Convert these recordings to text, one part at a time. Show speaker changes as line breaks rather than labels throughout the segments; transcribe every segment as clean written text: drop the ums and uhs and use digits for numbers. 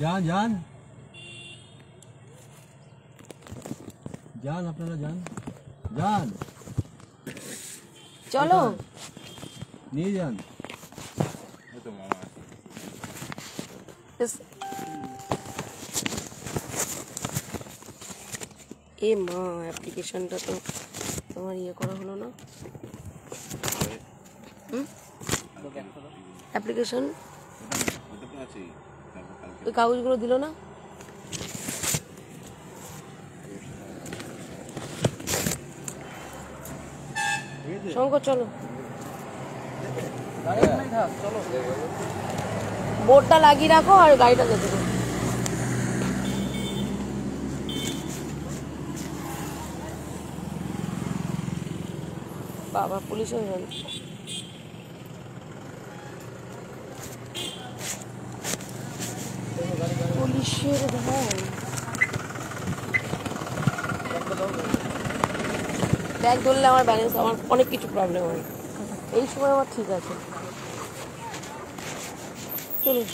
যান যান যান, আপনারা যান যান,
চলো
নিয়ে যান।
এ মা, অ্যাপ্লিকেশনটা তো তোমার ইয়ে করা হলো না। অ্যাপ্লিকেশন ওই কাগজগুলো দিল না। শঙ্কর চলো, বোর্ডটা লাগিয়ে রাখো আর গাড়িটা যেতে দেবো। বাবা পুলিশের ভ্যান, পুলিশের ভ্যান। ব্যাগ ধরলে আমার ব্যালেন্স, আমার অনেক কিছু প্রবলেম হয়। এই সময় আমার ঠিক আছে। চলুন।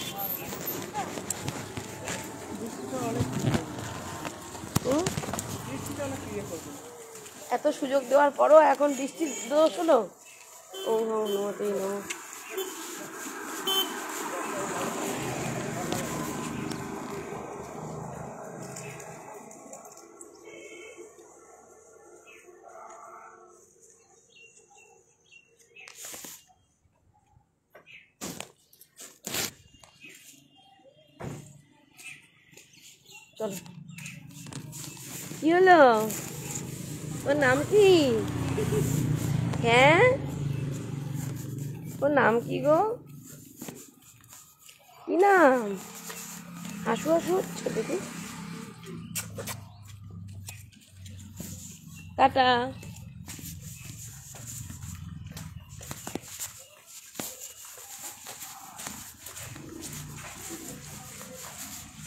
এত সুযোগ দেওয়ার পরও এখন বৃষ্টির দোষ হলো। ও নমতেই নম। চলো। কি হলো? ওর নাম কি? হ্যাঁ, ওর নাম কি গো? কি নাম? হাসু হাসু হচ্ছে দেখি। টাটা।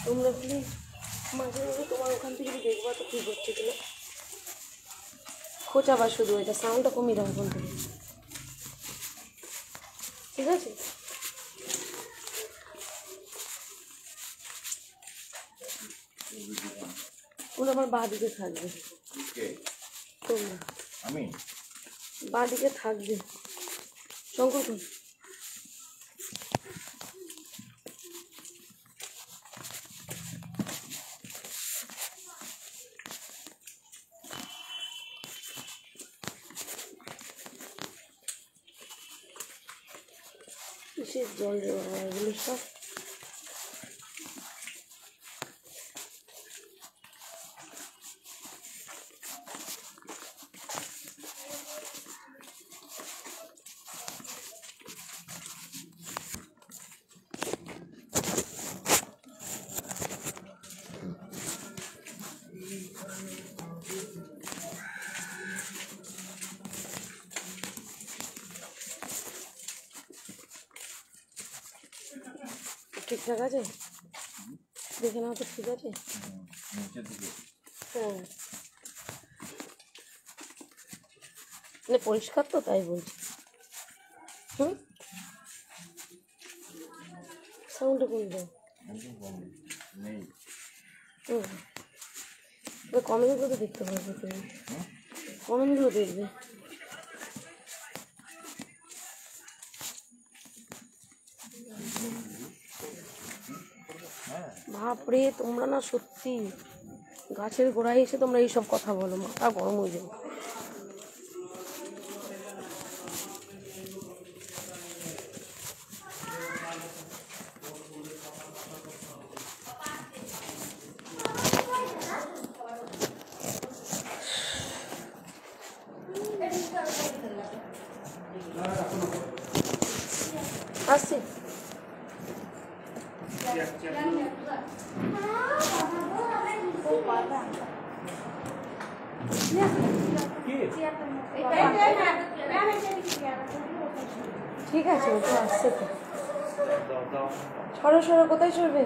তোমরা প্লিজ মাঝে মাঝে তোমার ওখান থেকে দেখবা তো ঠিক হচ্ছে কিনা। খোঁচাবার শুধু, এটা সাউন্ডটা কমিয়ে দাও ওখান থেকে, ঠিক আছে? ওরা আমার বাঁ দিকে থাকবে, তোমরা
আমি
বাঁ দিকে থাকবে। শঙ্কর কোন? কিসের জল রে বাবা এগুলো সব? ঠিকঠাক আছে? দেখে নাও তো, ঠিক আছে? হ্যাঁ, মানে পরিষ্কার তো, তাই বলছি। সাউন্ডটা কমে দাও। কমেন্টগুলো তো দেখতে পারবে তুমি, কমেন্টগুলো দেখবে। বাপরে, তোমরা না সত্যি গাছের গোড়ায় এসে তোমরা এইসব কথা বলো, মাথা গরম হয়ে যাবে। আসছি। ঠিক আছে, ও তো আসছে তো। সরো সরো, কোথায় চলবে?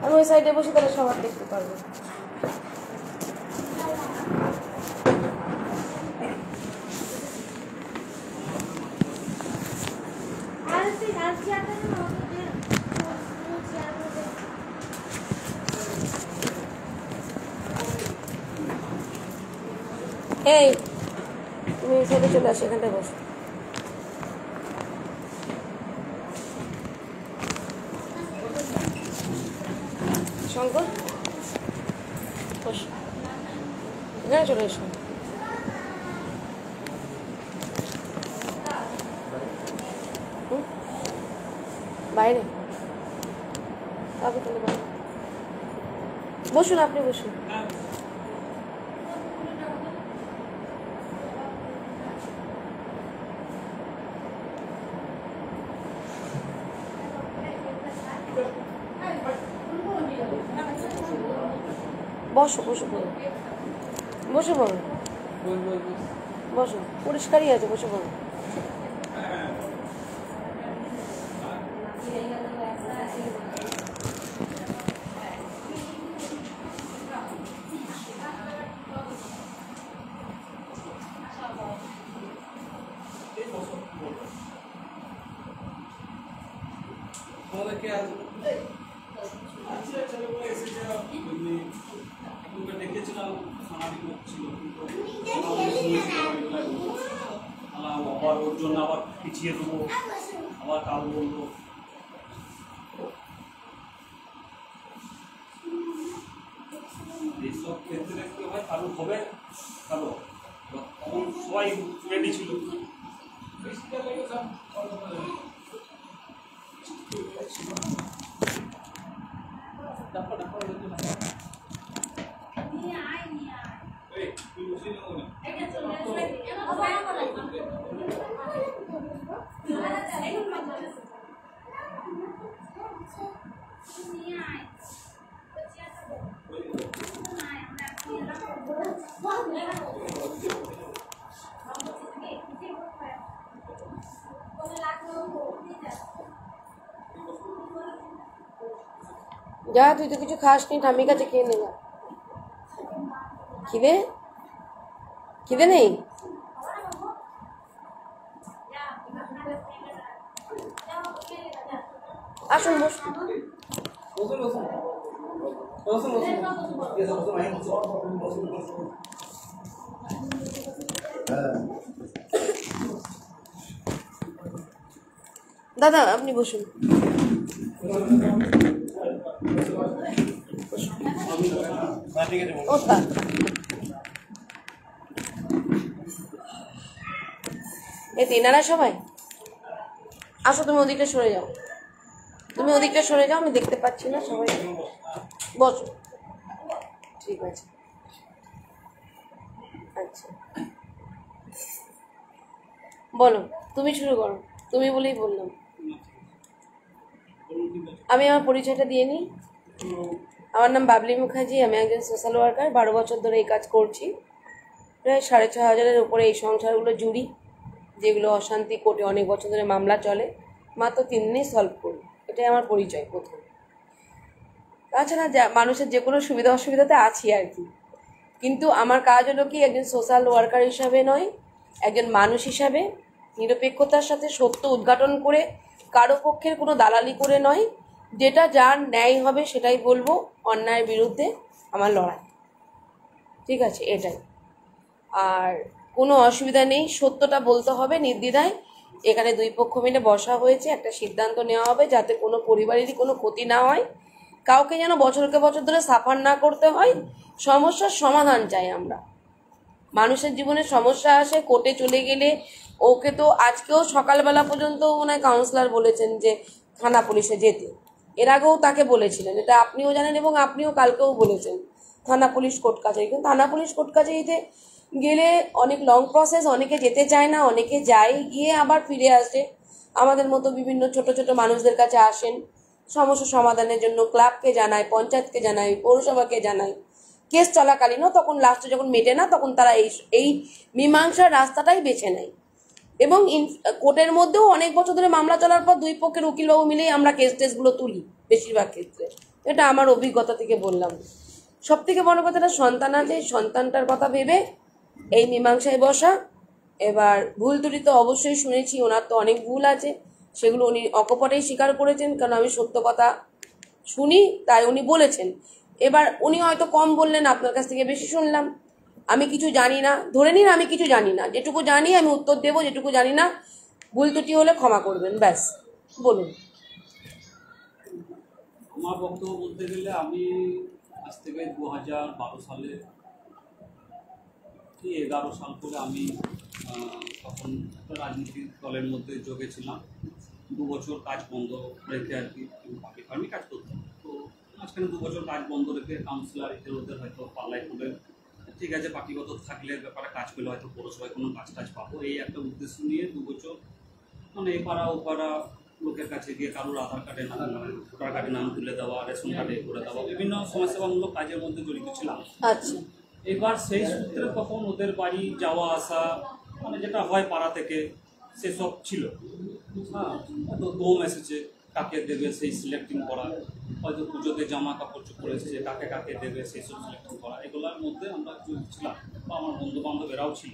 আমি ওই সাইডে বসে তাহলে সবার দেখতে পারবো।
আর
এই তুমি এই সাইডে চলে আসো, এখানটায় বসো। শঙ্কর বসো, এখানে চলে এসো। বাইরে আপনি তাহলে বাইরে বসুন, আপনি বসুন। বসো বসো বসে পড়ো, বসো, পরিষ্কারই আছে, বসে পড়ো।
আবার ওর জন্য আবার পিছিয়ে দেবো, আবার কাল বলবো। এইসব ক্ষেত্রে কি হয়, কারো হবে কারো তখন সবাই রেডি ছিল।
যা, তুই তো কিছু খাস নি, ঠাম্মির কাছে খেয়ে নে যা। খিদে খিদে নেই? আসুন বসুন। দাদা আপনি বসুন। এই তেনারা সবাই আসো, তুমি ওদিকটা সরে যাও, তুমি ওদিকটা সরে যাও, আমি দেখতে পাচ্ছি না। সবাই বসো, ঠিক আছে। আচ্ছা বলো, তুমি শুরু করো, তুমি বলেই বললাম। আমি আমার পরিচয়টা দিয়ে নিই। আমার নাম বাবলি মুখার্জি, আমি একজন সোশ্যাল ওয়ার্কার, 12 বছর ধরে এই কাজ করছি। প্রায় 6,500-এর উপরে এই সংসারগুলো জুড়ি, যেগুলো অশান্তি, কোর্টে অনেক বছর ধরে মামলা চলে, মাত্র 3 দিনেই সলভ করি। এটাই আমার পরিচয় প্রথম। তাছাড়া মানুষের যে কোনো সুবিধা অসুবিধাতে আছি আর কি, কিন্তু আমার কাজ হলো কি, একজন সোশ্যাল ওয়ার্কার হিসাবে নয়, একজন মানুষ হিসাবে নিরপেক্ষতার সাথে সত্য উদ্ঘাটন করে, কারো পক্ষের কোনো দালালি করে নয়, যেটা যার ন্যায় হবে সেটাই বলবো, অন্যায়ের বিরুদ্ধে আমার লড়াই। ঠিক আছে, এটাই। আর কোনো অসুবিধা নেই, সত্যটা বলতে হবে নির্দ্বিধায়। এখানে 2 পক্ষ মিলে বসা হয়েছে, একটা সিদ্ধান্ত নেওয়া হবে যাতে কোনো পরিবারেরই কোনো ক্ষতি না হয়, কাউকে যেন বছরকে বছর ধরে সাফার না করতে হয়। সমস্যার সমাধান চাই আমরা। মানুষের জীবনে সমস্যা আসে, কোর্টে চলে গেলে, ওকে তো আজকেও সকালবেলা পর্যন্ত মনে হয় কাউন্সিলর বলেছেন যে থানা পুলিশে যেতে, এর আগেও তাকে বলেছিলেন, এটা আপনিও জানেন এবং আপনিও কালকেও বলেছেন থানা পুলিশ কোর্ট কাছারি। কিন্তু থানা পুলিশ কোর্ট কাছারিতে গেলে অনেক লং প্রসেস, অনেকে যেতে চায় না, অনেকে যায়, গিয়ে আবার ফিরে আসে। আমাদের মতো বিভিন্ন ছোট ছোট মানুষদের কাছে আসেন, সমস্যা সমাধানের জন্য ক্লাবকে জানায়, পঞ্চায়েতকে জানায়, পৌরসভাকে জানায়। কেস চলাকালীনও তখন লাস্টে যখন মেটে না, তখন তারা এই মীমাংসার রাস্তাটাই বেছে নেয়। এবং কোর্টের মধ্যেও অনেক বছর ধরে মামলা চলার পর 2 পক্ষের উকিলবাবু মিলেই আমরা টেসগুলো তুলি বেশিরভাগ ক্ষেত্রে। এটা আমার অভিজ্ঞতা থেকে বললাম। সব থেকে বড় কথাটা, সন্তান আছে, সন্তানটার কথা ভেবে এই মীমাংসায় বসা। এবার ভুল ত্রুটি তো অবশ্যই শুনেছি, ওনার তো অনেক ভুল আছে, সেগুলো উনি অকপটেই স্বীকার করেছেন, কারণ আমি সত্য কথা শুনি তাই উনি বলেছেন। এবার উনি হয়তো কম বললেন, আপনার কাছ থেকে বেশি শুনলাম। আমি কিছু জানি না, ধরে নিন আমি কিছু জানি না, যেটুকু জানি আমি উত্তর দেবো, যেটুকু জানি না ভুল ত্রুটি হলে ক্ষমা করবেন, ব্যাস। বলুন।
আমার বক্তব্য বলতে গেলে আমি আজ থেকে 2012 সালে কি 11 সাল করে আমি তখন একটা রাজনৈতিক দলের মধ্যে যোগে ছিলাম। 2 বছর কাজ বন্ধ রেখে আর কি পার্টি ফার্মে কাজ করতাম। তো মাঝখানে 2 বছর কাজ বন্ধ রেখে কাউন্সিলর ওদের হয়তো পাল্লাই করে ঠিক আছে পার্টিগত থাকলে ব্যাপারে কাজ করলে হয়তো পৌরসভায় কোনো কাজ টাজ পাবো, এই একটা উদ্দেশ্য নিয়ে 2 বছর মানে এ পাড়া ও পাড়া লোকের কাছে গিয়ে কারোর আধার কার্ডে নাম ভোটার কার্ডে নাম তুলে দেওয়া, রেশন কার্ডে করে দেওয়া, বিভিন্ন সমাজসেবামূলক কাজের মধ্যে জড়িত ছিলাম।
আচ্ছা।
এবার সেই সূত্রে তখন ওদের বাড়ি যাওয়া আসা মানে যেটা হয় পাড়া থেকে সেসব ছিল। হ্যাঁ, তো দোম এসেছে, কাকে দেবে সেই সিলেক্টিং করা, হয়তো পুজোতে জামা কাপড় চোপড় এসেছে কাকে কাকে দেবে সেই সব সিলেক্টিং করা, এগুলোর মধ্যে আমরা ছিলাম বা আমার বন্ধু বান্ধব এরাও ছিল।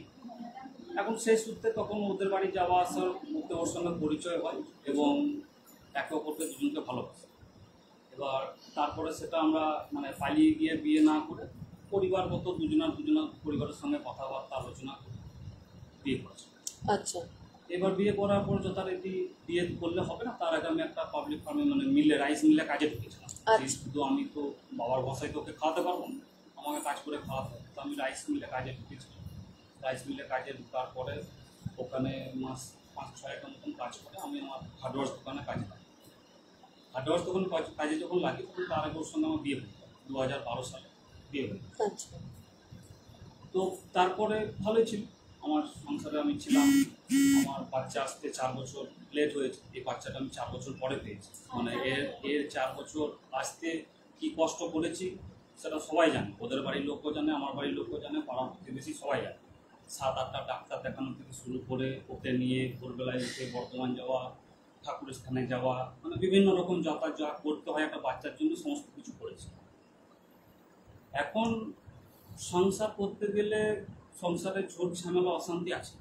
এখন সেই সূত্রে তখন ওদের বাড়ি যাওয়া আসার মধ্যে ওর সঙ্গে পরিচয় হয় এবং একে অপরকে দুজনকে ভালোবাসে। এবার তারপরে সেটা আমরা মানে পালিয়ে গিয়ে বিয়ে না করে পরিবারগত দুজনার পরিবারের সঙ্গে কথাবার্তা আলোচনা করে বিয়ে করেছে।
আচ্ছা।
এবার বিয়ে করার পর যথারীতি বিয়ে করলে হবে না, তার আগে আমি একটা পাবলিক ফার্মে মানে মিলে রাইস মিলে কাজে ঢুকেছিলাম। শুধু আমি তো বাবার বসায় তো ওকে খাওয়াতে পারবো না, আমাকে কাজ করে খাওয়াতে হবে, তো আমি রাইস মিলে কাজে ঢুকেছিলাম। রাইস মিলে কাজে ঢোকার পরে ওখানে মাস 5-6 মতন কাজ করে আমি আমার হার্ডওয়ার্স দোকানে কাজে লাগি। হার্ডওয়ার্স দোকানে কাজে যখন লাগি তখন তার আগে ওর সঙ্গে আমার বিয়ে হয়ে যায়, 2012 সালে বিয়ে হয়ে যায়।
আচ্ছা।
তো তারপরে ভালোই ছিল আমার সংসারে, আমি ছিলাম। আমার বাচ্চা আসতে 4 বছর লেট হয়েছে, এই বাচ্চাটা আমি 4 বছর পরে পেয়েছি। মানে এর 4 বছর আসতে কি কষ্ট করেছি সেটা সবাই জানে, ওদের বাড়ির লোকও জানে, আমার বাড়ির লোকও জানে, পাড়ার প্রতিবেশী সবাই জানে। 7-8টা ডাক্তার দেখানো থেকে শুরু করে ওকে নিয়ে ভোরবেলায় উঠে বর্ধমান যাওয়া, ঠাকুরের স্থানে যাওয়া, মানে বিভিন্ন রকম যাতায়াত যা করতে হয় একটা বাচ্চার জন্য সমস্ত কিছু করেছি। এখন সংসার করতে গেলে সংসারে ঝোট ঝামেলা অশান্তি আছে,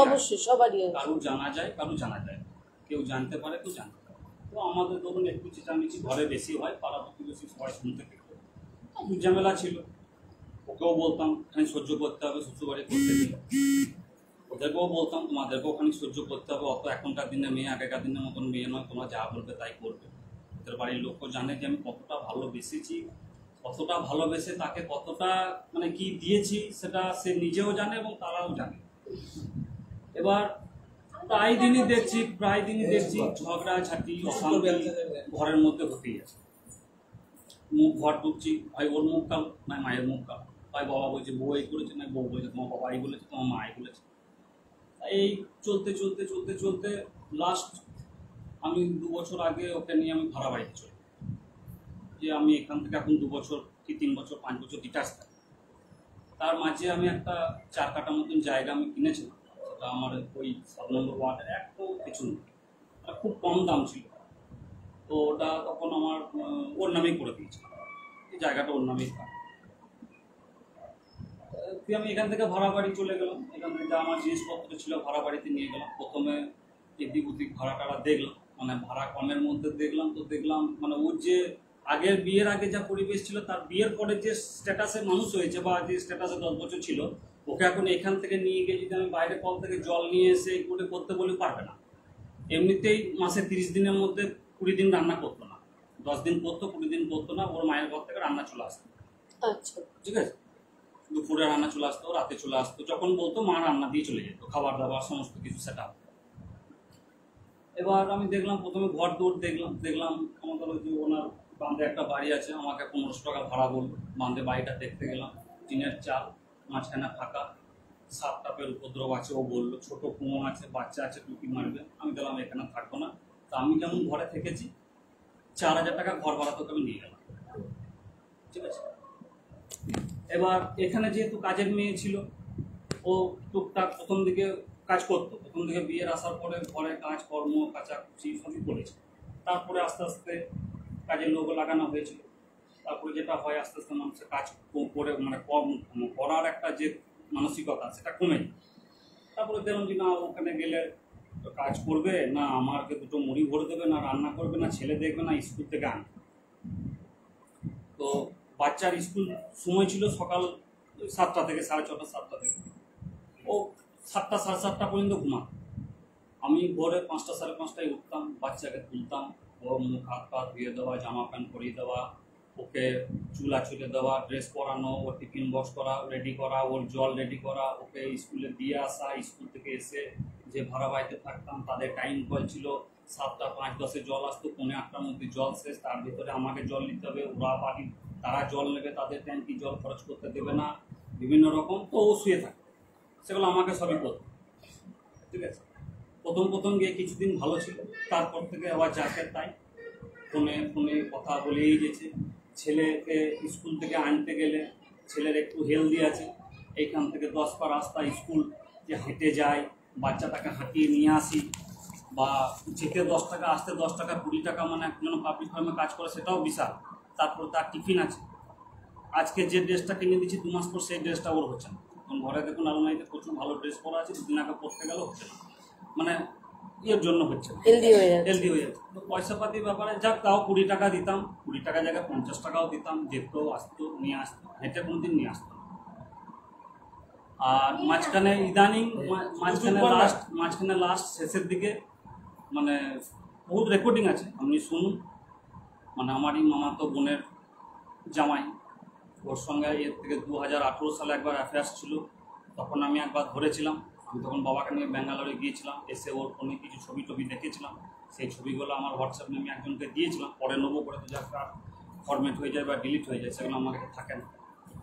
অবশ্যই সবারই
কারুর জানা যায় কারুর জানা যায়, কেউ জানতে পারে কেউ জানতে পারে। তো আমাদের ধরুন একটু চেঁচামেচি ঘরে বেশি হয়, পাড়া প্রতিবেশী সবাই শুনতে পেত, ঝামেলা ছিল। ওকেও বলতাম খানিক সহ্য করতে হবে, শ্বশুরবাড়ি করতে গেলে ওদেরকেও বলতাম তোমাদেরকেও খানিক সহ্য করতে হবে, অত এখনকার দিনে মেয়ে আগেকার দিনের মতন মেয়ে নয়, তোমরা যা বলবে তাই করবে। ওদের বাড়ির লোকও জানে যে আমি কতটা ভালোবেসেছি, কতটা ভালোবেসে তাকে কতটা মানে কি দিয়েছি সেটা সে নিজেও জানে এবং তারাও জানে। এবার প্রায় দিনই দেখছি ঝগড়াঝাটি অশান্তি ঘরের মধ্যে হতেই আছে। মুখ ঘর ঢুকছি, হয় ওর মুখ কালো নয় মায়ের মুখ কালো, হয় বাবা বলছে বউ এই করেছে, নয় বউ বলছে তোমার বাবা এই বলেছে তোমার মা এই বলেছে। এই চলতে চলতে চলতে চলতে লাস্ট আমি 2 বছর আগে ওকে নিয়ে আমি ভাড়া বাড়িতে চলি, যে আমি এখান থেকে এখন 2 বছর কি 3 বছর 5 বছর ডিটাচ থাকি। তার মাঝে আমি একটা 4 কাঠা মতন জায়গা আমি কিনেছিলাম, সেটা আমার ওই 7 নম্বর ওয়ার্ডের একদম পেছনে, খুব কম দাম ছিল। তো ওটা তখন আমার ওর নামেই করে দিয়েছিলাম, এই জায়গাটা ওর নামেই থাক। আমি এখান থেকে ভাড়া বাড়ি চলে গেলাম, এখান থেকে যা আমার জিনিসপত্র ছিল ভাড়া বাড়িতে নিয়ে গেলাম। প্রথমে এদিক ওদিক ভাড়া টাড়া দেখলাম, মানে ভাড়া কমের মধ্যে দেখলাম। তো দেখলাম মানে ওর যে আগের বিয়ের আগে যা পরিবেশ ছিল তার বিয়ের পরে যে স্ট্যাটাসে মানুষ হয়েছে বা যে স্ট্যাটাসে 10 বছর ছিল, ওকে এখন এখান থেকে নিয়ে গিয়ে যদি আমি বাইরে কল থেকে জল নিয়ে এসে করে করতে বলে পারবে না। এমনিতেই মাসে 30 দিনের মধ্যে 20 দিন রান্না করতো না, 10 দিন করতো 20 দিন করতো না। ওর মায়ের ঘর থেকে রান্না চলে আসতো।
আচ্ছা।
ঠিক আছে, দুপুরে রান্না চলে আসতো, রাতে চলে আসতো, যখন বলতো মা রান্না দিয়ে চলে যেত, খাবার দাবার সমস্ত কিছু সেট আপ। এবার আমি দেখলাম প্রথমে ঘর দৌড় দেখলাম আমাদের ওই যে ওনার বাঁধে একটা বাড়ি আছে, আমাকে 1500 টাকা ভাড়া বললো। বাঁধে বাড়িটা দেখতে গেলাম, টিনের চাল, মাঝখানে ফাঁকা, সাপ টাপের উপদ্রব আছে ও বললো, ছোট কুঁয়ো আছে, বাচ্চা আছে, টুকি মারবে। আমি গেলাম এখানে থাকবো না। তো আমি যেমন ঘরে থেকেছি 4000 টাকা ঘর ভাড়া তোকে আমি নিয়ে গেলাম। ঠিক আছে, এবার এখানে যেহেতু কাজের মেয়ে ছিল, ও টুকটাক প্রথম দিকে কাজ করতো, প্রথম দিকে বিয়ের আসার পরে ঘরে কাজ কর্ম কাচাকুচি সবই করেছে। তারপরে আস্তে আস্তে কাজের লোক লাগানো হয়েছিল। তারপরে যেটা হয় আস্তে আস্তে মানুষের কাজ করে মানে কম করার একটা যে মানসিকতা সেটা কমে যায়। তারপরে দেখলাম যে না ওখানে গেলে কাজ করবে, না আমাকে দুটো মুড়ি ভরে দেবে, না রান্না করবে, না ছেলে দেখবে, না স্কুল থেকে আনবে। তো বাচ্চার স্কুল সময় ছিল সকাল 7টা থেকে 6:30 7টা থেকে, ও 7টা 7:30 পর্যন্ত ঘুমাতো। আমি ভোরে 5টা 5:30টায় উঠতাম, বাচ্চাকে তুলতাম, ওর মুখ হাত পা ধুয়ে দেওয়া, জামা প্যান্ট পরিয়ে দেওয়া, ওকে চুলা ছুলে দেওয়া, ড্রেস পরানো, ওর টিফিন বক্স করা রেডি করা, ওর জল রেডি করা, ওকে স্কুলে দিয়ে আসা। স্কুল থেকে এসে যে ভাড়া বাড়িতে থাকতাম তাদের টাইম কল ছিল 7টা 5:10 জল আসতো, 7:45টার মধ্যে জল শেষ, তার ভিতরে আমাকে জল নিতে হবে। ওরা বাড়ি তারা জল নেবে, তাদের ট্যাঙ্কি জল খরচ করতে দেবে না, বিভিন্ন রকম। তো ও শুয়ে থাকে, সেগুলো আমাকে সবই করতে, ঠিক আছে। প্রথম গিয়ে কিছুদিন ভালো ছিল, তারপর থেকে আবার যাকে তাই ফোনে কথা বলেই গেছে। ছেলেকে স্কুল থেকে আনতে গেলে ছেলের একটু হেলদি আছে, এইখান থেকে 10 পা রাস্তা স্কুল যে হেঁটে যায়, বাচ্চাটাকে হাঁটিয়ে নিয়ে আসি, বা যেতে 10 টাকা আসতে 10 টাকা 20 টাকা, মানে একজন পাবলিক ফার্মে কাজ করে সেটাও বিশাল। তারপর তার টিফিন আছে, আজকে যে ড্রেসটা কিনে দিচ্ছি 2 মাস পর সেই ড্রেসটা ওর হচ্ছে না। এখন ঘরে দেখুন আলমারিতে প্রচুর ভালো ড্রেস পরা আছে, 2 দিন আগে পরতে গেলে হচ্ছে না, মানে এর জন্য হচ্ছে না,
হেলদি হয়ে
যাচ্ছে। তো পয়সা পাতির ব্যাপারে যাক, তাও 20 টাকা দিতাম, 20 টাকা জায়গায় 50 টাকাও দিতাম, যেত আসতো নিয়ে আসতো, হেঁটে কোনোদিন নিয়ে আসতো। আর মাঝখানে ইদানিং মাঝখানে লাস্ট শেষের দিকে মানে বহুত রেকর্ডিং আছে, আপনি শুনুন। মানে আমারই মামাতো বোনের জামাই, ওর সঙ্গে এর থেকে 2018 সালে একবার অ্যাফেয়ার্স ছিল, তখন আমি একবার ধরেছিলাম। আমি তখন বাবাকে নিয়ে ব্যাঙ্গালোরে গিয়েছিলাম, এসে ওর ফোনে কিছু ছবি দেখেছিলাম। সেই ছবিগুলো আমার হোয়াটসঅ্যাপ আমি একজনকে দিয়েছিলাম, পরে নেবো করে তো যার ফরম্যাট হয়ে যায় বা ডিলিট হয়ে যায়, সেগুলো আমার কাছে থাকে না।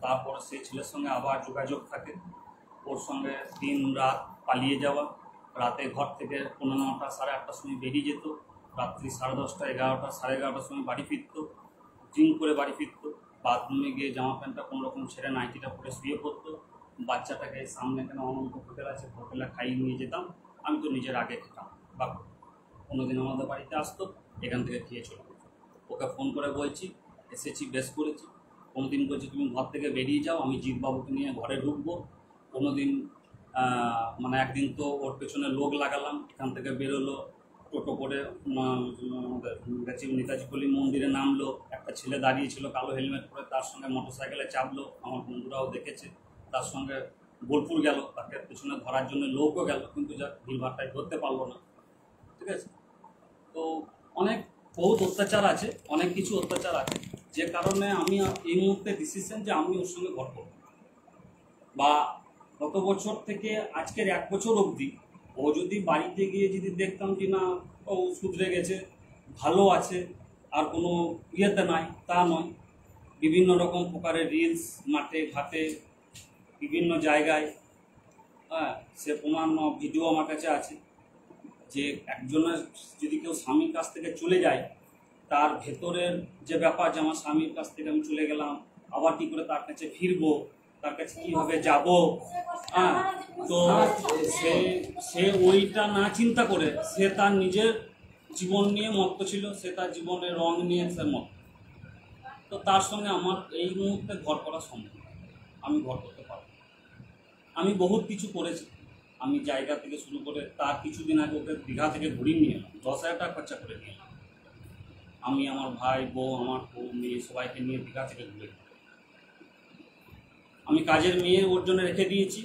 তারপরে সেই ছেলের সঙ্গে আবার যোগাযোগ থাকে, ওর সঙ্গে দিন রাত পালিয়ে যাওয়া, রাতে ঘর থেকে 9:30 8:30টার সময় বেরিয়ে যেত, রাত্রি 10:30 11টা 11:30টার সময় বাড়ি ফিরতো, ড্রিঙ্ক করে বাড়ি ফিরতো, বাথরুমে গিয়ে জামা প্যান্টটা কোনোরকম ছেড়ে নাইটিটা পরে শুয়ে পড়তো। বাচ্চাটাকে সামনে এখানে অনন্ত হোটেল আছে, হোটেলে খাইয়ে নিয়ে যেতাম, আমি তো নিজের আগে খেতাম বা কোনোদিন আমাদের বাড়িতে আসতো, এখান থেকে খেয়ে চলে যেত। ওকে ফোন করে বলছি এসেছি, বেশ করেছি। কোনোদিন বলছি তুমি ঘর থেকে বেরিয়ে যাও, আমি জিৎবাবুকে নিয়ে ঘরে ঢুকবো। কোনোদিন মানে একদিন তো ওর পেছনে লোক লাগালাম, এখান থেকে বেরোলো টোটো করে, নেতাজি পল্লী মন্দিরে নামলো, একটা ছেলে দাঁড়িয়েছিল কালো হেলমেট পরে, তার সঙ্গে মোটরসাইকেলে চাপলো, আমার বন্ধুরাও দেখেছে। তার সঙ্গে বোলপুর গেল, তাকে পেছনে ধরার জন্য লোকও গেল, কিন্তু যা ভিড়ভাড়টাই ধরতে পারলো না, ঠিক আছে। তো বহুত অত্যাচার আছে, অনেক কিছু অত্যাচার আছে, যে কারণে আমি এই মুহূর্তে ডিসিশন যে আমি ওর সঙ্গে ঘর করব। বা গত বছর থেকে আজকের 1 বছর অবধি ও যদি বাড়িতে গিয়ে যদি দেখতাম যে না ও শুধরে গেছে, ভালো আছে, আর কোনো ইয়েতে নাই, তা নয়। বিভিন্ন রকম প্রকারের রিলস মাঠে ঘাটে বিভিন্ন জায়গায়, হ্যাঁ, সে প্রমাণ ভিডিও আমার কাছে আছে, যে একজনের যদি কেউ স্বামীর কাছ থেকে চলে যায়, তার ভেতরের যে ব্যাপার, যে আমার স্বামীর কাছ থেকে আমি চলে গেলাম, আবার কী করে তার কাছে ফিরবো, তার কাছে কীভাবে যাব, হ্যাঁ, তো সে ওইটা না চিন্তা করে সে তার নিজের জীবন নিয়ে মত্ত ছিল, সে তার জীবনের রং নিয়ে সে মত। তো তার সঙ্গে আমার এই মুহূর্তে ঘর করা সম্ভব, আমি ঘর করতে পারব। আমি বহুত কিছু করেছি, আমি জায়গা থেকে শুরু করে, তার কিছুদিন আগে ওকে দীঘা থেকে ঘুরিয়ে নিয়ে এলাম, 10,000 টাকা খরচা করে নিয়ে এলাম। আমি আমার ভাই বউ আমার বউ মেয়ে সবাইকে নিয়ে দীঘা থেকে ঘুরে। আমি কাজের মেয়ে ওর জন্য রেখে দিয়েছি,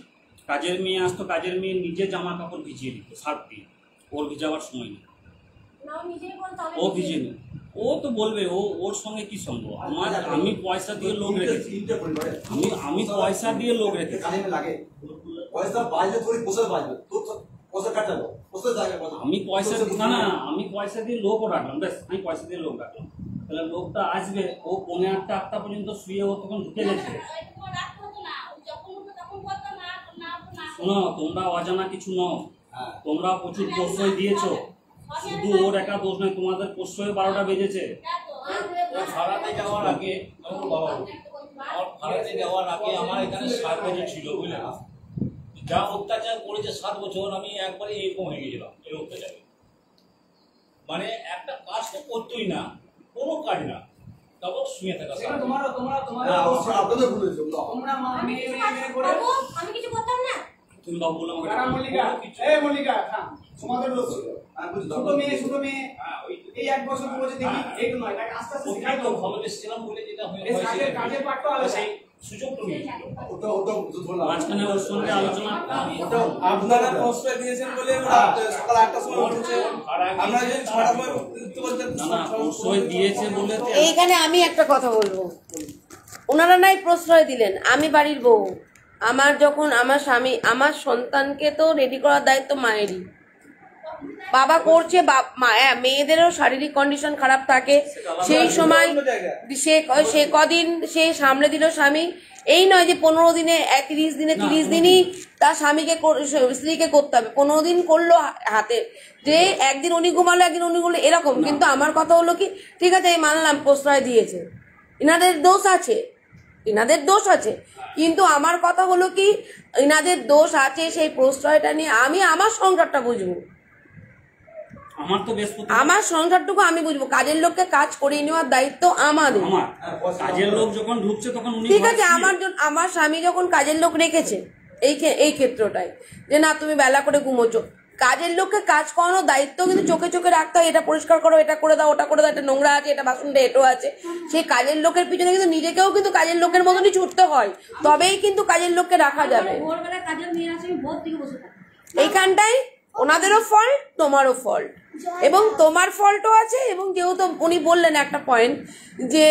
কাজের মেয়ে আসতো, কাজের মেয়ে নিজে জামা কাপড় ভিজিয়ে দিত সার্ফ দিয়ে, ওর ভিজাবার সময় নেই, ও ভিজিয়ে নেই। ও তো বলবে ওর সঙ্গে কি সম্ভব, আমি পয়সা দিয়ে লোক রেখেছি, আমি পয়সা দিয়ে লোক রেখেছি, আমি পয়সা না আমি পয়সা দিয়ে লোকও রাখলাম, বেশ আমি পয়সা দিয়ে লোক রাখলাম। তাহলে লোকটা আসবে, ও 7:45 8টা পর্যন্ত শুয়ে ও তখন ঢুকে গেছে। শোনো, তোমরা অজানা কিছু নও, তোমরা প্রচুর প্রশ্রয় দিয়েছো, শুধু ওর একা দোষ নয়, তোমাদের প্রশ্রয় 12টা বেজেছে।
ভাড়াতে যাওয়ার আগে আমার এখানে 7 বছর ছিল, বুঝলেন, যা অত্যাচার করেছে 7 বছর, আমি একবারে এরকম হয়ে গেছিলাম এই অত্যাচারে। মানে একটা কাজ তো করতোই না, কোনো কাজ না, তারপর শুয়ে থাকা।
আমি কিছু করতাম না,
তুমি বাবু বলে আমাকে
কারা মল্লিকা? এই মল্লিকা, থাম। তোমাদের দোষ ছিল। ছোট মেয়ে, এই 1 বছর বলেছে দেখি, এইটা নয়, তাকে আস্তে আস্তে
ওটাই তো ভালো এসেছিলাম বলে যেটা
এই কাজের পাঠটা আলাদা।
সেই সুযোগটা নিয়েছিল।
মাঝখানে ওর সঙ্গে আলোচনা
আপনারা প্রশ্রয় দিয়েছেন বলে সকাল 8টার সময় উঠেছে, আপনারা যদি 6টার সময় উঠতে বলতেন।
না না প্রশ্রয় দিয়েছে বলে তো
এইখানে আমি একটা কথা বলবো, ওনারা নাই প্রশ্রয় দিলেন, আমি বাড়ির বউ, আমার যখন আমার স্বামী আমার সন্তানকে তো রেডি করার দায়িত্ব মায়েরই। বাবা করছে, মেয়েদেরও শারীরিক কন্ডিশন খারাপ থাকে, সেই সময় সে কদিন সে সামলে দিল স্বামী। এই নয় যে 15 দিনে 30 দিনে 30 দিনই তার স্ত্রীকে করতে হবে, 15 দিন করলো হাতে, যে একদিন উনি ঘুমালো একদিন উনি ঘুমালো এরকম। কিন্তু আমার কথা হলো কি, ঠিক আছে এই মানলাম প্রশ্রয় দিয়েছে, ইনাদের দোষ আছে, কিন্তু আমার কথা হলো কি, ইনাদের দোষ আছে, সেই প্রশ্রয়টা নিয়ে আমি আমার সংসারটা বুঝবো,
আমার তো বেশ
আমার সংসারটুকু আমি বুঝবো। কাজের লোককে কাজ করিয়ে নেওয়ার দায়িত্ব আমাদের।
আমার কাজের লোক যখন ঢুকছে তখন উনি
ঠিক আছে, আমার স্বামী যখন কাজের লোক রেখেছে এই ক্ষেত্রটাই, যে না তুমি বেলা করে ঘুমোছো, কাজের লোককে কাজ করানোর দায়িত্ব কিন্তু চোখে চোখে রাখতে হয়, এটা পরিষ্কার করো, এটা করে দাও, ওটা করে দাও, এটা নোংরা আছে, এটা বাসনটা এটো আছে। সেই কাজের লোকের পিছনে কিন্তু নিজেকেও কিন্তু কাজের লোকের মতনই ছুটতে হয়, তবেই কিন্তু কাজের লোককে রাখা যাবে। এইখানটাই ওনাদেরও ফল্ট, তোমারও ফল্ট, এবং তোমার ফল্টও আছে। এবং যেহেতু উনি বললেন একটা পয়েন্ট যে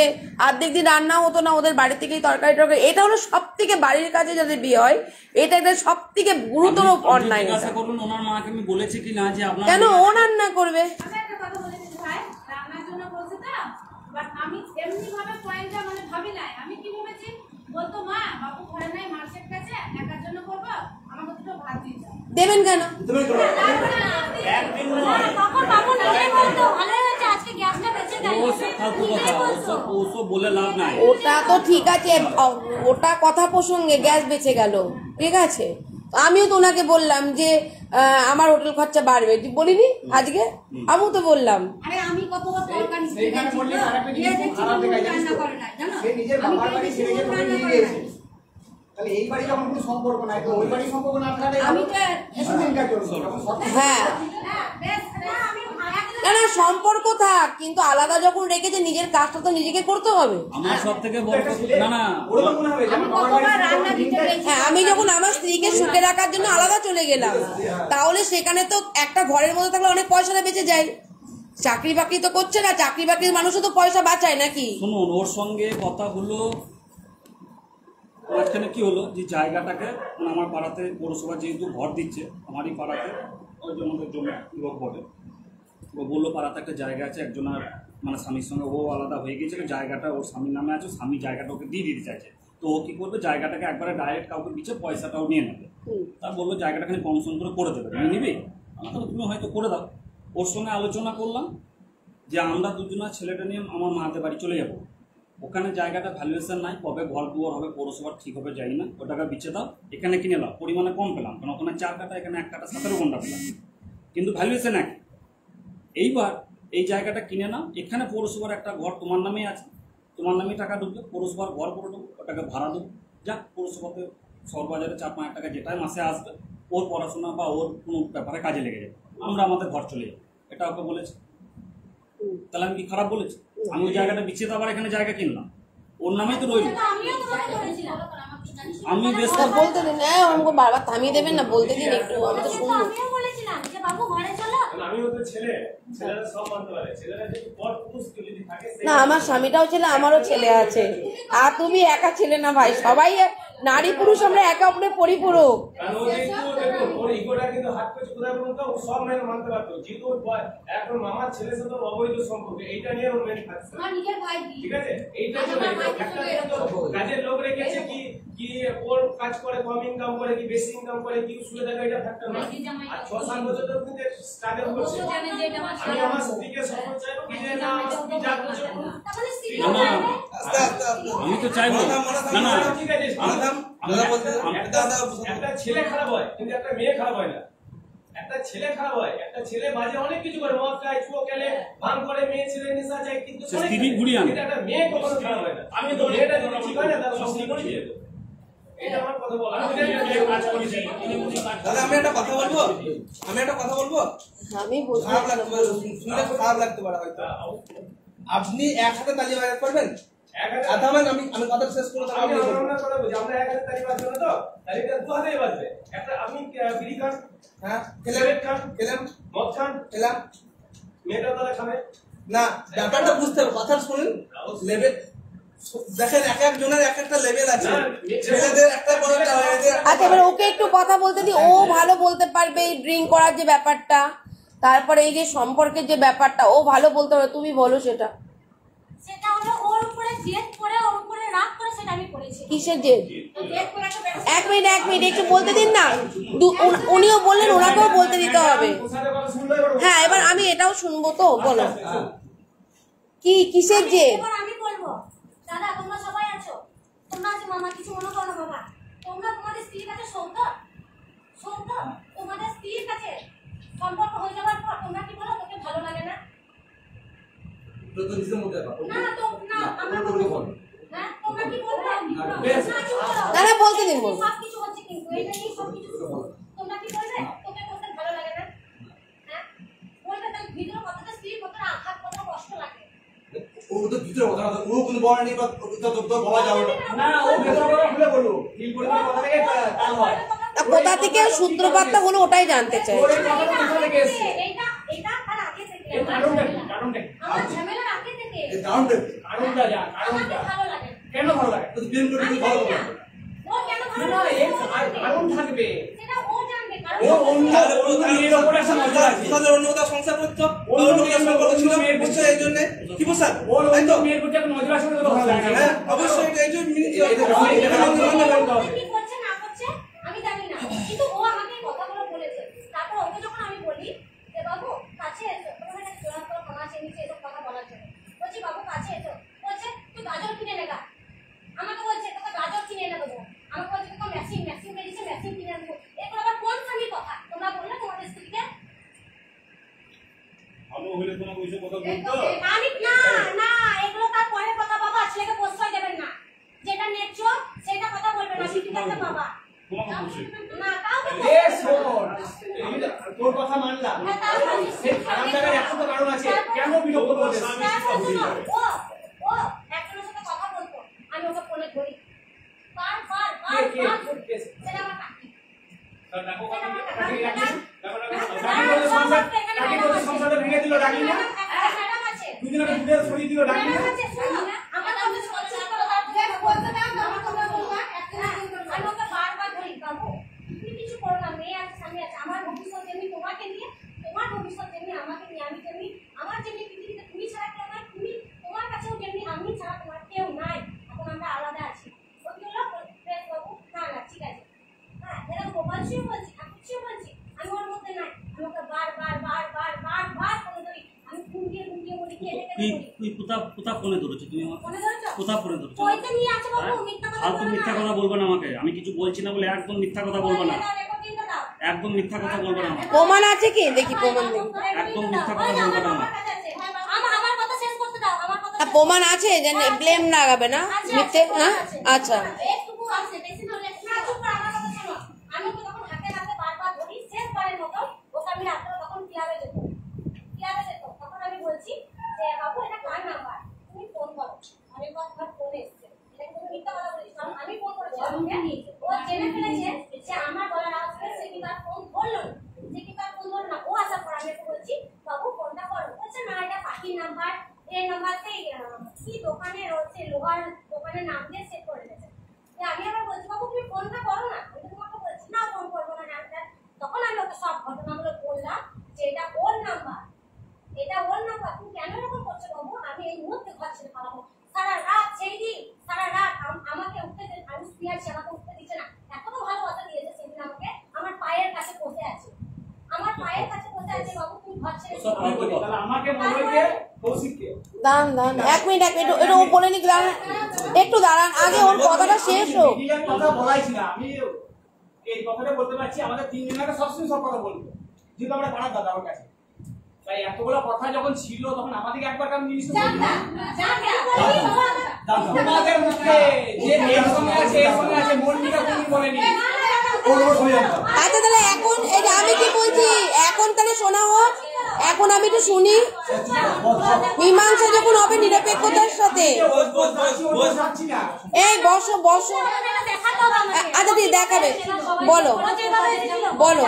অর্ধেক দিন রান্না হতো না, ওদের বাড়ি থেকেই তরকারি, এটা হলো সব থেকে বাড়ির কাছে যাদের বিয়ে হয়, এটা একটা সব থেকে গুরুতর অন্যায়।
আশা করুন ওনার মাকে আমি বলেছি কি না যে আপনার
কেন ও রান্না করবে?
আমি এমনি ভাবে পয়েন্টটা মানে ভাবি নাই, আমি কি ভেবেছি বলতো মা বাবু ঘরে নাই মার্কেট গেছে একার জন্য করবো, আমাকে দুটো ভাত দিয়ে দাও।
দেবেন কেন?
একদিন নয় তখন বাবু নিজে বলতো ভালো হয়েছে আজকে গ্যাসটা বেঁচে গেল।
ওসব বলে লাভ নাই।
ওটা তো ঠিক আছে, ওটা কথা প্রসঙ্গে গ্যাস বেঁচে গেল, ঠিক আছে। আমিও তো ওনাকে বললাম যে আমার হোটেল খরচা বাড়বে, বলিনি আজকে? আমিও তো বললাম।
আরে আমি কতবার তরকারি
সেইখানে বললে আরেকটা জিনিস খারাপ দেখা যায়, সে নিজের বাবার বাড়ি ছেড়ে গিয়ে ওখানে নিয়ে গিয়েছে। তাহলে এই বাড়ি যখন কোনো সম্পর্ক নাই, তো ওই বাড়ির সম্পর্ক না থাকলে
আমি তো
কিছুদিন কাজ করবো যখন
হ্যাঁ
বেশ আমি
না না সম্পর্ক থাক, কিন্তু আলাদা যখন রেখেছে নিজের কাজটা তো নিজেকে করতে হবে।
আমার সব থেকে বড় কথা না
ওরও তো মনে হবে যে আমার বাবার বাড়ি
রান্না দিতে পেরেছি।
হ্যাঁ, আমি যখন আমার স্ত্রীকে সুখে রাখার জন্য আলাদা চলে গেলাম, তাহলে সেখানে তো একটা ঘরের মধ্যে থাকলে অনেক পয়সাটা বেঁচে যায়। চাকরি বাকরি তো করছে না, চাকরি বাকরির মানুষও তো পয়সা বাঁচায় নাকি?
শুনুন, ওর সঙ্গে কথা হলো, মাঝখানে কি হলো যে জায়গাটাকে আমার পাড়াতে পৌরসভা যেহেতু ঘর দিচ্ছে আমারই পাড়াতে, ওই যে আমাদের জমি লোক বটে, ও বললো পাড়াতে একটা জায়গা আছে, একজনের মানে স্বামীর সঙ্গে ও আলাদা হয়ে গিয়েছিল, জায়গাটা ওর স্বামীর নামে আছে, স্বামী জায়গাটা ওকে দিয়ে দিতে চাইছে। তো ও কী করবে, জায়গাটাকে একবারে ডাইরেক্ট কাউকে দিচ্ছে, পয়সাটাও নিয়ে নেবে। তা বললো জায়গাটা খালি কমিশন করে দেবে, নিয়ে নিবি, তাহলে তুমি হয়তো করে দাও। ওর সঙ্গে আলোচনা করলাম যে আমরা দুজনা ছেলেটা নিয়ে আমার মাদের বাড়ি চলে যাবো, ওখানে জায়গাটা ভ্যালুয়েশন নাই, কবে ঘর দুয়ার হবে পৌরসভার ঠিক হবে যাই না, ওটাকে বিছে দাও, এখানে কিনে দাও, পরিমাণে কম পেলাম, কারণ ওখানে 4 কাটা এখানে 1 কাটা 17 ঘন্টা পেলাম, কিন্তু ভ্যালুয়েশন এক। এইবার এই জায়গাটা কিনে নাও, এখানে পৌরসভার একটা ঘর তোমার নামেই আছে, তোমার নামেই টাকা ঢুকবে, পৌরসভার ঘর করে দেবো, ওটাকে ভাড়া দেবো, যাক পৌরসভাতে শহরবাজারে 4-5 টাকা যেটাই মাসে আসবে, ওর পড়াশোনা বা ওর কোনো ব্যাপারে কাজে লেগে যাবে, আমরা আমাদের ঘর চলে যাবো, এটা ওকে বলেছে। তাহলে আমি কি খারাপ বলেছি? আমি ওই জায়গাটা বিছিয়ে আবার এখানে জায়গা কিনলাম, ওর নামেই তো রইল। আমি বেশ
বলতে দিন, হ্যাঁ আমাকে বারবার থামিয়ে দেবেন না, বলতে দিন একটু, আমি তো শুনবো।
আমিও বলেছিলাম যে বাবু ঘরে চলো।
আমিও তো ছেলেরা সব মানতে পারে, ছেলেরা যদি পর পুরুষ যদি থাকে
না আমার স্বামীটাও ছেলে, আমারও ছেলে আছে, আর তুমি একা ছেলে না ভাই, সবাই নারী পুরুষ আমরা একে অপরের পরিপূরক।
কারণ ও যেহেতু দেখুন ওর ইগোটা কিন্তু হাত করে কোথায় বলুন তো, ও সব মেনে মানতে পারতো, যেহেতু এখন মামার ছেলের সাথে অবৈধ সম্পর্ক, এইটা নিয়ে ওর মেনে থাকছে,
আমার নিজের ভাই
ঠিক আছে। এইটা জন্য একটা কাজের লোক রেখেছে কি কি ওর কাজ করে, কম ইনকাম করে কি বেশি ইনকাম করে কি শুয়ে থাকে, এটা ফ্যাক্টর না। আর 6-7 বছর ধরে কিন্তু স্ট্রাগল করছে। আমি আমার স্ত্রীকে সাপোর্ট চাইবো কি যে না আমার স্ত্রী যা করছে করুন।
আমি তো চাইবো না না
ঠিক আছে, একটা ছেলে খারাপ হয় কিন্তু একটা মেয়ে খারাপ হয় না। একটা ছেলে খারাপ হয়, একটা ছেলে বাজে অনেক কিছু করে, মদ খায়, চুয়ো খেলে, ভাঙ করে, মেয়ে ছেলে নেশা যায়, কিন্তু
স্ত্রী ঘুরিয়ে আনে।
একটা মেয়ে কখনো খারাপ হয় না। আমি তো মেয়েটা যদি ঠিক হয় না তার সব ঠিক করে দিয়ে দেবো। এটা আমার কথা বলা
কাজ করেছি
দাদা আমি একটা কথা বলবো
আমি বলছি
খারাপ লাগতে পারে, শুনলে খারাপ লাগতে পারে হয়তো। আপনি একসাথে তালি বাজাতে পারবেন? থামেন, আমি কথা শেষ করে
আমি আমরা কথা বলছি, আমরা 1000 তারিখ বাজবে না তো, তারিখটা 2000 বাজবে। একটা আপনি বিড়ি খান,
হ্যাঁ
সিগারেট খান,
খেলাম
মদ খান, মেয়েটা তাহলে খাবে
না, ব্যাপারটা বুঝতে হবে, কথা শুনুন। লেভেল দেখেন, এক একজনের এক একটা লেভেল আছে, ছেলেদের একটা বড়টা মেয়েদের একটা।
আচ্ছা এবার ওকে একটু কথা বলতে দি, ও ভালো বলতে পারবে এই ড্রিঙ্ক করার যে ব্যাপারটা, তারপরে এই যে সম্পর্কের যে ব্যাপারটা ও ভালো বলতে পারবে, তুমি বলো সেটা।
সেটা হলো ওর উপরে জেদ করে, ওর উপরে রাগ করে সেটা আমি করেছি।
কিসের জেদ?
জেদ করে একটা ব্যবস্থা-
এক মিনিট একটু বলতে দিন না। উনিও বললেন, ওনাকেও বলতে দিতে হবে। হ্যাঁ এবার আমি এটাও শুনবো তো, বলো কি কিসের জেদ?
এবার আমি বলবো, দাদা তোমরা সবাই আছো, তোমরা আছো মামা, কিছু মনে করো না বাবা, তোমরা তোমাদের স্ত্রীর কাছে সৌত, তোমাদের স্ত্রীর কাছে সম্পর্ক হয়ে যাওয়ার পর তোমরা কি বলো তোকে ভালো লাগে না?
তো নিজের মধ্যে
না তো না, আমরা বলবো হ্যাঁ, তোমরা কি বলবে?
না বলতে দিন, বলবো।
সবকিছু হচ্ছে কিন্তু এটা নিয়ে সবকিছু তোমরা কি বলবে তোকে করতে ভালো লাগে না? হ্যাঁ বলবে, তাহলে ভিতরে কতটা স্ত্রীর কতটা আঘাত, কতটা কষ্ট লাগে।
ও তো ভিতরে কথা না, ও কোনো বড় নেই বা তো বলা যাবে না।
না, ও ভেতর কথা খুলে বলবো, এই পরিমাণ কথা থেকে কাল হয়।
কোথা থেকে সূত্রপাতটা হলো ওটাই জানতে চাই।
ওই কথাটা কোথা থেকে এসেছে?
এটা তার আগে থেকে
এর কারণটা কি? কারণটা কি?
আমার ঝামেলার আগে থেকে
এই কারণটা
কারণটা যা,
আমাকে
কারণটা
ভালো লাগে।
কেন ভালো লাগে?
তো বিল করে
আমি
দিতে ভালো
জানি না,
হবে।
ও কেন ভালো
না,
লাগে
এর কারণ থাকবে।
সেটা ও জানবে, কারণ
ও অন্য মেয়ের ওপর একটা নজর আছে।
তাদের অন্য কোথাও সংসার করতো,
অন্য
অন্য
মেয়ের
কোথাও সম্পর্ক ছিল,
মেয়ের
বুঝছো এই জন্য কি বুঝছেন?
ওর
তাই
অন্য
তো?
মেয়ের প্রতি একটা নজর আছে বলে তো ভালো লাগে না।
হ্যাঁ অবশ্যই, এটা এই জন্য মিনিট
কি করছে না করছে আমি জানি না, কিন্তু ও আমাকে এই কথাগুলো বলেছে। তারপর ওকে যখন আমি বলি যে বাবু কাছে এসো, তোমার কাছে জোড়া করে ক্ষমা চেয়ে নিচ্ছে এসব কথা বলার জন্য, বলছি বাবু কাছে এসো, বলছে তুই গাজর কিনে নেগা, আমাকে বলছে তোকে গাজর কিনে এনে দেবো, আমাকে বলছে তোকে মেশিন বেরিয়েছে মেশিন কিনে আনবো। এগুলো আবার কোন স্বামীর কথা? তোমরা বললে তোমাদের স্ত্রীকে
ভালো হলে তোমাকে ওইসব কথা বলতো।
আমি না এগুলো তার পরের কথা বাবা, ছেলেকে প্রশ্রয় দেবেন না, যেটা ন্যায্য সেটা কথা বলবেন না, ঠিক আছে বাবা?
তোমাকে বলছি
না তাও তো
এ শোন, তোর কথা মানলাম, সেই খারাপ লাগার একশো তো কারণ আছে, কেন বিরক্ত করছিস?
ও একজনের সাথে কথা বলতো, আমি ওকে ফোনে ধরি, বার সেটা আমার কাকি।
তার ডাকো
সেটা আমার
কাকি
কাকি।
ডাকি, কাকি বলে সংসারটা ভেঙে দিল, ডাকি না?
ম্যাডাম আছে,
দুদিন আগে দুধের সরিয়ে দিল, ডাকি না?
ম্যাডাম আছে, শোনো না, আমার কাছে বলতে দাও না, আমার কথা বলবো না, আমি ওকে বারবার ধরি, বাবু তুমি কিছু করো না, মেয়ে আছে স্বামী আছে, আমার ভবিষ্যৎ যেমনি তোমাকে নিয়ে, তোমার ভবিষ্যৎ যেমনি আমাকে নিয়ে, আমি যেমনি আমার যেমনি পৃথিবীতে তুমি ছাড়া কেউ নাই, তুমি তোমার কাছেও যেমনি আমি ছাড়া তোমার কেউ নাই, এখন আমরা আলাদা আছি। ও কি হলো বেশ বাবু, না ঠিক আছে, হ্যাঁ এরকম বলছিও বলছি কিছুও বলছি, আমি ওর মধ্যে নাই, আমি ওকে বার করে ধরি, আমি ঘুমিয়ে বলি কে দেখে
তুই কোথা ফোনে ধরেছো তুমি আমার?
মনে ধরেছো
কোথা ফোনে ধরেছো?
ওইটা নিয়ে আছে বাবু, মিথ্যা কথা
ফালতু
বলো
মিথ্যা
না।
কথা বলবে না আমাকে, আমি কিছু বলছি না বলে একদম মিথ্যা কথা বলবে না,
রেকর্ডিংটা দাও।
একদম মিথ্যা কথা বলবে না আমাকে।
প্রমাণ আছে কি? দেখি প্রমাণ দেখি।
একদম মিথ্যা কথা বলবে না আমার।
আমার কথা শেষ করতে দাও, আমার কথা
আর প্রমাণ আছে যে ব্লেম লাগাবে না মিথ্যে? হ্যাঁ আচ্ছা
একটুকু আছে, বেশি ধরলে না, চুপ কর, আমার কথা শোনো। আমি ওকে তখন হাতে বারবার ধরি, শেষবারের মতো ওকে আমি রাত্রে তখন ক্লাবে যেত, তখন আমি বলছি যে বাবু এটা কার নাম্বার, তুমি ফোন করো, আমি তোমার ফোন এসছে, এটা কিন্তু মিথ্যা কথা বলিস, কারণ আমি ফোন করেছি, ও জেনে ফেলেছে যে আমার গলার আওয়াজ করে সে কি তার ফোন ধরলো না, ও আসার পর আমি ওকে বলছি বাবু ফোনটা করো, বলছে না এটা পাখির নাম্বার, এই নাম্বারতে কি দোকানের হচ্ছে লোহার দোকানের নাম দিয়ে সেভ করে দিয়েছে। আমি আবার বলছি বাবু তুমি ফোনটা করো না, আমি তো তোমাকে বলছি না ফোন করবো না নামটা। তখন আমি ওকে সব ঘটনাগুলো বললাম যে এটা ওর নাম্বার, তুমি কেন এরকম করছো বাবু, আমি এই মুহূর্তে ঘর ছেড়ে পালাবো। সারা রাত সেই দিন সারা রাত আমাকে উঠতে আমি শুয়ে আছি, আমাকে উঠতে দিচ্ছে না, এত তো ভালোবাসা দিয়েছে সেদিন আমাকে, আমার পায়ের কাছে বসে আছে, বাবু তুমি ঘর ছেড়ে
তাহলে আমাকে বলো যে কৌশিককে
দাঁড়ান এক মিনিট এটা ও বলে নি, একটু দাঁড়ান আগে ওর কথাটা শেষ হোক।
কথা বলাই ছিল, আমি এই কথাটা বলতে পারছি, আমাদের তিনজনের সবসময় সব কথা বলবো, যেহেতু আমরা পাড়ার দাদা আমার কাছে তাই এতগুলো কথা যখন ছিল তখন আমাদেরকে একবার কারণ জিনিসটা তোমাদের মুখে যে এর সঙ্গে আছে এর সঙ্গে আছে মন্ডিকা কোনদিন বলেনি।
আচ্ছা তাহলে এখন এই যে আমি কি বলছি এখন তাহলে শোনা হোক, এখন আমি একটু শুনি। মীমাংসা যখন হবে নিরপেক্ষতার সাথে, এই বসো বসো। আচ্ছা দিদি দেখাবে, বলো বলো।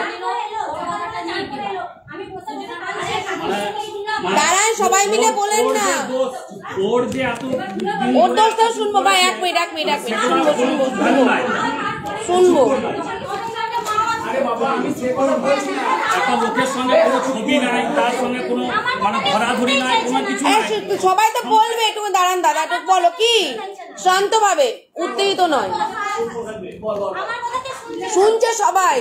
দাঁড়ান সবাই মিলে বলেন না,
ওর যে এত
ওর দোষটা শুনবো ভাই। এক মিনিট শুনবো শুনবো শুনবো শুনবো।
একটা লোকের সঙ্গে কোনো ছবি নাই, তার সঙ্গে কোনো মানে ধরাধরি নাই, কোনো কিছু নাই।
সবাই তো বলবে, একটু দাঁড়ান দাদা, একটু বলো কি শান্তভাবে, উত্তেজিত নয়, শুনছে সবাই।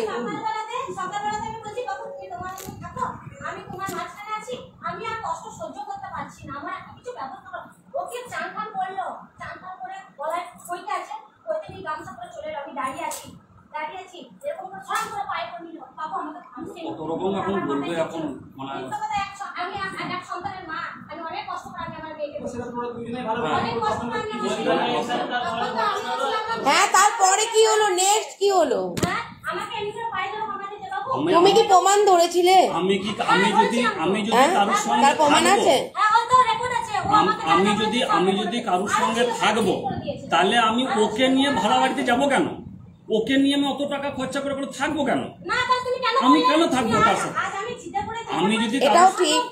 আমি তোমার মাঝখানে আছি, আমি আর কষ্ট সহ্য করতে পারছি না, আমার একটা কিছু ব্যবস্থা করো। ওকে চান খান করলো, চান খান করে গলায় কইতে আছে, কইতে নিয়ে গামছা করে চলে এলো। আমি দাঁড়িয়ে আছি এরকম করে ছড়ান করে পায়ে পড়ে নিল। বাবু আমাকে
কত রকম এখন বলবে, এখন মানে
আমি এক সন্তানের মা, আমি অনেক কষ্ট করে আমি আমার মেয়েকে
অনেক কষ্ট করে
হ্যাঁ তারপরে কি হলো, নেক্সট কি হলো?
আমাকে এমনি পায়ে ধরে মামা দিতে বাবু।
তুমি কি প্রমাণ ধরেছিলে?
আমি যদি কারোর সঙ্গে
তার প্রমাণ আছে?
হ্যাঁ ওর তো রেকর্ড আছে। ও আমাকে
আমি যদি কারোর সঙ্গে থাকবো তাহলে আমি ওকে নিয়ে ভাড়া বাড়িতে যাবো কেন? ওকে নিয়ে আমি অত টাকা খরচা করে থাকবো কেন?
না তাহলে তুমি কেন
আমি কেন থাকবো তার সাথে?
আজ আমি জিদে করে
এটাও ঠিক।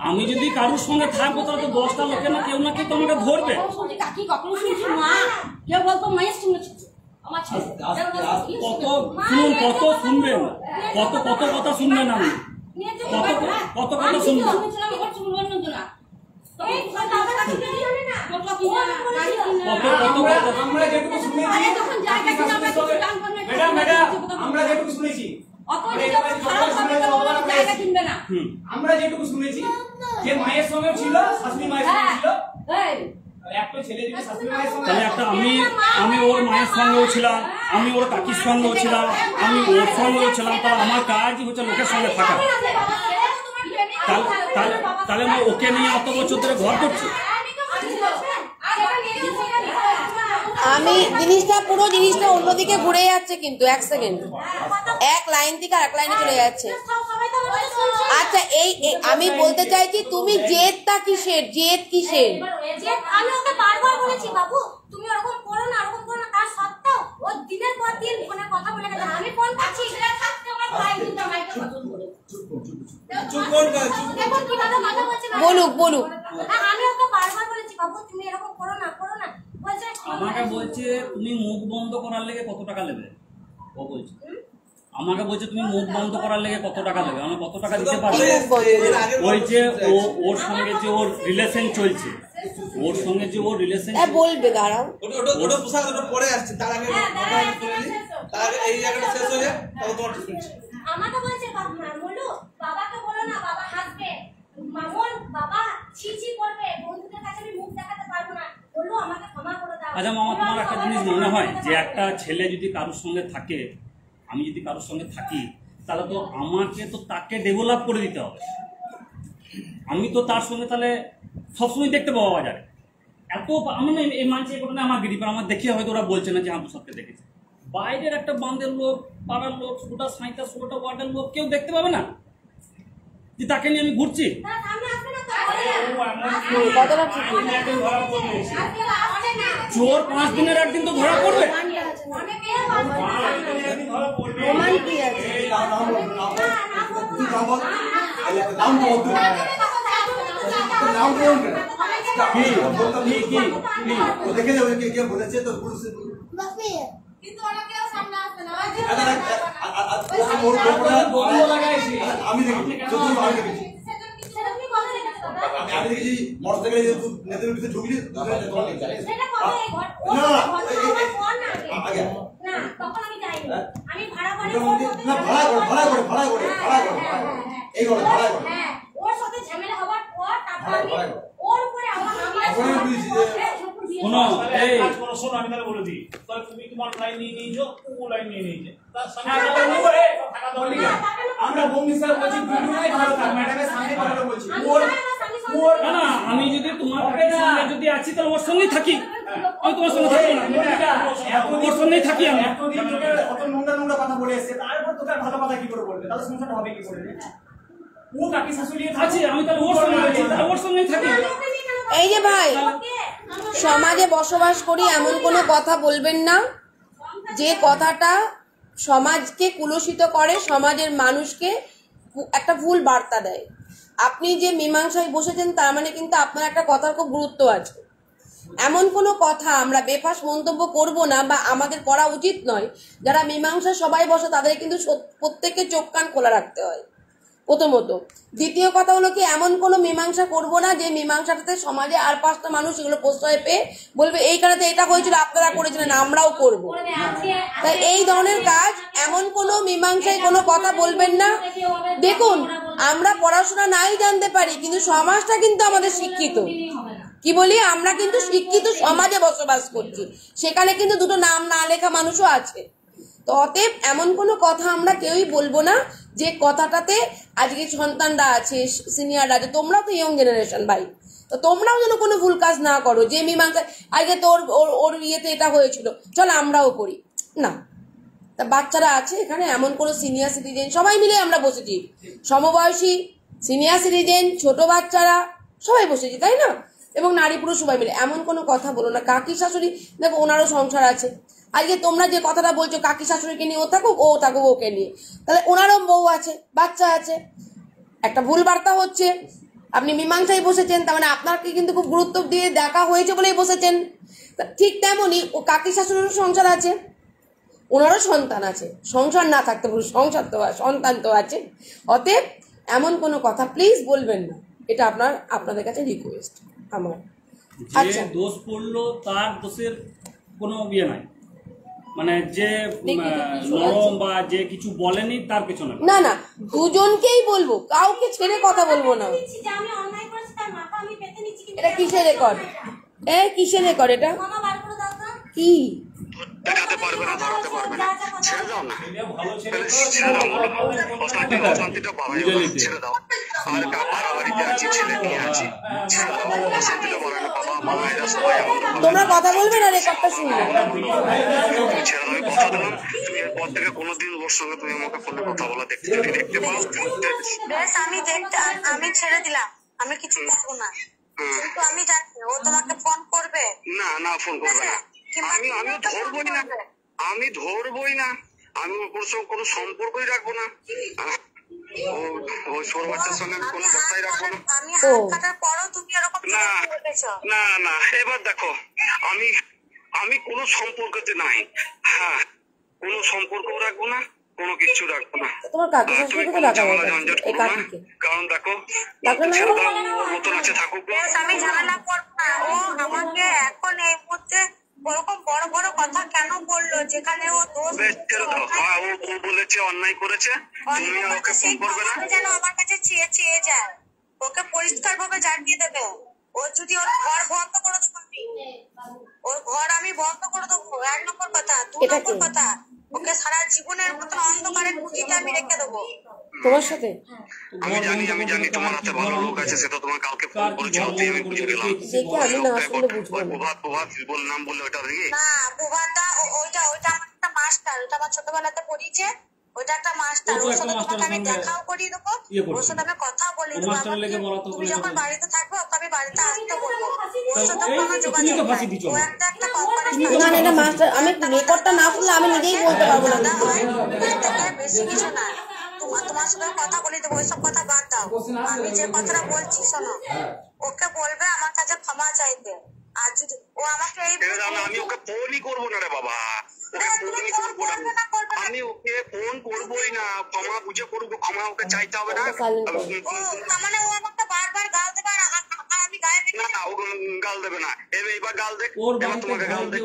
আমি যদি কারোর সঙ্গে থাকবো তাহলে তো 10টা লোকে না কেউ না কেউ তো আমাকে ধরবে।
কাকি কখনো শুনছি মা কেউ বলতো মায়ের শুনেছি আমার ছেলে
কত শুনুন, কত শুনবেন, কত কথা শুনবেন, আমি কত কথা শুনবেন।
আমরা যেটুকু শুনেছি আমরা যেটুকু শুনেছি আমরা যেটুকু শুনেছি যে মায়ের সঙ্গে ছিল, শাশুড়ি মায়ের সঙ্গে ছিল, একটা ছেলে যদি শাশুড়ি মায়ের সঙ্গে
তাহলে একটা আমি ওর মায়ের সঙ্গেও ছিলাম, আমি ওর কাকির সঙ্গেও ছিলাম, আমি ওর সঙ্গেও ছিলাম, তাহলে আমার কাজই হচ্ছে লোকের সঙ্গে থাকা। তাহলে আমি ওকে নিয়ে অত বছর ধরে ঘর করছি।
আমি পুরো জিনিসটা অন্যদিকে ঘুরে যাচ্ছে, কিন্তু এক সেকেন্ড, এক লাইন থেকে আরেক লাইনে চলে যাচ্ছে। আচ্ছা এই আমি বলতে চাইছি, তুমি জেদটা কিসের?
আমি ওকে বারবার বলেছি বাবু তুমি ওরকম করো না, ওরকম করো না, তার সত্ত্বেও ও দিনের পর দিন ফোনে কথা বলে গেছে। আমি ফোন করছি সেটা থাকতে আমার ভাই কিন্তু আমাকে পছন্দ করে দেখুন কিভাবে কথা বলছে।
বলুক।
আমি ওকে বারবার বলেছি বাবু তুমি এরকম করো না বলছে।
আমাকে বলছে তুমি মুখ বন্ধ করার লেগে কত টাকা নেবে? ও বলছে আমাকে বলছে তুমি মুখ বন্ধ করার লেগে কত টাকা নেবে? আমি কত টাকা দিতে পারবো? ওই যে ওর সঙ্গে যে ওর রিলেশন চলছে, ওর সঙ্গে যে ওর রিলেশন
বলবে, দাঁড়াও
ওটা পোশাক ওটা পরে আসছে, তার আগে এই জায়গাটা শেষ হয়ে যায়, তখন তোমার শুনছি।
আমাকে বলছে বললো বাবাকে বলো না, বাবা হাসবে, মামুন বাবা ছি করবে, বন্ধুদের কাছে আমি মুখ দেখাতে পারবো না, বললো আমাকে ক্ষমা করে দাও।
আচ্ছা মামা, তোমার একটা জিনিস মনে হয় যে একটা ছেলে যদি কারোর সঙ্গে থাকে, আমি যদি কারোর সঙ্গে থাকি, তাহলে তো আমাকে তো তাকে ডেভেলপ করে দিতে হবে। আমি তো তার সঙ্গে তাহলে সবসময় দেখতে পাবো বাজারে এত আমি না এই মানছি এই ঘটনা আমার গিরি, আমার দেখে হয়তো ওরা বলছে না যে হ্যাঁ সবকে দেখেছে। বাইরের একটা বান্ধের লোক, পাড়ার লোক, 16টা ওয়ার্ডের লোক কেউ দেখতে পাবে না যে তাকে নিয়ে আমি ঘুরছি। চোর 5 দিনের একদিন তো ধরা পড়বে।
দেখে যাবে কে বলেছে তো
কিন্তু ওরা কেউ সামনে আসবে না।
আমি দেখেছি মোটরসাইকেলে নেতার ভিতরে ঢুকলি
ওর সাথে ঝামেলা হবার পর তারপর আমি ওর উপরে আমার
আমি তাহলে বলে দিই, তাহলে তুমি তোমার লাইন নিয়ে নিয়েছো, ও লাইন নিয়ে নিয়েছে, তার সামনে
আমরা বন্ধু স্যার বলছি ম্যাডামের সামনে কথা বলছি।
না না, আমি যদি তোমার সঙ্গে যদি আছি তাহলে ওর সঙ্গেই থাকি, আমি তোমার সঙ্গে থাকবো না, ওর সঙ্গেই থাকি আমি।
এতদিন তোকে কত নোংরা নোংরা কথা বলে এসেছে, তারপর তোকে আর ভালো কথা কি করে বলবে? তাহলে সংসারটা হবে কি করে? ও কাকি শাশুড়ি
আছি আমি, তাহলে ওর সঙ্গে আছি, তাহলে ওর সঙ্গেই থাকি।
এই যে ভাই, সমাজে বসবাস করি এমন কোনো কথা বলবেন না যে কথাটা সমাজকে কুলুষিত করে, সমাজের মানুষকে একটা ভুল বার্তা দেয়। আপনি যে মীমাংসায় বসেছেন তার মানে কিন্তু আপনার একটা কথার খুব গুরুত্ব আছে। এমন কোনো কথা আমরা বেফাস মন্তব্য করব না বা আমাদের করা উচিত নয়। যারা মীমাংসা সবাই বসে তাদের কিন্তু প্রত্যেককে চোখ কান খোলা রাখতে হয় প্রথমত। দ্বিতীয় কথা হলো কি, এমন কোনো মীমাংসা করব না যে মীমাংসাটাতে সমাজে আর 5টা মানুষ এগুলো প্রশ্রয় পেয়ে বলবে এই কারণে এটা হয়েছিল, আপনারা করেছিলেন, আমরাও করব। তাই এই ধরনের কাজ, এমন কোনো মীমাংসায় কোনো কথা বলবেন না। দেখুন, আমরা পড়াশোনা নাই জানতে পারি, কিন্তু সমাজটা কিন্তু আমাদের শিক্ষিত। কি বলি, আমরা কিন্তু শিক্ষিত সমাজে বসবাস করছি, সেখানে কিন্তু দুটো নাম না লেখা মানুষও আছে। তো অতএব এমন কোনো কথা আমরা কেউই বলবো না যে কথাটাতে আজকে সন্তানরা আছে, সিনিয়ররা আছে, তোমরাও তো ইয়ং জেনারেশন ভাই, তো তোমরাও যেন কোনো ভুল কাজ না করো যে মীমাংসা আজকে তোর ওর ইয়েতে এটা হয়েছিল চল আমরাও করি না। তা বাচ্চারা আছে এখানে, এমন কোনো সিনিয়র সিটিজেন সবাই মিলে আমরা বসেছি, সমবয়সী, সিনিয়র সিটিজেন, ছোট বাচ্চারা সবাই বসেছি, তাই না? এবং নারী পুরুষ সবাই মিলে এমন কোনো কথা বলো না। কাকি শাশুড়ি দেখো, ওনারও সংসার আছে। আজকে তোমরা যে কথাটা বলছো কাকি শাশুড়িকে নিয়ে ও থাকুক, ও থাকুক ওকে নিয়ে, তাহলে ওনারও বউ আছে, বাচ্চা আছে, একটা ভুল বার্তা হচ্ছে। আপনি মীমাংসায় বসেছেন, তার মানে আপনাকে কিন্তু খুব গুরুত্ব দিয়ে দেখা হয়েছে বলেই বসেছেন। ঠিক তেমনই ও কাকি শাশুড়িরও সংসার আছে, ওনারও সন্তান আছে। সংসার না থাকতে পুরো সংসার তো সন্তান তো আছে। অতএব এমন কোনো কথা প্লিজ বলবেন না, এটা আপনাদের কাছে রিকোয়েস্ট আমার।
যে দোষ করলো তার দোষের কোনো ইয়ে নাই, মানে যে নরম বা যে কিছু বলেনি তার পেছনে
না না, দুজনকেই বলবো, কাউকে ছেড়ে কথা বলবো না। এটা কিসের রেকর্ড? কিসের রেকর্ড এটা? কি
দেখাতে পারবে না, ধরাতে পারবে না, ছেড়ে দাও না, অশান্তিটা বাড়াই, ছেড়ে দাও। আর কাকার বাড়িতে আছি, ছেলে নিয়ে আছি, ছেড়ে দাও, অশান্তিটা বাড়াই না। বাবা মা এরা সবাই
তোমরা কথা বলবে না, রেকর্ডটা শুনবে।
তুমি ছেড়ে দাও, কথা দিলাম। তুমি এরপর থেকে কোনোদিন ওর সঙ্গে তুমি আমাকে ফোনে কথা বলা যদি দেখতে পাও,
আমি ছেড়ে দিলাম, আমি কিছু করবো না, কিন্তু আমি জানি ও তোমাকে ফোন করবে।
না না, ফোন করবে না, আমি ধরবই না, আমি ধরবই না, আমি ওর সঙ্গে কোনো সম্পর্কই রাখবো না। ওই ছোট বাচ্চার সঙ্গে আমি কোনো কথাই রাখবো না।
আমি হাত কাটার পরও তুমি এরকম করেছো।
না না, এবার দেখো, আমি কোনো সম্পর্কতে নাই। হ্যাঁ, কোনো সম্পর্কও রাখবো না, কোনো কিছু রাখবো না।
তোমার কাকি
তুমি
শাশুড়িকে
কোনো
ডাকা
ঝামেলা
হবে,
ঝঞ্ঝট
এই
করো না,
কাকিকে
কারণ দেখো
ডাকলে না।
ছেড়ে দাও, ওর মতন আছে থাকুক।
আমি ঝামেলা করবো না। ও আমাকে এখন এই মুহূর্তে ওরকম বড় বড় কথা কেন বললো যেখানে ও দোষ
ছেড়ে দাও। হ্যাঁ, ও বলেছে, অন্যায় করেছে, তুমি ওকে ফোন করবে না।
যেন আমার কাছে চেয়ে যায়, ওকে পরিষ্কার ভাবে জানিয়ে দেবে। ও যদি ওর ঘর বন্ধ করে দেবো, ওর ঘর আমি বন্ধ করে দেবো, 1 নম্বর কথা। 2 নম্বর কথা, ওকে সারা জীবনের মতন অন্ধকারে কুটিতে আমি রেখে দেবো।
তোমার সাথে
আমি জানি তোমার হাতে ভালো লোক আছে, সেটা তোমার কালকে ফোন করেছিল, আমি বুঝে গেলাম।
দেখে আমি না শুনলে বুঝবো না।
প্রভাত বল নাম বললে ওটা দিয়ে
না, প্রভাতটা ওইটা আমার একটা মাস্টার, ওটা আমার ছোটবেলাতে পড়িয়েছে, ওইটা একটা মাস্টার। ওর সাথে তোমাকে আমি দেখাও করিয়ে দেবো, ওর সাথে আমি কথাও বলিয়ে দেবো। তুমি যখন বাড়িতে থাকবে ওকে আমি বাড়িতে আসতে বলবো, ওর সাথে কোনো যোগাযোগ নাই। ও একটা কোম্পানি
না না, এটা মাস্টার, আমি রেকর্ডটা না শুনলে আমি নিজেই বলতে পারবো না।
বেশি কিছু না, তোমার সাথে কথা বলে দেবো, ওইসব কথা বাদ দাও। আমি যে কথাটা বলছি শোনো, ওকে বলবে আমার কাছে ক্ষমা চাইতে। আর যদি ও আমাকে
আমি ওকে ফোনই করবো না রে বাবা, আমি ওকে ফোন করবোই না, ক্ষমা বুঝে করবো, ক্ষমা ওকে চাইতে হবে না।
মানে ও আমাকে বারবার গাল দেবে আর আমি গায়ে দেবো
না, ও গাল দেবে না, এবার গাল দেখ, এবার তোমাকে গাল দেখ।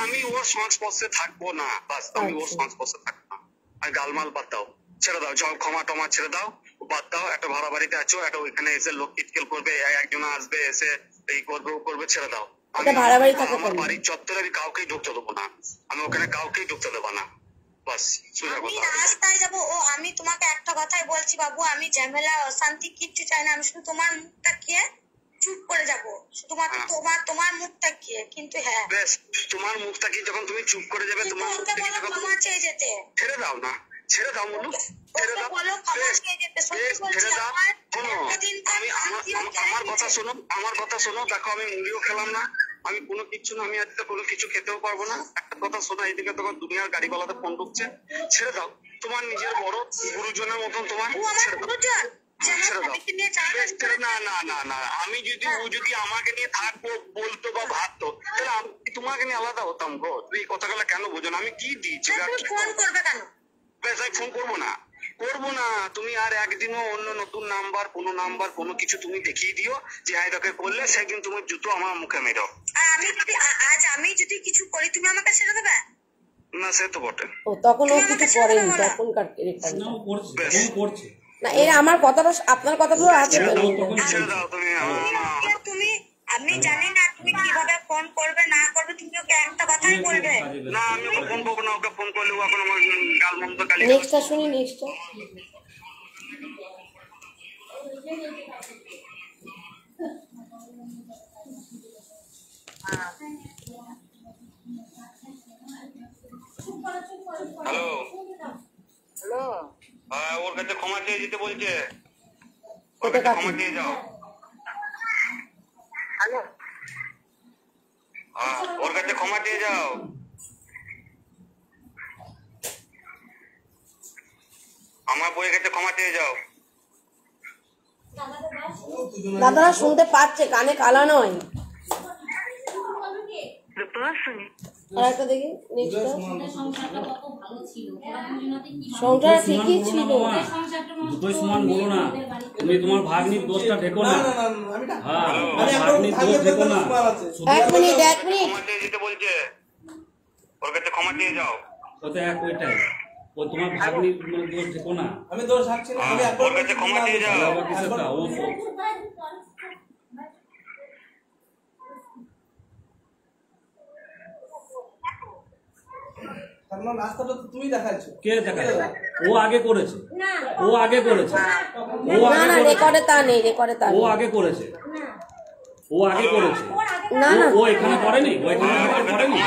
আমি ওর সংস্পর্শে থাকবো না, বাস, আমি ওর সংস্পর্শে থাকবো না। আর গালমাল বাদ দাও, ছেড়ে দাও, যাও, ক্ষমা টমা ছেড়ে দাও, বাদ দাও। একটা ভাড়া বাড়িতে আছো, একটা ওইখানে এসে লোক কিটকেল করবে, একজন আসবে এসে এই করবে ও করবে, ছেড়ে দাও। আমার বাড়ির চত্বরে আমি কাউকেই ঢুকতে দেবো না, আমি ওখানে কাউকেই ঢুকতে দেবো না। বাস সোজা
আমি
কথা।
রাস্তায় যাব ও আমি তোমাকে একটা কথাই বলছি বাবু, আমি ঝামেলা অশান্তি কিচ্ছু চাই না। আমি শুধু তোমার মুখটা খেয়ে চুপ করে যাব, শুধুমাত্র তোমার মুখটা খেয়ে। কিন্তু হ্যাঁ,
বেশ, তোমার মুখটা কি যখন তুমি চুপ করে যাবে,
কিন্তু
তোমার
ওকে
মুখটা কি
বলো
যখন
ক্ষমা চেয়ে যেতে।
ছেড়ে দাও না, ছেড়ে দাও মুলু, ছেড়ে
ওকে
দাও।
বলো ক্ষমা
বেশ,
চেয়ে যেতে। সত্যি
বেশ,
বলছি,
ছেড়ে দাও।
আমার
শোনো,
এতদিনকার
আমি
শান্তিও কেড়ে
আমার কথা
নিয়েছে।
শোনো, আমার কথা শোনো। দেখো আমি মুড়িও খেলাম না, আমি কোনো কিছু না, আমি আজকে কোনো কিছু খেতেও পারবো না। একটা কথা শোনো, এইদিকে তখন দুনিয়ার গাড়িওয়ালাতে ফোন ঢুকছে। ছেড়ে দাও, তোমার নিজের বড় গুরুজনের মতন তোমার,
ও আমার
ছেড়ে দাও,
গুরুজন, যে আমার
ছেড়ে দাও।
স্বামীকে নিয়ে চালান
বেশ, ছেড়ে না না না না, আমি যদি ও যদি আমাকে নিয়ে থাকবো বলতো বা ভাবতো, তাহলে আমি তোমাকে নিয়ে আলাদা হতাম গো। তুই এই কথাগুলো কেন বোঝো না? আমি কি দিয়েছি?
তুমি ফোন করবে কেন?
বেশ, আমি ফোন করবো না, করবো না। তুমি আর একদিনও অন্য নতুন নাম্বার কোনো কিছু তুমি দেখিয়ে দিও যে হ্যাঁ এটাকে করলে, সেদিন তুমি জুতো আমার মুখে মেরো।
আর আমি যদি আজ আমি যদি কিছু করি, তুমি আমাকে ছেড়ে দেবে?
না, সে তো বটে।
ও তখন ও কিছু করেনি, তখনকার রেকর্ড
না, ও করছে, ও করছে।
না। এর আমার কথাটা, আপনার কথাগুলো আছে তো।
ছেড়ে দাও তুমি।
তুমি আমি জানি না তুমি কিভাবে ফোন করবে না করবে, তুমি ওকে একটা কথাই বলবে।
না, আমি ওকে ফোন করবো না। ওকে ফোন করলে ও এখন আমার গাল মন্দ গালি।
নেক্সটটা শুনি, নেক্সটটা।
হ্যালো,
হ্যালো,
হ্যাঁ, ওর কাছে ক্ষমা চেয়ে যেতে বলছে। ওর
কোথায়
কাছে
কাকি?
ক্ষমা চেয়ে যাও।
হ্যালো,
হ্যাঁ, ওর কাছে ক্ষমা চেয়ে যাও। আমার বইয়ের কাছে ক্ষমা চেয়ে যাও।
দাদারা শুনতে পাচ্ছে, কানে কালা নয়। আর একটা দেখি, নেক্সটটা। সংসার ঠিকই ছিল।
দুটোই সমান বলো না, তুমি তোমার ভাগ্নির দোষটা ঢেকো
না
না।
না না না, আমি
হ্যাঁ,
আমি এখন
ভাগ্নির দোষ
ভাগের
ঢেকো
মধ্যে
না।
সমান আছে।
এক মিনিট, এক মিনিট।
ক্ষমা চেয়ে যেতে বলছে, ওর কাছে ক্ষমা চেয়ে যাও।
ও তো এক ওইটাই, ও তোমার ভাগ্নির মানে দোষ ঢেকো না।
আমি দোষ হাঁকছি না, আমি একবার
ওর কাছে ক্ষমা চেয়ে যাও।
আবার কিসেরটা? ও
তার মানে রাস্তাটা তো তুমি দেখাচ্ছ।
কে দেখাচ্ছে? ও আগে করেছে, ও আগে করেছে, ও
না
আগে
না,
করেছে,
রেকর্ডে তা নেই, রেকর্ডে তা
ও
নেই।
আগে করেছে, ও আগে করেছে।
না না,
ও এখানে করেনি, ও এখানে থাকতে করেনি,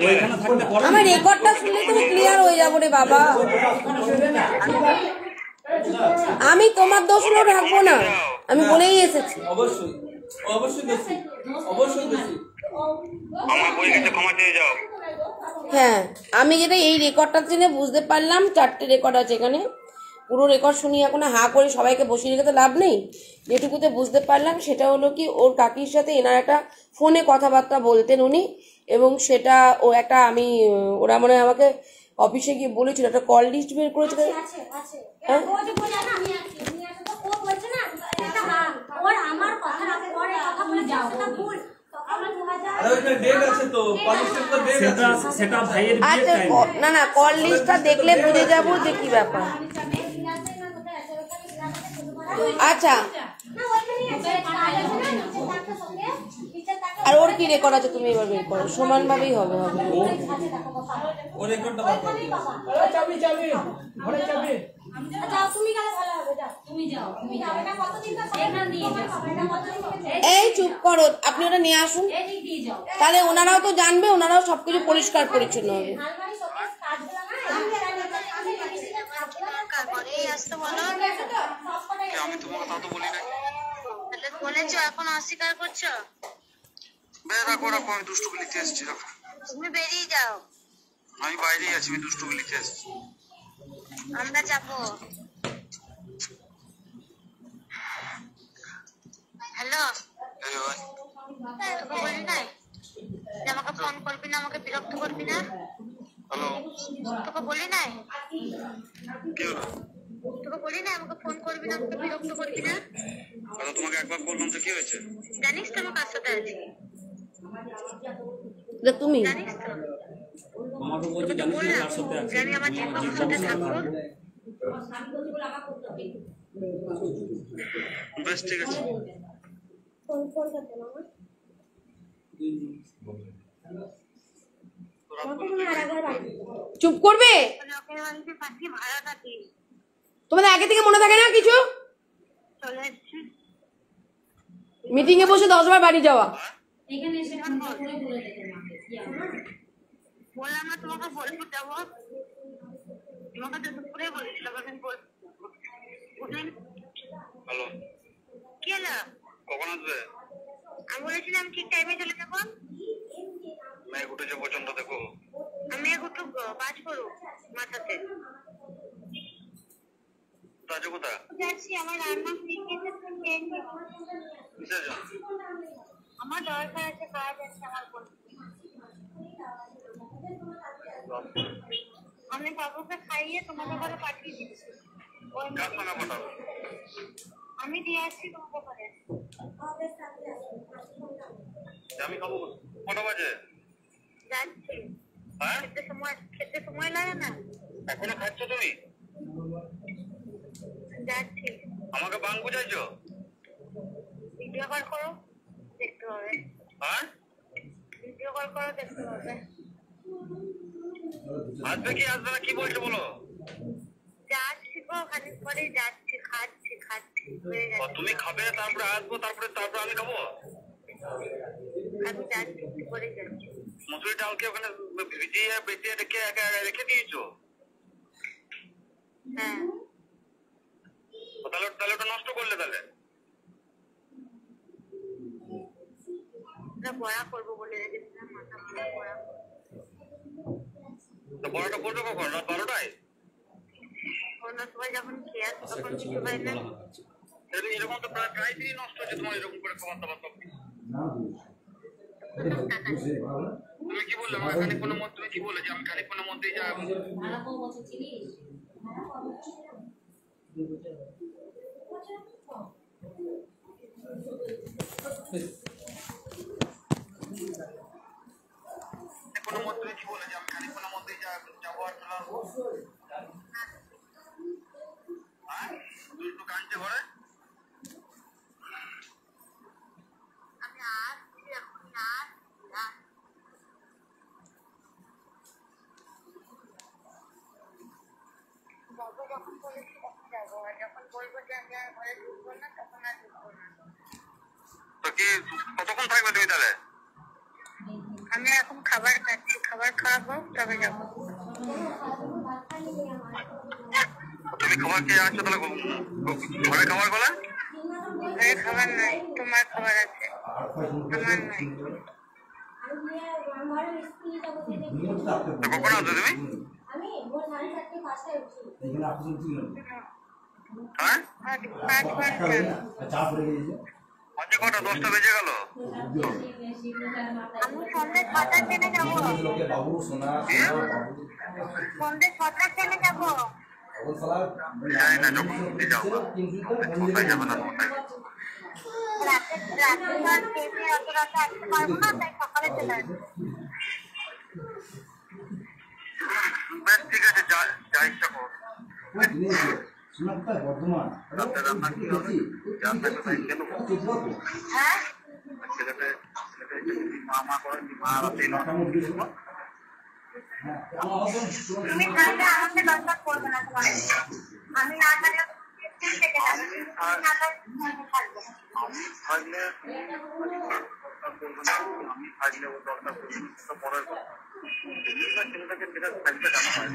ও এখানে থাকতে করেনি।
আমার রেকর্ডটা শুনলে তুমি ক্লিয়ার হয়ে যাবো রে বাবা। আমি তোমার দোষগুলো ঢাকবো না, আমি বলেই এসেছি।
অবশ্যই, অবশ্যই দোষী, অবশ্যই দোষী।
আমার বইয়ের কাছে ক্ষমা চেয়ে যাও।
হ্যাঁ, আমি যেটা এই রেকর্ডটা জেনে বুঝতে পারলাম, 4টে রেকর্ড আছে এখানে। পুরো রেকর্ড শুনি এখন হা করে সবাইকে বসিয়ে রেখে তো লাভ নেই। যেটুকুতে বুঝতে পারলাম সেটা হলো কি, ওর কাকির সাথে এনার একটা ফোনে কথাবার্তা বলতেন উনি, এবং সেটা ও একটা আমি ওরা মনে হয় আমাকে অফিসে গিয়ে বলেছিল, একটা কল লিস্ট বের করেছিল। হ্যাঁ,
ও যে বলে না আমি আছি, উনি আছে তো ও বলছে না এটা ওর আমার কথা না পরে কথা বলে যাও, সেটা ভুল। তখন 2000
আরে ওইটা ডেট আছে তো, পলিশটা তো ডেট
সেটা
আছে।
সেটা ভাইয়ের বিয়ের
আচ্ছা,
টাইম।
না না, কল লিস্টটা দেখলে বুঝে যাবো যে কি ব্যাপার। আচ্ছা,
না ওইখানেই আছে, কাজ আছে না নিচে তাকে সঙ্গে নিচে তাকে
আর ওর কি রেকর্ড আছে তুমি এবার বের করো, সমানভাবেই হবে হবে।
আছে দেখো বাবা।
ও রেকর্ডটা বার করো।
যাও তুমি গেলে ভালো হবে, যাও তুমি যাও, তুমি যাও। এটা কতদিন কাজ এখান দিয়ে যাও, এটা কতদিন থেকে
এই চুপ করো, আপনি ওটা নিয়ে আসুন,
এদিক দিয়ে যাও।
তাহলে ওনারাও তো জানবে, ওনারাও সবকিছু পরিষ্কার পরিচ্ছন্ন হবে।
আলমারি শোকেস কাজগুলো না আমি মেডিসিনের কাজগুলো করেই আসতে বলো।
আমি তোমার কথা তো বলি নাই।
তাহলে বলেছো, এখন অস্বীকার করছো?
রাখো রাখো, আমি দুষ্টুকে লিখে এসেছি, রাখো।
তুমি বেরিয়ে যাও,
আমি বাইরেই আছি, আমি দুষ্টুকে লিখে এসেছি।
আমরা যাবো। হ্যালো,
এই ভাই,
তোকে বলি নাই যে আমাকে ফোন করবি না, আমাকে বিরক্ত করবি না?
হ্যালো,
তোকে বলি নাই,
কি হলো?
তোকে বলি নাই আমাকে ফোন করবি না, আমাকে বিরক্ত করবি না?
আচ্ছা, তোমাকে একবার বললাম তো, কি হয়েছে?
জানিস তো আমি কার সাথে আছি?
এটা তুমি
জানিস তো
আমাকে বলছে জানিস না কার সাথে আছে?
যে আমি আমার জীবনের সাথে থাকবো।
বেশ, ঠিক আছে।
ফোন করতে মামা।
চুপ করবে? তোমাদের আগে থেকে মনে থাকে না কিছু? মিটিং এ বসে 10 বার বাড়ি যাওয়া।
এখানে এসে ফোন করে বলে দেবে মাকে কি হবে। বললাম না তোমাকে বলবো যাবো, তোমাকে তো দুপুরে বলেছিলাম এখন বল।
হ্যালো,
কি হলো?
কখন আসবে?
আমি বলেছিলাম ঠিক টাইমে চলে যাবো।
মেঘ উঠেছে প্রচন্ড, দেখো।
আমি একটু কাজ করো মাথাতে।
রাজু কোথা?
যাচ্ছি, আমার রান্না শিখেছে। আমার দরকার আছে, কাজ আছে আমার। আমি বাবুকে খাইয়ে তোমাদের ঘরে পাঠিয়ে দিচ্ছি। আমি দিয়ে আসছি তোমাদের ঘরে।
আমি খাবো। কটা বাজে?
যাচ্ছি।
হ্যাঁ,
খেতে সময় লাগে না?
এখনো খাচ্ছ তুমি?
যাচ্ছি।
আমাকে বাং বুঝাইছো?
ভিডিও কল করো, দেখতে হবে।
হ্যাঁ,
ভিডিও কল করো, দেখতে হবে।
আসবে কি আসবে না কি বলছো বলো?
যাচ্ছি গো, খানিক পরে যাচ্ছি, খাচ্ছি।
তুমি খাবে, তারপরে আসবো, তারপরে আমি খাবো।
আমি যাচ্ছি, পরে যাচ্ছি।
মুসুরি ডালকে ওখানে ভিজিয়ে বেঁচে রেখে দিয়েছো?
হ্যাঁ।
তাহলে ওটা নষ্ট করলে তাহলে?
বড়া করবো বলে রেখেছিলাম, মাথা বড়া।
বড়াটা করবে কখন? রাত 12টায়?
অন্য সময় যখন খেয়ে আসবো তখন কিছু হয় না।
এরকম তো প্রায় দিনই নষ্ট হচ্ছে তোমার, এরকম করে খাবার দাবার সব। তুমি কি বললে? আমার খানিকক্ষণের মধ্যে তুমি কি বলে যে আমি খানিকক্ষণের মধ্যেই যাবো? খানিকক্ষণের মধ্যে তুমি কি বলে যে আমি খানিকক্ষণের মধ্যেই যাবো আর চলে আসবো? হ্যাঁ, তুই একটু কাঁদছে ঘরে?
আমি আসছি, এখন আসছি। বাবা যখন বলেছি তখন যাবো, আর যখন বলবো যে আমি আর ঘরে ঢুকবো না তখন আর ঢুকবো না।
তো কি কতক্ষণ থাকবে তুমি তাহলে?
আমি এখন খাবার খাচ্ছি, খাবার খাওয়াবো তবে যাবো।
তুমি খাবার খেয়ে আসছো তাহলে ঘরে খাবার বলে?
ঘরে খাবার নাই, তোমার খাবার আছে, আমার নাই।
কখন আসবে তুমি? হ্যাঁ,
5 ঘন্টা।
আজকে কটা? 10টা বেজে গেল।
আমি সন্ধ্যে 6টার ট্রেনে যাবো। সন্ধ্যে 6টার ট্রেনে যাবো।
জানি না যখন তুমি যাও কোথায় যাবে না কোথায়।
রাতে ট্রেনে অত রাতে আসতে পারবো না, তাই সকালে চলে আসবো।
বেশ ঠিক আছে, যা ইচ্ছা করো। রাতে রান্না কি হবে? রান্না কোথায় কেন?
হ্যাঁ,
ছেলেটা মা করে মা রাতে নটা মধ্যে দেবো।
তুমি থাকলে আমাকে দরকার পড়বে না তোমার। আমি না থাকলে থেকে যাবে, তুমি না থাকলে
আমি থাকলে ও দরকার পড়বে সেটা পরের কথা। ছেলেটাকে সেটা থাকতে জানা হয়।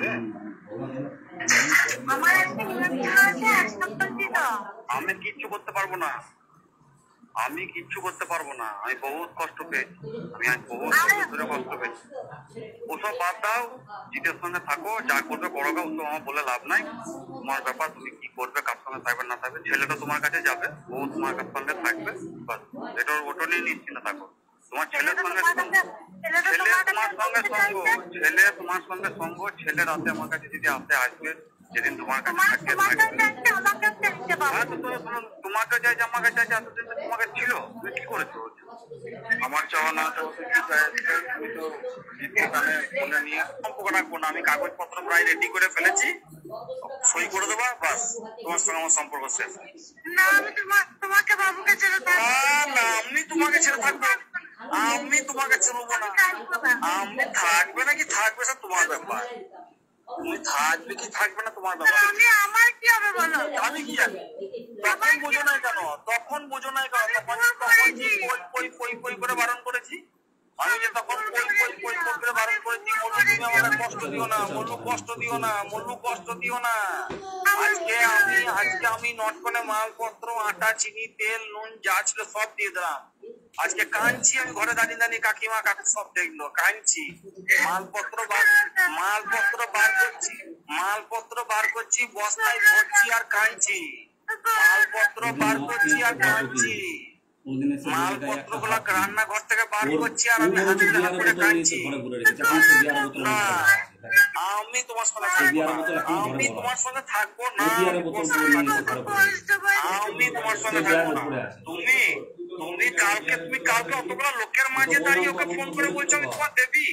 আমার একটা নিমন্ত্রণ আছে, এক সপ্তাহ ছিল।
আমি কিচ্ছু করতে পারবো না, আমি বহুত কষ্ট পেয়েছি, আমি আজ বহুত ধরে কষ্ট পেয়েছি। ওসব বাদ দাও, জিতের সঙ্গে থাকো, যা করবে করো, ওসব আমার বলে লাভ নাই। তোমার ব্যাপার, তুমি কি করবে, কার সঙ্গে থাকবে না থাকবে। ছেলেটা তোমার কাছে যাবে, ও তোমার সঙ্গে থাকবে, এটা ওটা নিয়ে নিশ্চিন্ত থাকো। তোমার ছেলের সঙ্গে তোমার সঙ্গে সঙ্গ, ছেলে রাতে আমার কাছে যদি আসবে, যেদিন তোমার কাছে থাকবে, তোমাকে চাইছে আমার কাছে চাইছে, এতদিন তোমাকে ছিল, তুমি কি করেছো? আমার চাওয়া না আমি তো ফোনে নিয়ে সম্পর্ক রাখবো না। আমি কাগজপত্র প্রায় রেডি করে ফেলেছি, সই করে দেবা, বাস তোমার সঙ্গে আমার সম্পর্ক শেষ।
না, আমি তোমাকে বাবুকে ছেড়ে থাকবো
না, আমি তোমাকে ছেড়ে থাকবো। আমি তোমাকে চিনবো না। আমি থাকবে নাকি থাকবে সে তোমার ব্যাপার। তুমি থাকবে কি থাকবে না তোমার ব্যাপার। আমার কি হবে বলো? আমি কি জানি? তখন বোঝো নাই কেন? তখন বোঝো নাই কেন? তখন কই করে বারণ করেছি। আমি যে তখন কই করে বারণ করেছি, বললো তুমি আমাকে কষ্ট দিও না, বললো কষ্ট দিও না, বললো কষ্ট দিও না। আজকে আমি নটকনে মালপত্র, আটা, চিনি, তেল, নুন যা ছিল সব দিয়ে দিলাম। আজকে কাঁদছি আমি ঘরে দাঁড়িয়ে কাকিমা কাকু সব দেখলো, কাঁদছি। মালপত্র বার করছি, বস্তায় ভরছি আর কাঁদছি। মালপত্র বার করছি আর কাঁদছি। মালপত্র গুলো রান্নাঘর থেকে বার করছি আর আমি হাত করে কাঁদছি। আমি তোমার সঙ্গে থাকবো না। আমি তোমার সঙ্গে থাকবো না। তুমি কালকে অতগুলো লোকের মাঝে দাঁড়িয়ে ওকে ফোন করে বলছো আমি তোমার দেবী।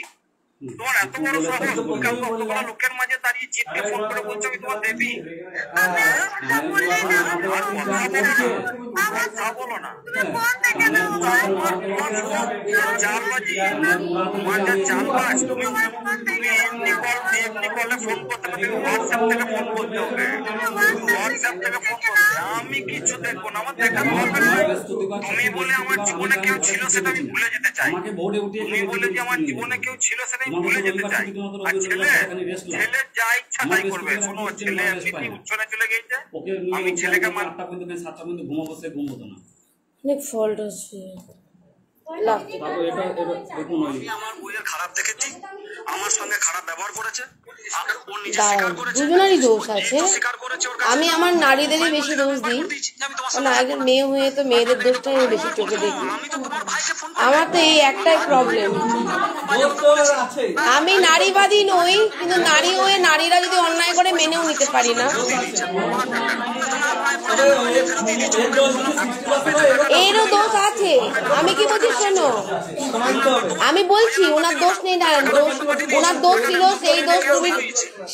তোমার এত বড় সাহস, কালকে অতগুলো লোকের মাঝে দাঁড়িয়ে জিতকে ফোন করে বলছো আমি তোমার দেবী। কথা বলো না। জালবাজি, জালবাজ। তুমি এমনি কলে ফোন করতে হবে, হোয়াটসঅ্যাপ থেকে ফোন করতে হবে, হোয়াটসঅ্যাপ থেকে ফোন করতে। আমি কিছু দেখবো না, আমার দেখা হবে না। তুমি বলে আমার জীবনে কেউ ছিল সেটা আমি ভুলে যেতে চাই। তুমি বলে যে আমার জীবনে কেউ ছিল সেটা আমি ভুলে যেতে চাই। আর ছেলে যা ইচ্ছা তাই করবে। শোনো, ছেলে এমনি উচ্চনে চলে গেছে, আমি ছেলেকে
অনেক ফল্ট আছে।
আমার বইয়ের খারাপ দেখেছি, আমার সঙ্গে খারাপ ব্যবহার করেছে,
দুজনেরই দোষ আছে। আমি আমার নারীদেরই বেশি দোষ দিই, কারণ একজন মেয়ে হয়ে তো মেয়েদের দোষটাই আমি বেশি চোখে দেখি। আমার তো এই একটাই প্রবলেম, আমি নারীবাদী নই, কিন্তু নারী হয়ে নারীরা যদি অন্যায় করে মেনেও নিতে পারি না। এরও দোষ আছে। আমি কি বলছি শোনো, আমি বলছি ওনার দোষ নেই, না ওনার দোষ ছিল,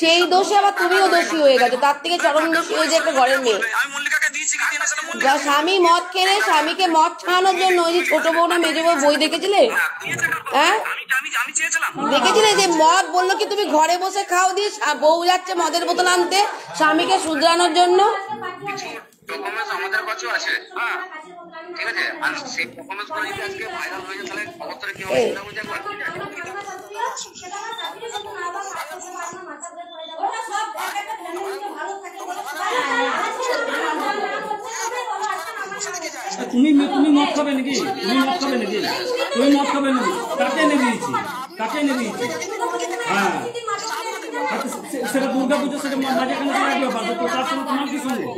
সেই দোষে আবার তুমিও দোষী হয়ে গেছো। তার থেকে চরম দোষী হয়ে যে একটা ঘরের মেয়ে। স্বামী মদ খেলে স্বামীকে মদ খাওয়ানোর জন্য ওই যে ছোট বউ না মেজো বউ বই দেখেছিলে? হ্যাঁ, দেখেছিলে যে মদ বললো কি তুমি ঘরে বসে খাও, দিয়ে বউ যাচ্ছে মদের বোতল আনতে স্বামীকে শুধরানোর জন্য।
আমাদের কাছেও আছে, হ্যাঁ ঠিক আছে। আর সেই পারফরমেন্স গুলো যদি আজকে ভাইরাল হয়ে যায় তাহলে খবরটা কি হবে সেটা বুঝে একবার
তুমি মদ খাবে নাকি? তুমি মদ খাবে নাকি? কাকে নেবে দিয়েছি? হ্যাঁ, সেটা দুর্গা পুজো, সেটা মাঝে কেন রাখবে পারবে তো? তার সঙ্গে তোমার কি শুনবো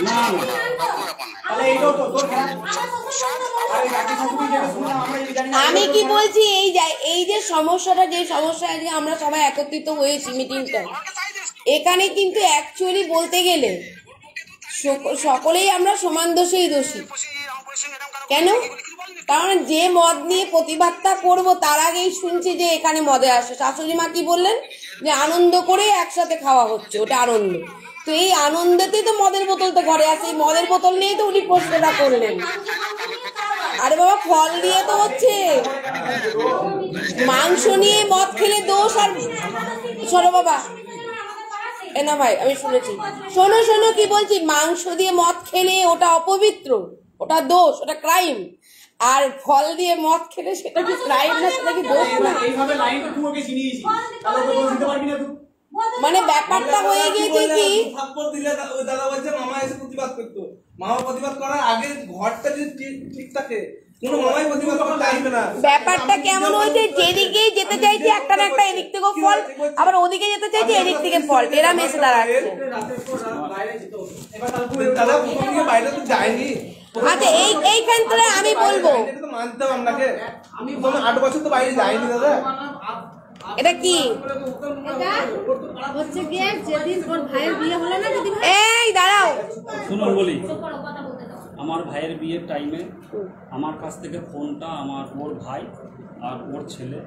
না?
আমি কি বলছি, এই যে সমস্যাটা, যে সমস্যা যে আমরা সবাই একত্রিত হয়েছি মিটিংটা, এখানে কিন্তু অ্যাকচুয়ালি বলতে গেলে সকলেই আমরা সমান দোষেই দোষী। কেন? কারণ যে মদ নিয়ে প্রতিবাদটা করব তার আগেই শুনছি যে এখানে মদে আসে। শাশুড়ি মা কি বললেন যে আনন্দ করে একসাথে খাওয়া হচ্ছে, ওটা আনন্দ। তো এই আনন্দেতেই তো মদের বোতল তো ঘরে আসে, এই মদের বোতল নিয়েই তো উনি প্রশ্নটা করলেন। আরে বাবা, ফল দিয়ে তো হচ্ছে, মাংস নিয়ে মদ খেলে দোষ। আর শোনো বাবা, না ভাই আমি শুনেছি, শোনো কি বলছি, মাংস দিয়ে মদ খেলে ওটা অপবিত্র, ওটা দোষ, ওটা ক্রাইম। আর ফল দিয়ে মদ খেলে সেটা কি ক্রাইম না, সেটা কি দোষ না? মানে ব্যাপারটা হয়ে গিয়েছে কি,
দাদা বলছে মামা এসে প্রতিবাদ করতো, মামা প্রতিবাদ করার আগে ঘরটা যদি ঠিক থাকে কোনো মামাই প্রতিবাদ করতে আসবে না।
ব্যাপারটা কেমন হয়েছে, যেদিকেই যেতে চাইছে একটা না একটা এদিক থেকে ফল, আবার ওদিকে যেতে চাইছে এদিক থেকে ফল, এরা মেসে দাঁড়াচ্ছে।
দাদা বাইরে তো যায়নি।
আচ্ছা এইখান থেকে আমি বলবো,
মানতে হবে আপনাকে, আমি 8 বছর তো বাইরে যাইনি দাদা।
এটা কি
হচ্ছে গিয়ে যেদিন ওর ভাইয়ের বিয়ে হলো না, যদি
এই দাঁড়াও
শুনুন বলি, আমার ভাইয়ের বিয়ের টাইমে আমার কাছ থেকে ফোনটা ওর ভাই আর ওর ছেলে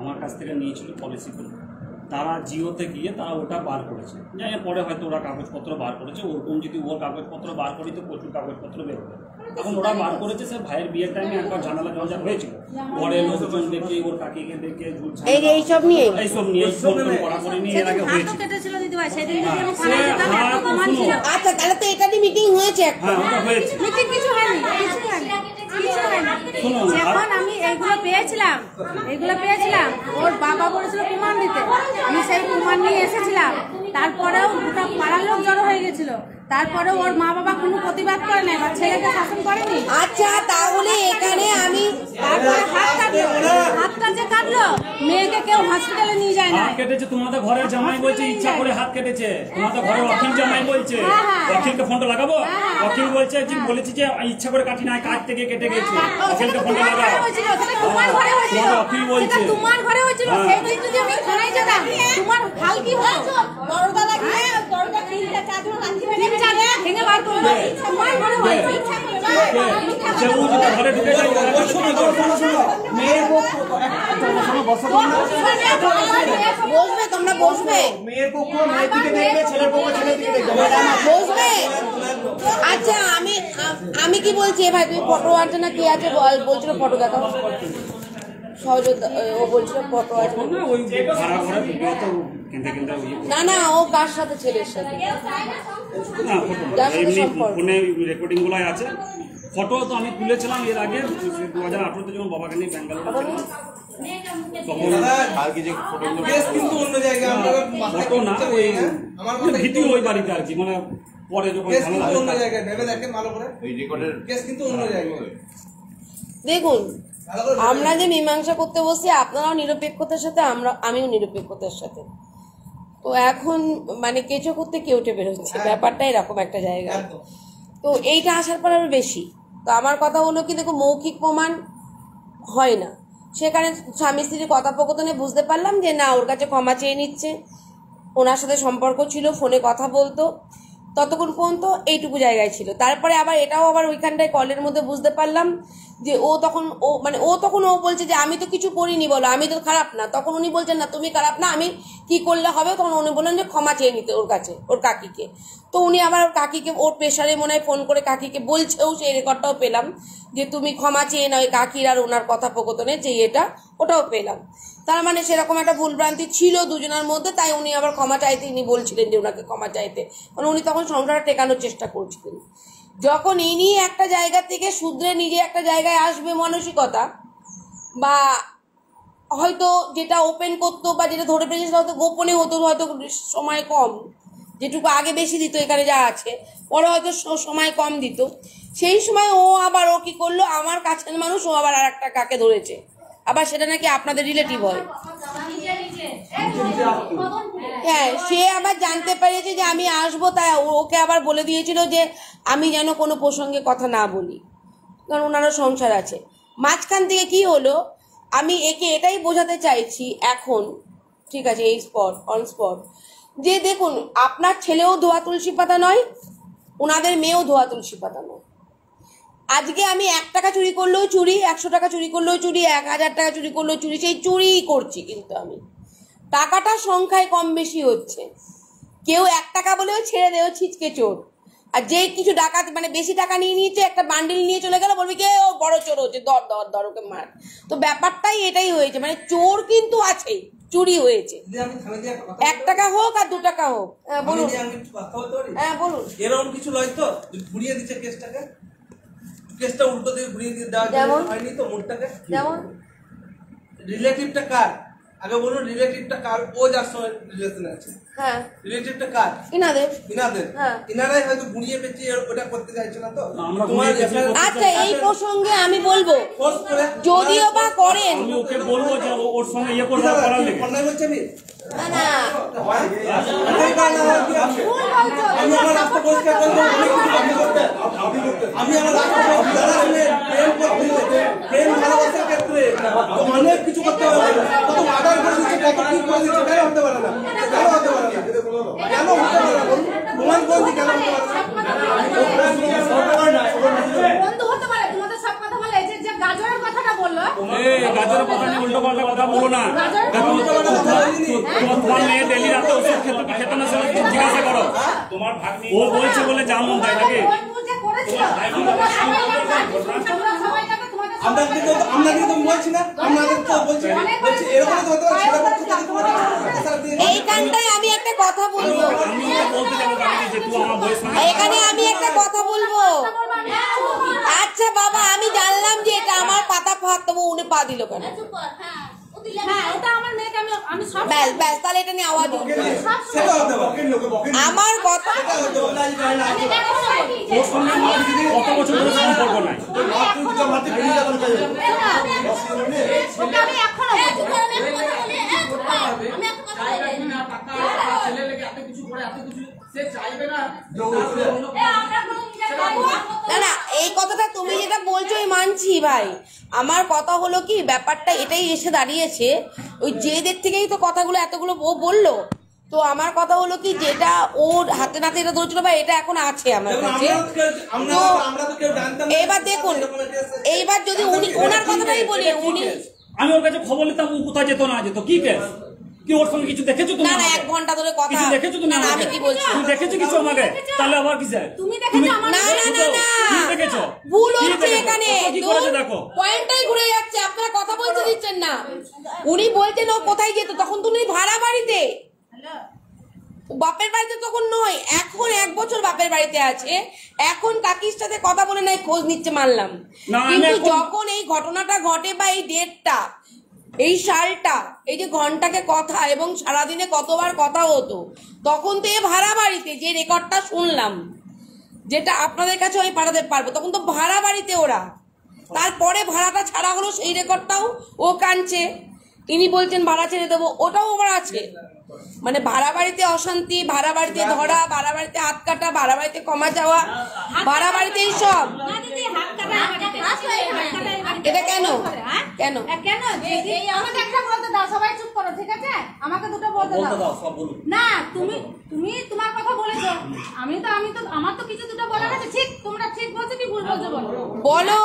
আমার কাছ থেকে নিয়েছিল পলিসি করে। তারা জিওতে গিয়ে তারা ওটা বার করেছে, জানি পরে হয়তো ওরা কাগজপত্র বার করেছে, ওরকম যদি ওর কাগজপত্র বার করি তো প্রচুর কাগজপত্র বেরোবে। এখন ওরা বার করেছে, সে ভাইয়ের বিয়ের টাইমে একবার ঝামেলা ঝঞ্ঝাট হয়েছিল, ঘরের লোকজন দেখে ওর কাকিকে দেখে এইসব নিয়ে কড়াকড়ি নিয়ে এর আগে হয়েছে।
আচ্ছা তাহলে তো এটা নিয়ে মিটিং হয়েছে,
হ্যাঁ ওটা হয়েছে।
যখন আমি এইগুলো পেয়েছিলাম ওর বাবা বলেছিল প্রমাণ দিতে, আমি সেই প্রমাণ নিয়ে এসেছিলাম। তারপরেও গোটা পাড়ার লোক জড়ো হয়ে গেছিল, তারপরেও ওর মা বাবা কোনো প্রতিবাদ করে নাই বা ছেলেকে শাসন করেনি।
আচ্ছা তাহলে এখানে আমি
তারপরে হাতটা যে কাটলো, মেয়েকে কেউ হসপিটালে নিয়ে যায় না।
হাত কেটেছে তোমাদের ঘরের জামাই বলছে ইচ্ছা করে হাত কেটেছে, তোমাদের ঘরের অখিল জামাই বলছে। অখিলকে ফোনটা লাগাবো? অখিল বলছে যে বলেছি যে ইচ্ছা করে কাটি না, কাটতে গিয়ে কেটে গেছে। অখিলকে ফোনটা লাগাও।
তোমার ঘরে হয়েছিল,
অখিল বলছে
তোমার ঘরে হয়েছিল। সেই দিন যদি আমি থানায় যেতাম, তোমার হাল কি হতো? দরজা লাগিয়ে দরজা কিনতে চাদর লাঠি ভেঙে বার করবে। তোমার ঘরে হয়েছে,
ঘরে ঢুকে যায়।
বসবে, তোমরা বসবে,
মেয়ের পক্ষ মেয়ের দিকে দেখবে, ছেলের পক্ষ ছেলের দিকে দেখবে,
বসবে। আচ্ছা আমি কি বলছি, ভাই তুমি ফটো আনছে না, কি আছে বলছিল ফটো দেখাও। সহযোগ ও বলছিল ফটো আছে না, না ও কার সাথে, ছেলের সাথে
ফোনে রেকর্ডিং গুলাই আছে। ফটো তো আমি তুলেছিলাম এর আগে 2018-তে যখন বাবাকে নিয়ে ব্যাঙ্গালোরে তখন
আর কি যে ফটো
কিন্তু অন্য জায়গায় আমরা
ফটো না, ওই ভিডিও ওই বাড়িতে আর কি, মানে পরে যখন
অন্য জায়গায় ভেবে দেখেন ভালো করে,
ওই রেকর্ডের
কেস কিন্তু অন্য জায়গায়।
দেখুন আমরা যে মীমাংসা করতে বসছি, আপনারাও নিরপেক্ষতার সাথে, আমিও নিরপেক্ষতার সাথে। তো এখন মানে কেঁচো করতে কেউটে বেরোচ্ছে, ব্যাপারটা এরকম একটা জায়গা। তো এইটা আসার পর আরো বেশি। তো আমার কথা হলো কি, দেখো মৌখিক প্রমাণ হয় না, সেখানে স্বামী স্ত্রীর কথোপকথনে বুঝতে পারলাম যে না, ওর কাছে ক্ষমা চেয়ে নিচ্ছে, ওনার সাথে সম্পর্ক ছিল, ফোনে কথা বলতো, ততক্ষণ পর্যন্ত এইটুকু জায়গায় ছিল। তারপরে আবার এটাও আবার ওইখানটায় কলের মধ্যে বুঝতে পারলাম যে ও তখন ও বলছে যে আমি তো কিছু করিনি, বলো আমি তো খারাপ না। তখন উনি বলছেন না তুমি খারাপ না, আমি কি করলে হবে? তখন উনি বললেন যে ক্ষমা চেয়ে নিতে ওর কাছে, ওর কাকিকে। তো উনি আবার ওর কাকিকে, ওর প্রেশারে মনে হয় ফোন করে কাকিকে বলছেও, সেই রেকর্ডটাও পেলাম যে তুমি ক্ষমা চেয়ে নাও, কাকির আর ওনার কথোপকথনে যে এটা, ওটাও পেলাম। তার মানে সেরকম একটা ভুলভ্রান্তি ছিল দুজনের মধ্যে, তাই উনি আবার ক্ষমা চাইতে, ইনি বলছিলেন যে ওনাকে ক্ষমা চাইতে, কারণ উনি তখন সংসারটা টেকানোর চেষ্টা করছিলেন। যখন ইনি একটা জায়গা থেকে শুধরে নিজে একটা জায়গায় আসবে মানসিকতা, বা হয়তো যেটা ওপেন করতো বা যেটা ধরে পেয়েছিল হয়তো গোপনে হতো, হয়তো সময় কম, যেটুকু আগে বেশি দিত এখানে যা আছে, পরে হয়তো সময় কম দিত। সেই সময় ও কি করলো, আমার কাছের মানুষ, ও আবার আর একটা কাকে ধরেছে, আবার সেটা নাকি আপনাদের রিলেটিভ হয়। হ্যাঁ, সে আবার জানতে পেরেছে যে আমি আসবো, তাই ওকে আবার বলে দিয়েছিল যে আমি যেন কোনো প্রসঙ্গে কথা না বলি, কারণ ওনারও সংসার আছে। মাঝখান থেকে কি হলো, আমি একে এটাই বোঝাতে চাইছি এখন, ঠিক আছে, এই স্পট অন স্পট, যে দেখুন আপনার ছেলেও ধোয়া তুলসী পাতা নয়, ওনাদের মেয়েও ধোয়া তুলসী পাতা নয়। আজকে আমি 1 টাকা চুরি করলেও চুরি, 100 টাকা চুরি করলেও চুরি, 1000 টাকা চুরি করলেও চুরি, সেই চুরিই করছি। কিন্তু আমি টাকাটা সংখ্যায় কম বেশি হচ্ছে, কেউ 1 টাকা বলেও ছেড়ে দেও ছিচকে চোর, আর যে কিছু ডাকাত মানে বেশি টাকা নিয়ে নিয়েছে, একটা বান্ডিল নিয়ে চলে গেল, বলবি কে ও বড় চোর হচ্ছে, দর ওকে মার। তো ব্যাপারটাই এটাই হয়েছে, মানে চোর কিন্তু আছেই, চুরি হয়েছে, 1 টাকা হোক আর 2 টাকা হোক। বলুন, হ্যাঁ বলুন।
এরকম কিছু নয় তো, ঘুরিয়ে দিচ্ছে কেসটা উল্টো দিয়ে ঘুরিয়ে দিয়ে দেওয়া হয়নি তো মোড়টাকে। যেমন রিলেটিভটা কার, আগে বলুন রিলেটিভটা কার, ও যার সঙ্গে রিলেশন আছে, হ্যাঁ রিলেটিভটা কার, ইনাদের। হ্যাঁ, ইনারাই হয়তো ঘুরিয়ে পেঁচিয়ে ওটা করতে চাইছে না তো।
আচ্ছা, এই প্রসঙ্গে আমি বলবো, যদিও বা করেন,
আমি ওকে বলবো যে ওর সঙ্গে ইয়ে করবো, করার লেগে
অন্যায় বলছে আমি
না
আমি আমার রাস্তা পরিষ্কার করবো, আমি আমার রাস্তা প্রেম ভালোবাসার ক্ষেত্রে অনেক কিছু করতে পারবে না, কত মার্ডার করে দিচ্ছে, কত কি করে দিচ্ছে, কেন হতে পারে না, কেন হতে পারে না, কেন হতে পারে না, প্রমাণ করে দিই কেন হতে পারে না।
বন্ধু হতে পারে, তোমাদের সব কথা বলে, যে গাজরের কথাটা বললো,
গাজরের কথা নিয়ে উল্টো উল্টাপাল্টা কথা বলো না। দেখো তোমার মেয়ে ডেলি রাতে ওষুধ খেতে না জিজ্ঞাসা করো। তোমার ভাগ্নি ও বলছে বলে যা মন তাই নাকি?
আমরা কিন্তু বলছি না, আপনাদের তো বলছি এরকম
এইখানটায় আমি একটা কথা বলবো, এখানে আমি একটা কথা বলবো। আচ্ছা বাবা, আমি জানলাম যে এটা আমার পাতা ফাত, তবু উনি পা দিল কেন? ব্যাস, তাহলে এটা নিয়ে আওয়াজ আমার কথা।
কত বছর ধরে সম্পর্ক নাই?
না না, এই কথাটা তুমি যেটা বলছো মানছি ভাই। আমার কথা হলো কি, ব্যাপারটা এটাই এসে দাঁড়িয়েছে, ওই জেদের থেকেই তো কথাগুলো এতগুলো ও বললো। তো আমার কথা হলো কি, যেটা ওর হাতে নাতে এটা ধরছিল ভাই, এটা এখন আছে আমার কাছে। এবার দেখুন, এইবার যদি উনি ওনার কথাটাই বলি, উনি
আমি ওর কাছে খবর নিতাম, ও কোথায় যেত না যেত, কি কেস কি ওর সঙ্গে কিছু দেখেছো তুমি?
না না, 1 ঘন্টা ধরে কথা
দেখেছো তুমি?
আমি কি বলছি,
তুমি দেখেছো কিছু আমাকে? তাহলে আবার কি স্যার
তুমি দেখেছো?
না না না না,
কি দেখেছো?
ভুল হচ্ছে এখানে,
কি করেছো দেখো,
পয়েন্টটাই ঘুরে যাচ্ছে, আপনারা কথা বলতে দিচ্ছেন না। উনি বলতেন ও কোথায় যেত, তখন তুমি ভাড়া বাড়িতে, বাপের বাড়িতে তখন নয়। এখন 1 বছর বাপের বাড়িতে আছে, এখন কাকির সাথে কথা বলে নাই, খোঁজ নিচ্ছে মানলাম। কিন্তু যখন এই ঘটনাটা ঘটে বা এই ডেটটা, এই সালটা, এই যে ঘন্টাকে কথা এবং সারাদিনে কতবার কথা হতো, তখন তো এ ভাড়া বাড়িতে, যে রেকর্ডটা শুনলাম, যেটা আপনাদের কাছে আমি পাঠাতে পারবো, তখন তো ভাড়া বাড়িতে ওরা। তারপরে ভাড়াটা ছাড়া হলো, সেই রেকর্ডটাও ও কাঁদছে, ইনি বলছেন ভাড়া ছেড়ে দেবো, ওটাও আমার আছে। মানে ভাড়া বাড়িতে অশান্তি, ভাড়া বাড়িতে ধরা, ভাড়া বাড়িতে হাত কাটা, ভাড়া বাড়িতে ক্ষমা চাওয়া, ভাড়া বাড়িতে এইসব। এটা কেন কেন
আমাকে একটা বলতে দাও, সবাই চুপ করো, ঠিক আছে? আমাকে দুটো বলতে দাও। না, তুমি তোমার কথা বলেছো, আমি তো আমার তো কিছু দুটো বলার আছে। ঠিক, তোমরা ঠিক বলছো কি ভুল বলছো বলো,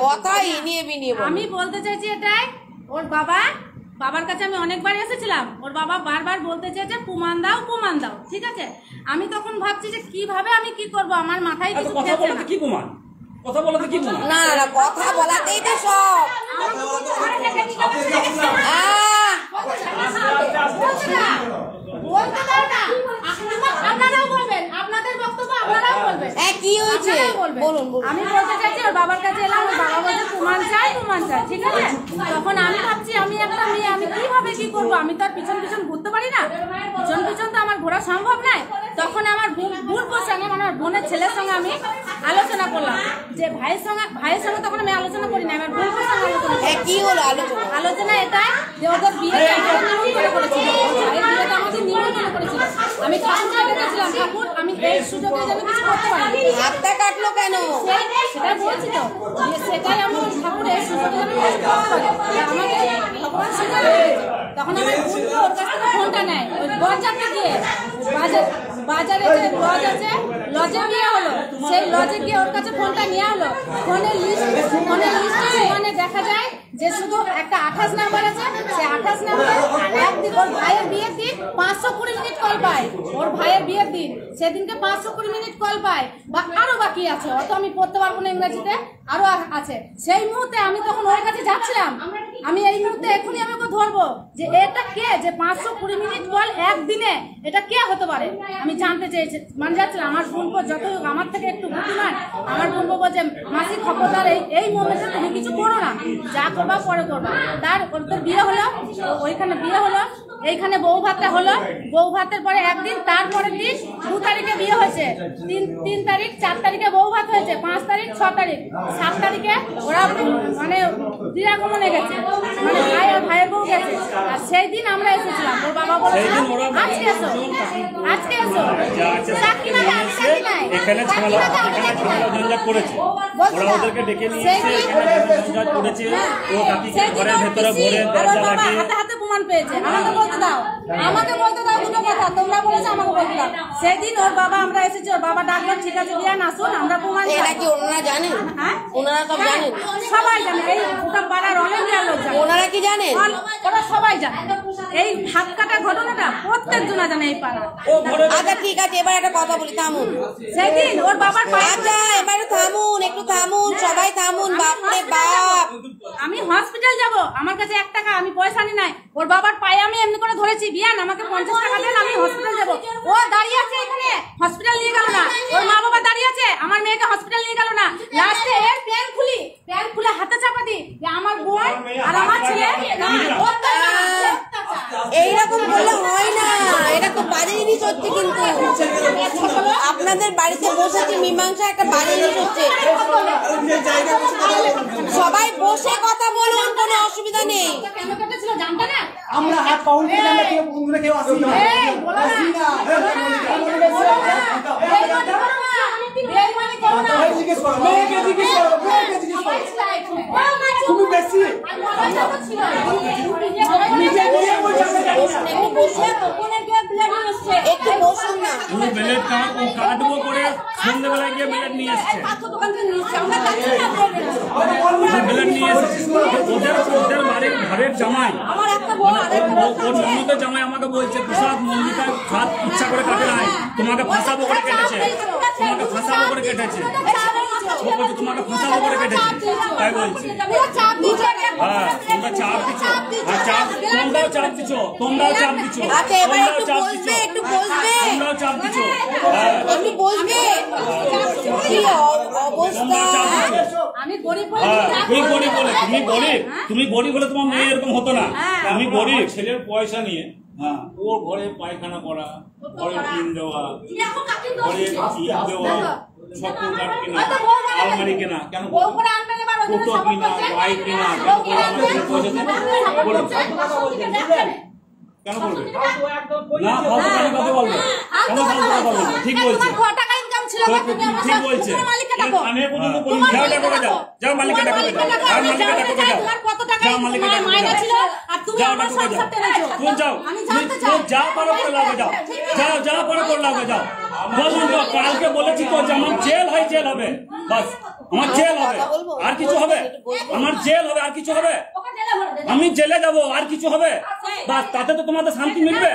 কথা এনিয়ে বিনিয়ে বলো।
আমি বলতে চাইছি এটাই, ওর বাবার কাছে আমি অনেকবার এসেছিলাম, ওর বাবা বারবার বলতে চেয়েছে প্রমাণ দাও, ঠিক আছে? আমি তখন ভাবছি যে কিভাবে আমি কি করব, আমার মাথায় কিছু
কথা বলতে কি প্রমাণ, কথা বলাতে কি প্রমাণ?
না না, কথা বলাতেই তো সব।
বলতে দাও না, আপনারাও বলবেন, আপনাদের বক্তব্য আপনারাও বলবেন।
কি হয়েছে বলুন।
আমি বলতে চাইছি, ওর বাবার কাছে এলাম, ওর বাবা বলছে প্রমাণ চাই, ঠিক আছে? তখন আমি ভাবছি, আমি একটা মেয়ে, আমি কিভাবে কি করবো, আমি তো আর পিছন ঘুরতে পারি না, পিছন তো আমার ঘোরা সম্ভব নয়। তখন আমার বোনের সঙ্গে, মানে আমার বোনের ছেলের সঙ্গে আমি আলোচনা করলাম, যে ভাইয়ের সঙ্গে তখন আমি আলোচনা করি না, আমার বোনের সঙ্গে আলোচনা।
কি হলো
আলোচনা? এটাই যে ওদের বিয়েটা নিমন্ত্রণ করেছিল, বিয়েটা আমাদের নিমন্ত্রণ করেছিল, আমি ঠাকুরকে ডেকেছিলাম, ঠাকুর আমি এই সুযোগে যেন কিছু করতে পারি।
হাতটা কাটলো কেন?
সেটাই বলছি তো, সেটাই আমি ঠাকুর এই সুযোগে যেন কিছু করতে পারি, আমাকে ভগবান সুযোগ দিয়েছে। তখন আমার বোন ওর কাছ থেকে ফোনটা নেয়, ওই বরযাত্রী গিয়ে বাজারে যে লজ আছে, লজে বিয়ে হলো, সেই লজে গিয়ে ওর কাছে ফোনটা নেওয়া হলো। ফোনের লিস্টে মানে দেখা যায় যে শুধু একটা 28 নাম্বার আছে, সেই 28 নাম্বার একদিন ওর ভাইয়ের বিয়ের দিন 520 মিনিট কল পায়, ওর ভাইয়ের বিয়ের দিন সেদিনকে 520 মিনিট কল পায়, বা আরো বাকি আছে, অত আমি পড়তে পারবো না ইংরেজিতে, আরো আছে। সেই মুহূর্তে আমি তখন ওর কাছে যাচ্ছিলাম, আমি এই মুহূর্তে এখনই আমাকে ধরবো যে এটা কে, যে 520 মিনিট কল একদিনে, এটা কে হতে পারে? আমি জানতে চেয়েছি, মানে যাচ্ছিলাম। আমার বোনকে যত আমার থেকে একটু বুদ্ধিমান, আমার বোনকে বলছে মাসি খবরদার এই মোমেন্টে তুমি কিছু করো না, যা করবা পরে করবা। তার ওদের বিয়ে হলো, ওইখানে বিয়ে হলো, এইখানে বউ ভাতটা হলো, বউ ভাতের পরে একদিন, তারপরের দিন 2 তারিখে বিয়ে হয়েছে, 3 তারিখ 4 তারিখে বউ ভাত হয়েছে, 5 তারিখ 6 তারিখ 7 তারিখে ওরা মানে দিরাগমনে গেছে, মানে ভাই আর ভাইয়ের বউ গেছে। আর সেই দিন আমরা এসেছিলাম, ওর বাবা বলেছিল আজকে এসো, সাক্ষী মানে আমি সাক্ষী নাই,
এখানে ঝামেলা করেছে, ওরা ওদেরকে ডেকে নিয়ে এসে এখানে ঝামেলা করেছে, ও কাকিকে ঘরের ভেতরে ভরে দরজা লাগিয়ে
প্রমাণ পেয়েছে, আমাকে বলতে দাও দুটো কথা। তোমরা বলেছো আমাকে বলতে দাও। সেদিন ওর বাবা, আমরা এসেছি, ওর বাবা ডাকলো, ঠিক আছে বিয়ান আসুন, আমরা প্রমাণ।
এটা কি ওনারা জানেন?
হ্যাঁ,
ওনারা সব জানেন,
সবাই জানে, এই গোটা পাড়ার অনেক লোক জানে।
ওনারা কি জানেন?
ওরা সবাই জানে। এই হাত কাটা ঘটনাটা প্রত্যেকজনা জানে এই পাড়া।
আচ্ছা ঠিক আছে, এবার একটা কথা বলি, থামুন।
সেদিন ওর বাবার
আচ্ছা এবার একটু থামুন, সবাই থামুন। বাপরে বাপ,
আমি হসপিটাল যাব, আমার কাছে 1 টাকা, আমি পয়সা নি নাই। ওর বাবার পায়ে আমি এমনি করে ধরেছি, বিয়ান আমাকে 50 টাকা দেন, আমি হসপিটাল যাব। ও দাঁড়িয়ে আছে এখানে, হসপিটাল নিয়ে গেল না। ওর মা বাবা দাঁড়িয়ে আছে, আমার মেয়েকে হসপিটাল নিয়ে গেল না। লাস্টে এর প্যান্ট খুলে হাতে চাপা দি যে আমার বোন আর আমার ছেলে
এইরকম বললে হয় না, এটা তো বাজে জিনিস হচ্ছে। কিন্তু আপনাদের বাড়িতে বসেছি মীমাংসা, একটা বাজে জিনিস হচ্ছে। সবাই বসে কথা বলুন, কোনো অসুবিধা নেই।
আমরা হাত পাউন্ড থেকে আমরা কেউ বন্ধুরা কেউ আসি না। জিজ্ঞেস করো, মেয়েকে জিজ্ঞেস করো। তুমি বেশি
একটু বসুন না।
ব্লেড কাটবো করে সন্ধ্যেবেলায় গিয়ে ব্লেড নিয়ে এসছে, ব্লেড নিয়ে এসেছে। ওদের বাড়ির ঘরের জামাই, ওর ননদের জামাই আমাকে বলছে, প্রসাদ মন্দিরটা হাত ইচ্ছা করে কাটে নাই, তোমাকে ফাঁসাবো করে কেটেছে, তোমাকে ফাঁসাবো করে কেটেছে, তোমাকে ফাঁসাবো করে কেটেছে, তাই বলছে। হ্যাঁ, তোমরা চাপ দিচ্ছ, তোমরাও চাপ দিচ্ছ, তোমরাও চাপ দিচ্ছ,
আচ্ছা এবার একটু বসবে,
তোমরাও চাপ দিচ্ছ,
একটু বসবে। কি অবস্থা!
আমি গরিব
বলে তুমি গরিব হলে তোমার মেয়ে এরকম হতো না। আমি গরিব,
ছেলের পয়সা নিয়ে ওর ঘরে পায়খানা করা, ঘরে টিন দেওয়া, ঘরে ইট দেওয়া, ছপ্পর কাঠ কেনা, আলমারি কেনা, কেন টোটো কিনা, বাইক কিনা, কেন করে আমাদের পয়সা কেন করবে
না? ফালতু কথা বলবে, কেন ফালতু কথা বলবে? ঠিক বলছে, ঠিক বলছে। আমি পর্যন্ত বলি, যাও ডাকো যাও, যাও মালিককে ডাকো যাও, যাও মালিককে ডাকো যাও, যাও মালিককে ডাকো যাও, যাও ডাকো যাও, তুমি যাও, তুমি যা পারো করে লাগো, যাও যাও যা পারো করে লাগো, যাও। বলুন তো, কালকে বলেছি তো যে আমার জেল হয়, জেল হবে, বাস আমার জেল হবে, আর কিছু হবে? আমার জেল হবে, আর কিছু হবে? আমি জেলে যাব, আর কিছু হবে? বাস, তাতে তো তোমাদের শান্তি মিলবে।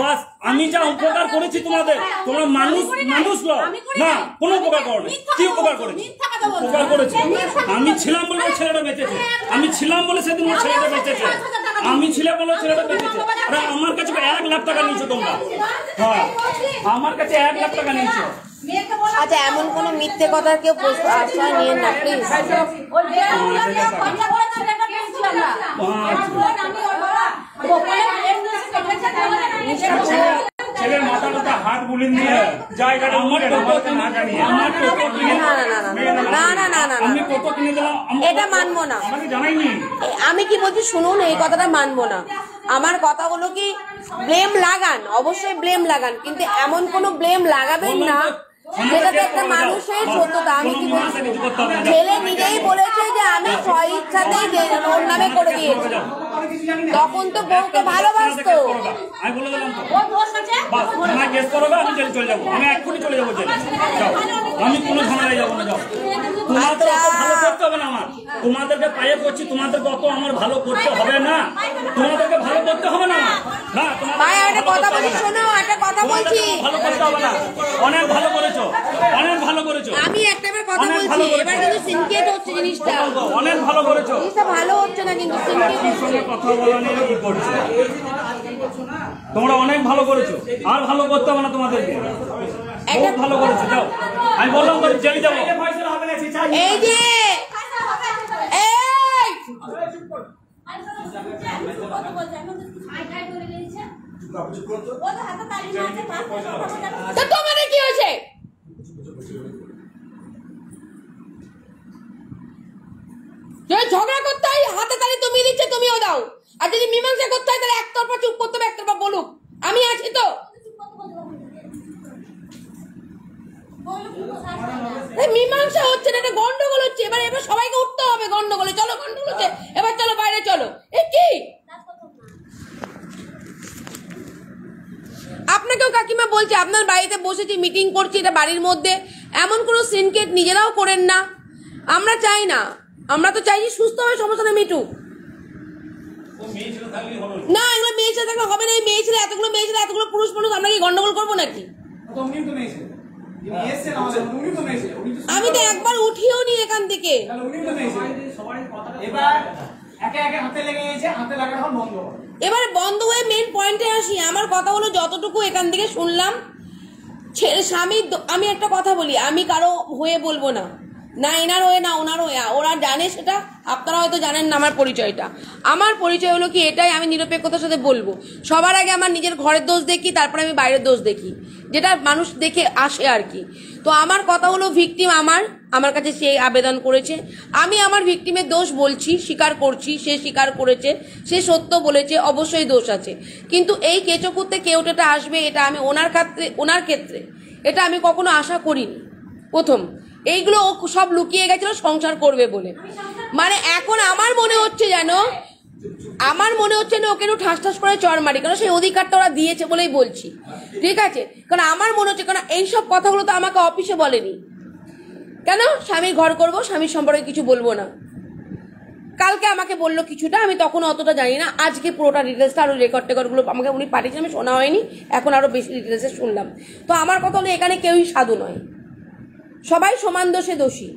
বাস, আমি যা উপকার করেছি তোমাদের, তোমরা মানুষ লও না, কোনো উপকার করো না। কি উপকার করেছি? উপকার করেছি আমি ছিলাম বলে ছেলেটা বেঁচেছে, আমি ছিলাম বলে সেদিন ওর ছেলেটা বেঁচেছে, আমি ছিলাম বলে ছেলেটা বেঁচেছে। আরে আমার কাছে 1 লাখ টাকা নিয়েছো তোমরা, হ্যাঁ আমার কাছে 1 লাখ টাকা নিয়েছো।
আচ্ছা এমন কোন মিথ্যে কথা কেউ আশ্রয় নিয়ে না প্লিজ।
ছেলের মাথা হাত বুলিয়ে দিয়ে জায়গাটা আমার টোটো না জানিয়ে, আমার টোটো কিনে আমি টোটো কিনে দিলাম,
এটা মানবো না,
আমাকে জানাইনি।
আমি কি বলছি শুনুন, এই কথাটা মানবো না। আমার কথা হলো কি, ব্লেম লাগান, অবশ্যই ব্লেম লাগান, কিন্তু এমন কোন ব্লেম লাগাবেন না যেটাতে একটা মানুষের সত্যতা। আমি কি বলছি, ছেলে নিজেই বলেছে যে আমি স্বইচ্ছাতেই ওর নামে করে দিয়েছি, তখন তো বউকে ভালোবাসতো।
আমি বলে দিলাম তো, বাস আমার কেস করবে, আমি জেলে চলে যাবো, আমি এক্ষুনি চলে যাবো জেলে, যাও, আমি কোনো ঝামেলায় যাবো না, যাও। তোমাদের অত ভালো করতে হবে না আমার, তোমাদেরকে পায়ে করছি, তোমাদেরকে অত আমার ভালো করতে হবে না, তোমাদেরকে ভালো করতে হবে না, না
ভাই একটা কথা বলছি, শোনো একটা কথা বলছি,
ভালো করতে হবে না, অনেক ভালো করেছো, অনেক ভালো করেছো।
আমি একটা কথা বলছি, এবার কিন্তু সিনকেট হচ্ছে জিনিসটা,
অনেক ভালো করেছো,
জিনিসটা ভালো হচ্ছে না, কিন্তু সিনকেট
সঙ্গে কথা বলা নিয়ে কি করছো? তোমরা অনেক ভালো করেছো, আর ভালো করতে হবে না তোমাদেরকে, খুব ভালো করেছো, যাও। আমি বললাম তো জেলে যাবো।
এই যে তোমাদের কি হয়েছে? ঝগড়া করতে হয়, হাতে তালি তুমি দিচ্ছে, তুমিও দাও, আর যদি মীমাংসা করতে হয় তাহলে একতরফা চুপ করতে হবে, একতরফা বলুক আমি আছি তো। মীমাংসা হচ্ছে না, এটা গন্ডগোল হচ্ছে, এবার সবাইকে উঠতে হবে গন্ডগোলে, চলো গন্ডগোল হচ্ছে, এবার চলো বাইরে চলো। এ কি আপনাকেও কাকিমা বলছে, আপনার বাড়িতে বসেছি, মিটিং করছি, এটা বাড়ির মধ্যে, এমন কোনো সিনকেট নিজেরাও করেন না। আমরা চাই না, আমরা তো চাইছি সুস্থ হয়ে সমস্যাটা মিটুক। না, এগুলো মেয়ে ছেলে থাকলে হবে না। এই মেয়ে ছেলে, এতগুলো মেয়ে ছেলে, এতগুলো পুরুষ মানুষ, আমরা কি গন্ডগোল করবো নাকি? আমি তো একবার উঠিও নি এখান থেকে। এবার বন্ধ হয়ে মেন পয়েন্টে আসি। আমার কথা হলো, যতটুকু এখান থেকে শুনলাম, স্বামী, আমি একটা কথা বলি, আমি কারো হয়ে বলবো না, না এনার হয়ে না ওনার হয়ে, ওরা জানে সেটা, আপনারা হয়তো জানেন না আমার পরিচয়টা। আমার পরিচয় হলো কি এটাই, আমি নিরপেক্ষতার সাথে বলবো। সবার আগে আমার নিজের ঘরের দোষ দেখি, তারপরে আমি বাইরের দোষ দেখি, যেটা মানুষ দেখে আসে আর কি। তো আমার কথা হলো, ভিকটিম আমার কাছে সে আবেদন করেছে, আমি আমার ভিকটিমের দোষ বলছি, স্বীকার করছি, সে স্বীকার করেছে, সে সত্য বলেছে, অবশ্যই দোষ আছে। কিন্তু এই কেচকুতে কেউটেটা আসবে, এটা আমি ওনার ক্ষেত্রে এটা আমি কখনো আশা করিনি। প্রথম এইগুলো ও সব লুকিয়ে গেছিল সংসার করবে বলে। মানে এখন আমার মনে হচ্ছে যেন ওকে একটু ঠাস ঠাস করে চড় মারি, কারণ সেই অধিকারটা ওরা দিয়েছে বলেই বলছি, ঠিক আছে? কারণ আমার মনে হচ্ছে, কারণ এইসব কথাগুলো তো আমাকে অফিসে বলেনি। কেন? স্বামীর ঘর করবো, স্বামীর সম্পর্কে কিছু বলবো না। কালকে আমাকে বললো কিছুটা, আমি তখন অতটা জানি না। আজকে পুরোটা ডিটেলসটা আরো রেকর্ডগুলো আমাকে উনি পাঠিয়েছেন, আমি শোনা হয়নি, এখন আরো বেশি ডিটেলসে শুনলাম। তো আমার কথা হলো, এখানে কেউই সাধু নয়, সবাই সমান দোষে দোষী,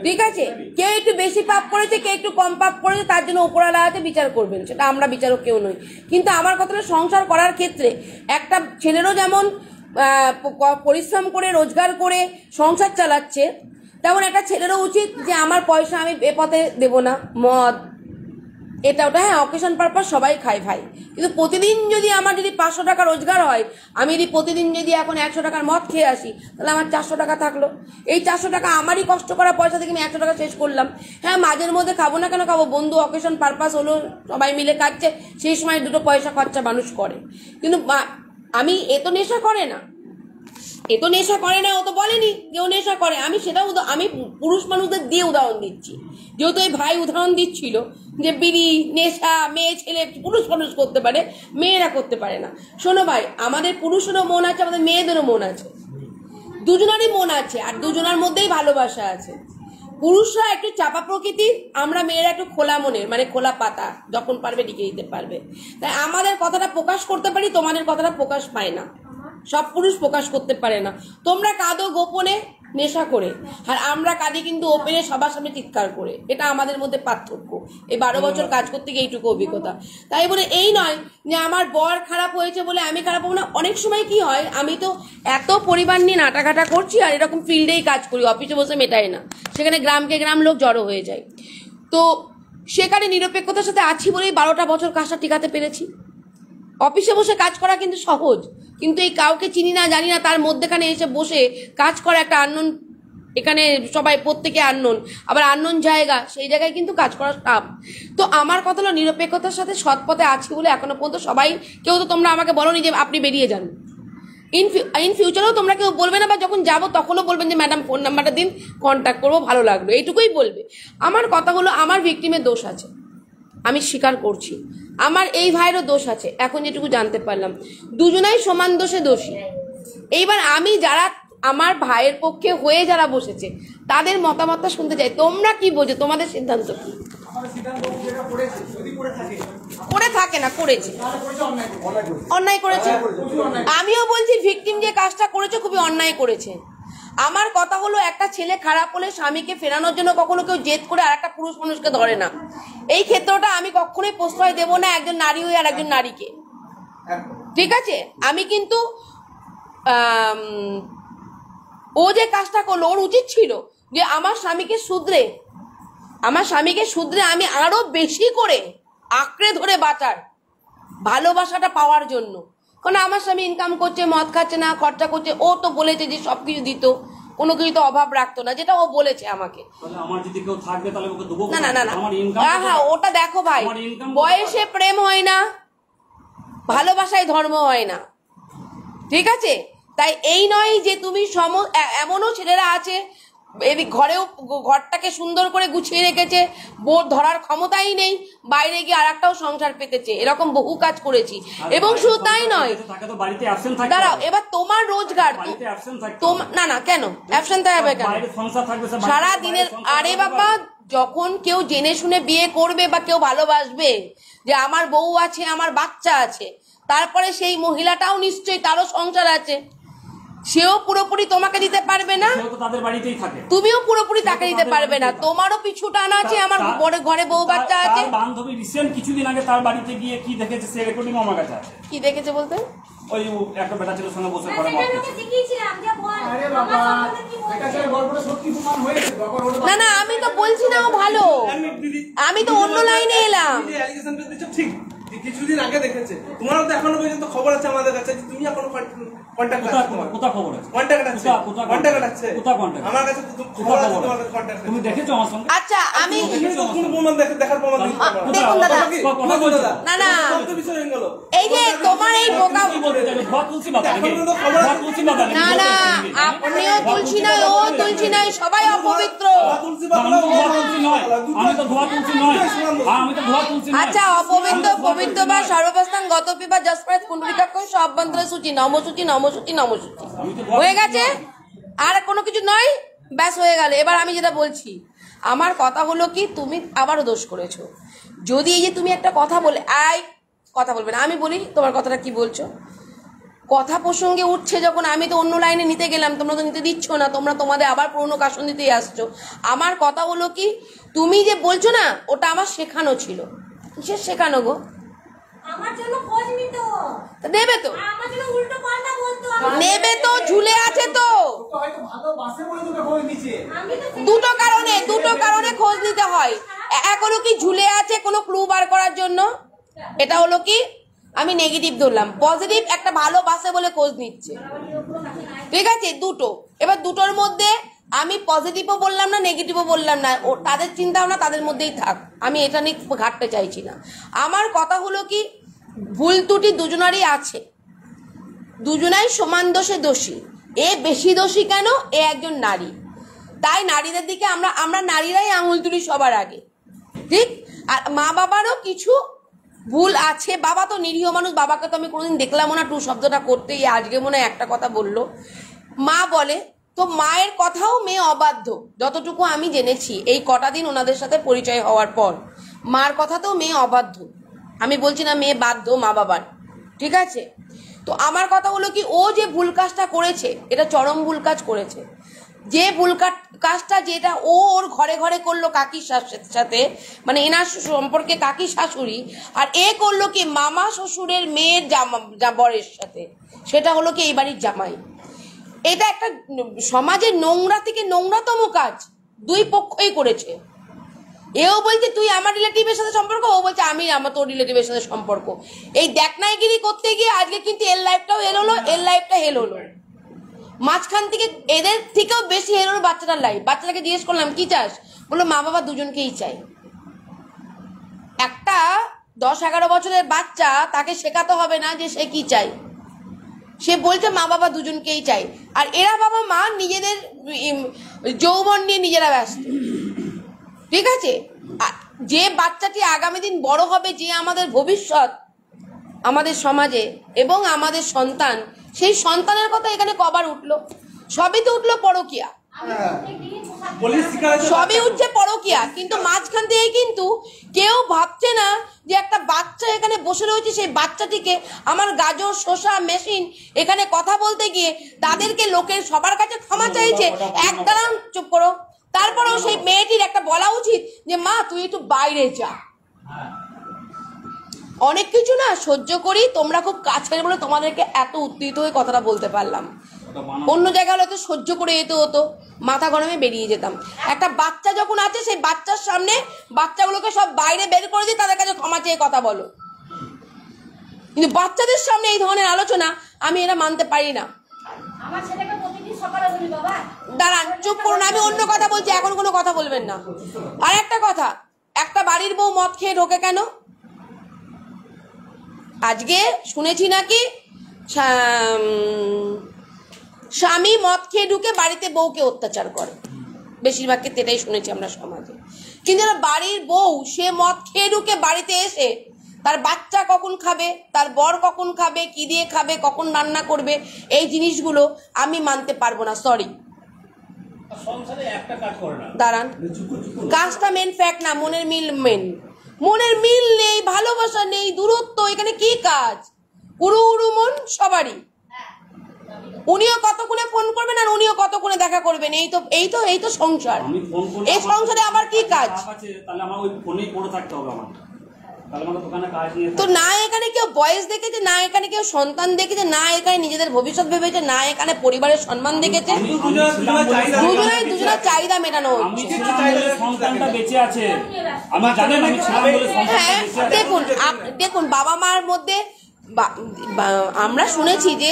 ঠিক আছে? কেউ একটু বেশি পাপ করেছে, কেউ একটু কম পাপ করেছে, তার জন্য উপরওয়ালা আছে, বিচার করবেন, সেটা আমরা বিচারক কেউ নই। কিন্তু আমার কথা হলো, সংসার করার ক্ষেত্রে একটা ছেলেরও যেমন পরিশ্রম করে রোজগার করে সংসার চালাচ্ছে, তেমন একটা ছেলেরও উচিত যে আমার পয়সা আমি এ পথে দেবো না। মদ এটা ওটা, হ্যাঁ অকেশন পারপাস সবাই খায় ভাই, কিন্তু প্রতিদিন যদি আমার যদি 500 টাকা রোজগার হয়, আমি যদি প্রতিদিন যদি এখন 100 টাকার মদ খেয়ে আসি, তাহলে আমার 400 টাকা থাকলো। এই 400 টাকা আমারই কষ্ট করা পয়সা থেকে আমি 100 টাকা শেষ করলাম। হ্যাঁ, মাঝের মধ্যে খাবো না কেন খাবো, বন্ধু অকেশন পারপাস হলো, সবাই মিলে খাচ্ছে, সেই সময় দুটো পয়সা খরচা মানুষ করে। কিন্তু আমি এ তো নেশা করে না, ও তো বলেনি যে ও নেশা করে। আমি আমি পুরুষ মানুষদের দিয়ে উদাহরণ দিচ্ছি, যেহেতু এই ভাই উদাহরণ দিচ্ছিল যে বিড়ি নেশা মেয়ে ছেলে পুরুষ মানুষ করতে পারে, মেয়েরা করতে পারে না। শোনো ভাই, আমাদের পুরুষেরও মন আছে, আমাদের মেয়েদেরও মন আছে, দুজনারই মন আছে, আর দুজনার মধ্যেই ভালোবাসা আছে। পুরুষরা একটু চাপা প্রকৃতির, আমরা মেয়েরা একটু খোলা মনের, মানে খোলা পাতা, যখন পারবে লিখে দিতে পারবে। তাই আমাদের কথাটা প্রকাশ করতে পারি, তোমাদের কথাটা প্রকাশ পায় না, সব পুরুষ প্রকাশ করতে পারে না। তোমরা কাঁদো গোপনে নেশা করে, আর আমরা কাঁদি কিন্তু ওপেনে সবার সামনে চিৎকার করে। এটা আমাদের মধ্যে পার্থক্য। এই 12 বছর কাজ করতে গিয়ে এইটুকু অভিজ্ঞতা। তাই বলে এই নয় যে আমার বর খারাপ হয়েছে বলে আমি খারাপ হবো না। অনেক সময় কি হয়, আমি তো এত পরিবার নিয়ে নাটাঘাটা করছি, আর এরকম ফিল্ডেই কাজ করি, অফিসে বসে মেটাই না, সেখানে গ্রামকে গ্রাম লোক জড়ো হয়ে যায়। তো সেখানে নিরপেক্ষতার সাথে আছি বলেই 12টা বছর কাজটা টিকাতে পেরেছি। অফিসে বসে কাজ করা কিন্তু সহজ, কিন্তু এই কাউকে চিনি না জানি না তার মধ্যেখানে এসে বসে কাজ করা একটা আননোন, এখানে সবাই প্রত্যেকে আননোন, আবার আননোন জায়গা, সেই জায়গায় কিন্তু কাজ করা টাফ। তো আমার কথা হলো, নিরপেক্ষতার সাথে সৎ পথে আছি বলে এখনো পর্যন্ত সবাই, কেউ তো তোমরা আমাকে বলোনি যে আপনি বেরিয়ে যান। ইন ফিউচারেও তোমরা কেউ বলবে না, বা যখন যাবো তখনও বলবেন যে ম্যাডাম ফোন নাম্বারটা দিন, কন্ট্যাক্ট করবো, ভালো লাগলো, এইটুকুই বলবে। আমার কথা হলো, আমার ভিকটিমের দোষ আছে, আমি স্বীকার করছি, আমার এই ভাইয়েরও দোষ আছে, এখন যেটুকু জানতে পারলাম, দুজনাই সমান দোষে দোষী। এইবার আমি যারা আমার ভাইয়ের পক্ষে হয়ে যারা বসেছে, তাদের মতামতটা শুনতে চাই। তোমরা কি বোঝো, তোমাদের সিদ্ধান্ত কি? করে থাকে না, করেছে, অন্যায় করেছে। আমিও বলছি ভিকটিম যে কাজটা করেছে খুবই অন্যায় করেছে। আমার কথা হলো, একটা ছেলে খারাপ হলে স্বামীকে ফেরানোর জন্য কখনো কেউ জেদ করে আর একটা পুরুষ মানুষকে ধরে না। এই ক্ষেত্রটা আমি কখনোই প্রশ্রয় দেবো না একজন নারী হয়ে আর একজন নারীকে, ঠিক আছে? আমি কিন্তু ও যে কাজটা করলো, ওর উচিত ছিল যে আমার স্বামীকে শুধরে আমি আরো বেশি করে আঁকড়ে ধরে বাঁচার, ভালোবাসাটা পাওয়ার জন্য। কারণ আমার স্বামী ইনকাম করছে, মদ খাচ্ছে না, খরচা করছে, ও তো বলেছে যে সবকিছু দিত, কোনো কিছু তো অভাব রাখতো না, যেটা ও বলেছে আমাকে। হ্যাঁ, ওটা দেখো ভাই, বয়সে প্রেম হয় না, ভালোবাসায় ধর্ম হয় না, ঠিক আছে? তাই এই নয় যে তুমি এমনও ছেলেরা আছে এদিক ঘরটাকে সুন্দর করে গুছিয়ে রেখেছে, বোর ধরার ক্ষমতাই নেই, বাইরে গিয়ে আর একটাও সংসার পেতেছে। এরকম বহু কাজ করেছি। এবং শুধু তাই নয়, দাঁড়াও, এবার তোমার রোজগার না কেন অ্যাবসেন্ট থাকবে কেন সারা দিনের? আরে বাবা, যখন কেউ জেনে শুনে বিয়ে করবে বা কেউ ভালোবাসবে যে আমার বউ আছে, আমার বাচ্চা আছে, তারপরে সেই মহিলাটাও নিশ্চয়ই তারও সংসার আছে, সেও পুরোপুরি তোমাকে দিতে পারবে না, তুমিও পুরোপুরি তাকে দিতে পারবে না, তোমারও পিছু টান আছে, আমার ঘরে বউ বাচ্চা আছে।
বান্ধবী রিসেন্ট কিছুদিন আগে তার বাড়িতে গিয়ে কি দেখেছে সে রেকর্ডিং আমার কাছে আছে।
কি দেখেছে বলতে?
ওই একটা বেটা ছেলের সঙ্গে বসে করে
না না, আমি তো বলছি না ও ভালো, আমি তো অন্য লাইনে এলাম।
কিছুদিন আগে দেখেছে, তোমারও তো এখনো পর্যন্ত খবর আছে আমাদের কাছে, তুমি এখনো কন্টাক্ট আছে,
কোথা খবর আছে,
কন্টাক্ট আছে, কন্টাক্ট আছে,
কোথা কন্টাক্ট
আমার কাছে খবর আছে, তোমাদের কন্টাক্ট তুমি দেখেছো আমার সঙ্গে?
আচ্ছা, আমি
কোন প্রমাণ দেখার প্রমাণ দিতে পারো?
দেখুন দাদা, না না, এই যে তোমার এই বোকা, না না, আপনিও তুলসী নয়, ও তুলসী নয়, সবাই অপবিত্র। আচ্ছা, অপবিত্র পবিত্র বা সর্বস্থান গত পিবা জসপ্রাইজ কুণ্ডলিকাক্ষণ সভ্যন্তরে সূচি নমসূচি নমসূচি নমসূচি হয়ে গেছে, আর কোনো কিছু নয়, ব্যাস হয়ে গেল। এবার আমি যেটা বলছি, আমার কথা হলো কি, তুমি আবারও দোষ করেছো। যদি এই যে তুমি একটা কথা বলে কথা বলবে না, আমি বলি তোমার কথাটা কি বলছো, কথা প্রসঙ্গে উঠছে যখন, আমি তো অন্য লাইনে নিতে গেলাম, তোমরা তো নিতে দিচ্ছ না, তোমরা তোমাদের আবার পুরনো কাশন দিতেই আসছো। আমার কথা হলো কি, তুমি যে বলছো না, ওটা আমার শেখানো ছিল। কিসের শেখানো গো?
আমার জন্য খোঁজ নিত,
নেবে তো,
আমার জন্য উল্টো পাল্টা বলতো,
নেবে তো, ঝুলে আছে তো,
হয়তো ভালোবাসে বলে তোকে খোঁজ নিচ্ছে।
দুটো কারণে খোঁজ নিতে হয়। এক হলো কি ঝুলে আছে কোনো ক্লু বার করার জন্য, এটা হলো কি আমি নেগেটিভ ধরলাম, পজিটিভ একটা ভালোবাসে বলে খোঁজ নিচ্ছে, ঠিক আছে, দুটো। এবার দুটোর মধ্যে আমি পজিটিভও বললাম না, নেগেটিভও বললাম না, ও তাদের চিন্তা ভাবনা তাদের মধ্যেই থাক, আমি এটা নিয়ে ঘাটতে চাইছি না। আমার কথা হলো কি, ভুল ত্রুটি দুজনারই আছে, দুজনাই সমান দোষে দোষী। এ বেশি দোষী কেন? এ একজন নারী, তাই নারীদের দিকে আমরা নারীরাই আঙুল তুলি সবার আগে, ঠিক। আর মা বাবারও কিছু ভুল আছে, বাবা তো নিরীহ মানুষ, বাবাকে তো আমি কোনোদিন দেখলামও না টু শব্দটা করতে, আজকে মনে হয় একটা কথা বললো, মা বলে তো মায়ের কথাও মেয়ে অবাধ্য, যতটুকু আমি জেনেছি এই কটা দিন ওনাদের সাথে পরিচয় হওয়ার পর, মার কথাতেও মেয়ে অবাধ্য। আমি বলছি না মেয়ে বাধ্য মা বাবার, ঠিক আছে। তো আমার কথা হলো কি, ও যে ভুল কাজটা করেছে এটা চরম ভুল কাজ করেছে। যে ভুল কাজটা যেটা ও ওর ঘরে ঘরে করলো কাকির সাথে, মানে এনার সম্পর্কে কাকি শাশুড়ি, আর এ করলো কি মামা শ্বশুরের মেয়ের বরের সাথে, সেটা হলো কি এই বাড়ির জামাই। এটা একটা সমাজের নোংরা থেকে নোংরাতম কাজ দুই পক্ষই করেছে। এও বলছে তুই আমার রিলেটিভের সাথে সম্পর্ক, ও বলছে আমি আমার তোর রিলেটিভের সাথে সম্পর্ক। এই দেখনাইগিরি করতে গিয়ে আজকে কিন্তু এর লাইফটাও হেল হলো, এর লাইফটা হেল হলো। মাঝখান থেকে এদের থেকেও বেশি হেল হলো বাচ্চাটার লাইফ। বাচ্চাটাকে জিজ্ঞেস করলাম কি চাস, বললো মা বাবা দুজনকেই চাই। একটা 10-11 বছরের বাচ্চা, তাকে শেখাতে হবে না যে সে কি চাই, সে বলছে মা বাবা দুজনকেই চাই। আর এরা বাবা মা নিজেদের যৌবন নিয়ে নিজেরা ব্যস্ত, ঠিক আছে। যে বাচ্চাটি আগামী দিন বড় হবে, যে আমাদের ভবিষ্যৎ আমাদের সমাজে এবং আমাদের সন্তান, সেই সন্তানের কথা এখানে কবার উঠলো? সবই তো উঠলো পরকিয়া, সবই উঠছে পরকিয়া, কিন্তু মাঝখান থেকে কিন্তু কেউ ভাবছে না যে একটা বাচ্চা এখানে বসে রয়েছে, সেই বাচ্চাটিকে আমার গাজর শসা মেশিন এখানে কথা বলতে গিয়ে তাদেরকে লোকের সবার কাছে ক্ষমা চাইছে। এক দাঁড়ান, চুপ করো। তারপরেও সেই মেয়েটির একটা বলা উচিত যে মা তুই একটু বাইরে যা। অনেক কিছু না সহ্য করি, তোমরা খুব কাছের বলে তোমাদেরকে এত উত্তেজিত হয়ে কথাটা বলতে পারলাম। অন্য জায়গায় হলে তো সহ্য করে যেতে হতো, মাথা গরমে বেরিয়ে যেতাম। একটা বাচ্চা যখন আছে, সেই বাচ্চার সামনে বাচ্চাগুলোকে সব বাইরে বের করে দিয়ে তাদের কাছে ক্ষমা চেয়ে কথা বলো, কিন্তু বাচ্চাদের সামনে এই ধরনের আলোচনা আমি এটা মানতে পারি না। দাঁড়ান, চুপ করুন, আমি অন্য কথা বলছি, এখন কোনো কথা বলবেন না। আর একটা কথা, একটা বাড়ির বউ মদ খেয়ে ঢোকে কেন? আজকে শুনেছি নাকি স্বামী মদ খেয়ে ঢুকে বাড়িতে বউকে অত্যাচার করে। বেশিরভাগ ক্ষেত্রে এটাই শুনেছি আমরা সমাজে। কিন্তু যারা বাড়ির বউ, সে মদ খেয়ে ঢুকে বাড়িতে এসে তার বাচ্চা কখন খাবে, তার বর কখন খাবে, কি দিয়ে খাবে, কখন রান্না করবে, এই জিনিসগুলো আমি মানতে পারবো না, সরি।
সংসারে একটা কাজ করে না,
দাঁড়ান, কাজটা মেন ফ্যাক্ট না, মনের মিল মেন। মনের মিল নেই, ভালোবাসা নেই, দূরত্ব, এখানে কি কাজ? উড়ু উড়ু মন সবারই। উনিও কতক্ষণে ফোন করবেন আর উনিও কতক্ষণে দেখা করবেন, এই তো সংসার। এই সংসারে আবার কি কাজ?
তাহলে আমার ওই ফোনেই পড়ে থাকতে হবে আমার, তাহলে আমার দোকানে কাজ নিয়ে।
তো না এখানে কেউ বয়স দেখেছে, না এখানে কেউ সন্তান দেখেছে, না এখানে নিজেদের ভবিষ্যৎ ভেবেছে, না এখানে পরিবারের সম্মান দেখেছে। দুজনের চাহিদা মেটানো হচ্ছে।
সন্তানটা বেঁচে আছে, আমি জানেন আমি ছিলাম বলে
হ্যাঁ, দেখুন বাবা মার মধ্যে আমরা শুনেছি যে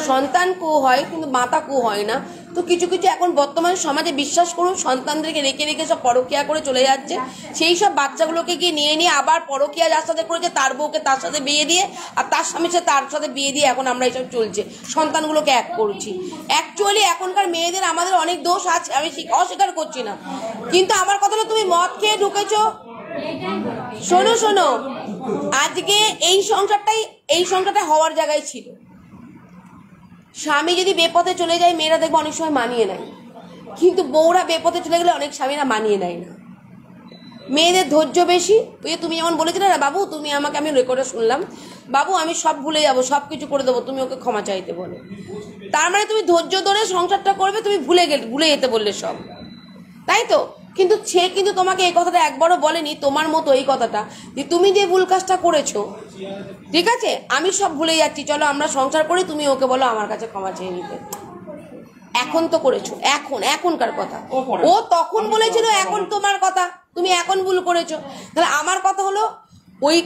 সন্তান কু হয় কিন্তু মাতা কু হয় না। তো কিছু কিছু এখন বর্তমান সমাজে বিশ্বাস করুন সন্তানদেরকে রেখে রেখে সব পরকীয়া করে চলে যাচ্ছে। সেই সব বাচ্চাগুলোকে গিয়ে নিয়ে আবার পরকীয়া যার সাথে করেছে তার বউকে তার সাথে বিয়ে দিয়ে আর তার স্বামীর সাথে তার সাথে বিয়ে দিয়ে এখন আমরা এইসব চলছে, সন্তানগুলোকে এক করছি। অ্যাকচুয়ালি এখনকার মেয়েদের আমাদের অনেক দোষ আছে, আমি অস্বীকার করছি না, কিন্তু আমার কথা হলো তুমি মদ খেয়ে ঢুকেছো। শোনো, আজকে এই সংসারটা হওয়ার জায়গায় ছিল। স্বামী যদি বেপথে চলে যায় মেয়েরা দেখবে অনেক সময় মানিয়ে নেয়, কিন্তু বউরা বেপথে চলে গেলে অনেক স্বামীরা মানিয়ে নেয় না। মেয়েদের ধৈর্য বেশি। ওই তুমি যেমন বলেছিলে না বাবু, আমি রেকর্ডে শুনলাম, বাবু আমি সব ভুলে যাবো, সব কিছু করে দেবো, তুমি ওকে ক্ষমা চাইতে বলো। তার মানে তুমি ধৈর্য ধরে সংসারটা করবে, তুমি ভুলে যেতে বললে সব, তাই তো? কিন্তু সে কিন্তু তোমাকে এই কথাটা একবারও বলেনি তোমার মতো এই কথাটা যে তুমি যে ভুল কাজটা করেছো, ঠিক আছে আমি সব ভুলে যাচ্ছি, চলো আমরা সংসার করি, তুমি ওকে বলো আমার কাছে ক্ষমা চেয়ে নিতে। এখন তো করেছো, এখনকার কথা। ও তখন বলেছিল এখন তোমার কথা, তুমি এখন ভুল করেছো। তাহলে আমার কথা হলো ওই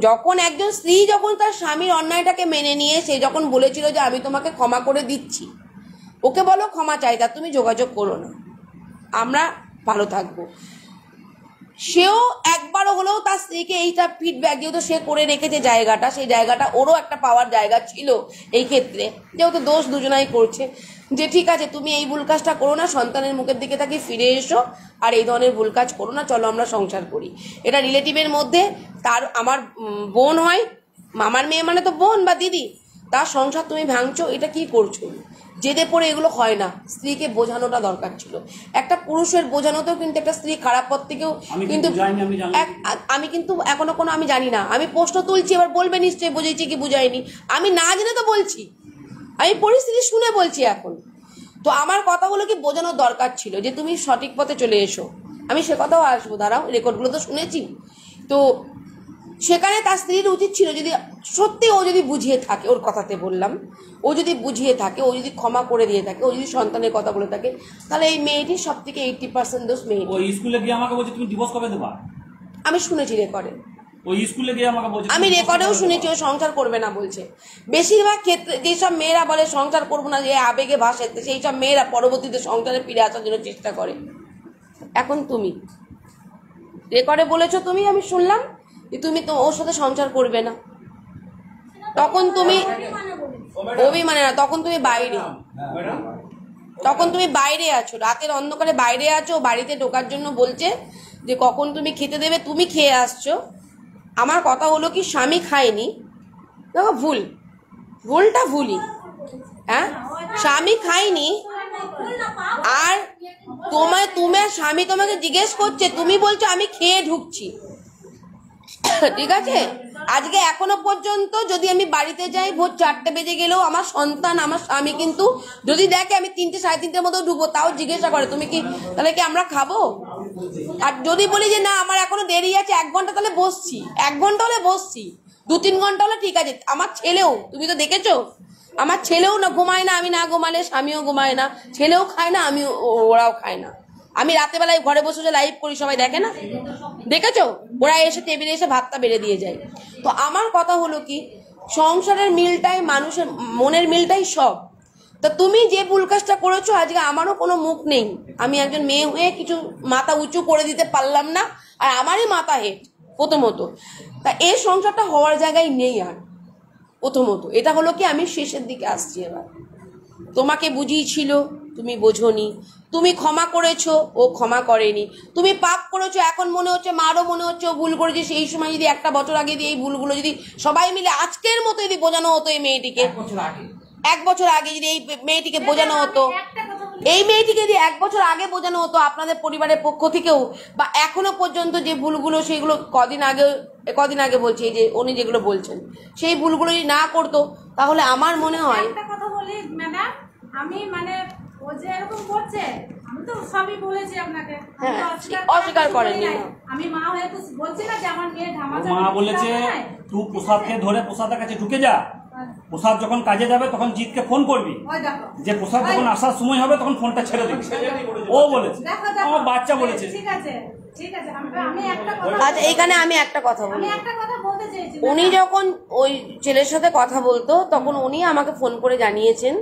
যখন একজন স্ত্রী যখন তার স্বামীর অন্যায়টাকে মেনে নিয়ে সে যখন বলেছিল যে আমি তোমাকে ক্ষমা করে দিচ্ছি, ওকে বলো ক্ষমা চাই, তা তুমি যোগাযোগ করো না, আমরা ভালো থাকবো। সেও একবারও হলেও তার স্ত্রীকে এইটা ফিডব্যাক, যেহেতু সে করে রেখেছে জায়গাটা, সেই জায়গাটা ওরও একটা পাওয়ার জায়গা ছিল এই ক্ষেত্রে, যেহেতু দোষ দুজনাই করছে, যে ঠিক আছে তুমি এই ভুল কাজটা করো না, সন্তানের মুখের দিকে তাকিয়ে ফিরে এসো, আর এই ধরনের ভুল কাজ করো না, চলো আমরা সংসার করি। এটা রিলেটিভের মধ্যে আমার বোন হয়, মামার মেয়ে মানে তো বোন বা দিদি, তার সংসার তুমি ভাঙছো, এটা কি করছো? জেদে পড়ে এগুলো হয় না, স্ত্রীকে বোঝানোটা দরকার ছিল। একটা পুরুষের বোঝানোতেও কিন্তু একটা স্ত্রী খারাপ পথ থেকেও কিন্তু আমি কিন্তু এখনো কোনো আমি জানি না, আমি প্রশ্ন তুলছি, এবার বলবে নিশ্চয়ই বুঝেছি কি বুঝাইনি, আমি না জেনে তো বলছি, আমি পরিস্থিতি শুনে বলছি এখন। তো আমার কথা হলো কি বোঝানোর দরকার ছিল যে তুমি সঠিক পথে চলে এসো, আমি সে কথাও আসবো, দাঁড়াও রেকর্ডগুলো তো শুনেছি। তো সেখানে তার স্ত্রীর উচিত ছিল যদি সত্যি ও যদি বুঝিয়ে থাকে, ওর কথাতে বললাম, ও যদি বুঝিয়ে থাকে, ও যদি ক্ষমা করে দিয়ে থাকে, ও যদি সন্তানের কথা বলে থাকে, তাহলে এই মেয়েটি সব থেকে 80% দোষ মেয়েটি।
ওই স্কুলে গিয়ে আমাকে বলছে তুমি ডিভোর্স কবে দেবা,
আমি শুনেছি রেকর্ডে,
ওই স্কুলে গিয়ে আমাকে বলছে,
আমি রেকর্ডেও শুনেছি ও সংসার করবে না বলছে। বেশিরভাগ ক্ষেত্রে যেসব মেয়েরা বলে সংসার করবো না, যে আবেগে ভাসে, সেই সব মেয়েরা পরবর্তীতে সংসারে ফিরে আসার জন্য চেষ্টা করে। এখন তুমি রেকর্ডে বলেছো, আমি শুনলাম যে তুমি তো ওর সাথে সংসার করবে না, তখন তুমি অভিমানে না, তখন তুমি বাইরে আছো, রাতের অন্ধকারে বাইরে আছো, বাড়িতে ঢোকার জন্য বলছে যে কখন তুমি খেতে দেবে, তুমি খেয়ে আসছো। আমার কথা হলো কি স্বামী খায়নি, দেখো ভুলটা ভুলই, হ্যাঁ স্বামী খায়নি, আর তোমার স্বামী তোমাকে জিজ্ঞেস করছে, তুমি বলছো আমি খেয়ে ঢুকছি, ঠিক আছে? আজকে এখনো পর্যন্ত যদি আমি বাড়িতে যাই ভোর 4টে বেজে গেলেও আমার সন্তান আমার স্বামী কিন্তু যদি দেখে আমি 3টে 3:30-র মতো ঢুকবো, তাও জিজ্ঞাসা করে তুমি কি, তাহলে কি আমরা খাবো? আর যদি বলি যে না আমার এখনো দেরি আছে 1 ঘন্টা, তাহলে বসছি, 1 ঘন্টা হলে বসছি, 2-3 ঘন্টা হলে ঠিক আছে। আমার ছেলেও, তুমি তো দেখেছো, আমার ছেলেও না ঘুমায় না, আমি না ঘুমালে স্বামীও ঘুমায় না, ছেলেও খায় না, ওরাও খায় না। আমি রাতেবেলায় ঘরে বসে লাইভ করি, সবাই দেখে না, দেখেছো? ওরা এসে টেবিলে এসে ভাতটা বেড়ে দিয়ে যায়। তো আমার কথা হলো কি সংসারের মিলটাই মানুষের মনের মিলটাই সব। তা তুমি যে ভুল কাজটা করেছো, আজকে আমারও কোনো মুখ নেই, আমি একজন মেয়ে হয়ে কিছু মাথা উঁচু করে দিতে পারলাম না, আর আমারই মাথা হেট প্রথমত। তা এই সংসারটা হওয়ার জায়গায় নেই। আর প্রথমত এটা হলো কি আমি শেষের দিকে আসছি, এবার তোমাকে বুঝিয়েছিল তুমি বোঝোনি, তুমি ক্ষমা করেছো, ও ক্ষমা করেনি। তুমি পাপ করেছো, এখন মনে হচ্ছে মারও মনে হচ্ছে ও ভুল করেছে। সেই সময় যদি 1 বছর আগে দিয়ে এই ভুলগুলো যদি সবাই মিলে আজকের মতো যদি বোঝানো হতো এই মেয়েটিকে, 1 বছর আগে যদি এই মেয়েটিকে বোঝানো হতো, এই মেয়েটিকে যদি 1 বছর আগে বোঝানো হতো আপনাদের পরিবারের পক্ষ থেকেও, বা এখনো পর্যন্ত যে ভুলগুলো সেগুলো কদিন আগে বলছি, এই যে উনি যেগুলো বলছেন সেই ভুলগুলো যদি না করতো, তাহলে আমার মনে হয়
একটা কথা বলি ম্যাডাম, আমি মানে ও যে এরকম করছে আমি তো সবই বলেছি আপনাকে,
হ্যাঁ, অস্বীকার করেননি।
আমি মা হয়ে তো বলছি না যে আমার মেয়ে ধামাচা।
মা বলেছে তুই প্রসাদকে ধরে প্রসাদের কাছে ঢুকে যা, প্রসাদ যখন কাজে যাবে তখন জিতকে ফোন করবি, যে প্রসাদ যখন আসার সময় হবে তখন ফোনটা ছেড়ে দিবি। ও বলেছে, আমার বাচ্চা বলেছে।
ঠিক আছে ঠিক আছে, আমি একটা কথা,
আচ্ছা এইখানে আমি একটা কথা বলি।
আমি একটা কথা বলতে চেয়েছি।
উনি যখন ওই ছেলের সাথে কথা বলতো তখন উনি আমাকে ফোন করে জানিয়েছেন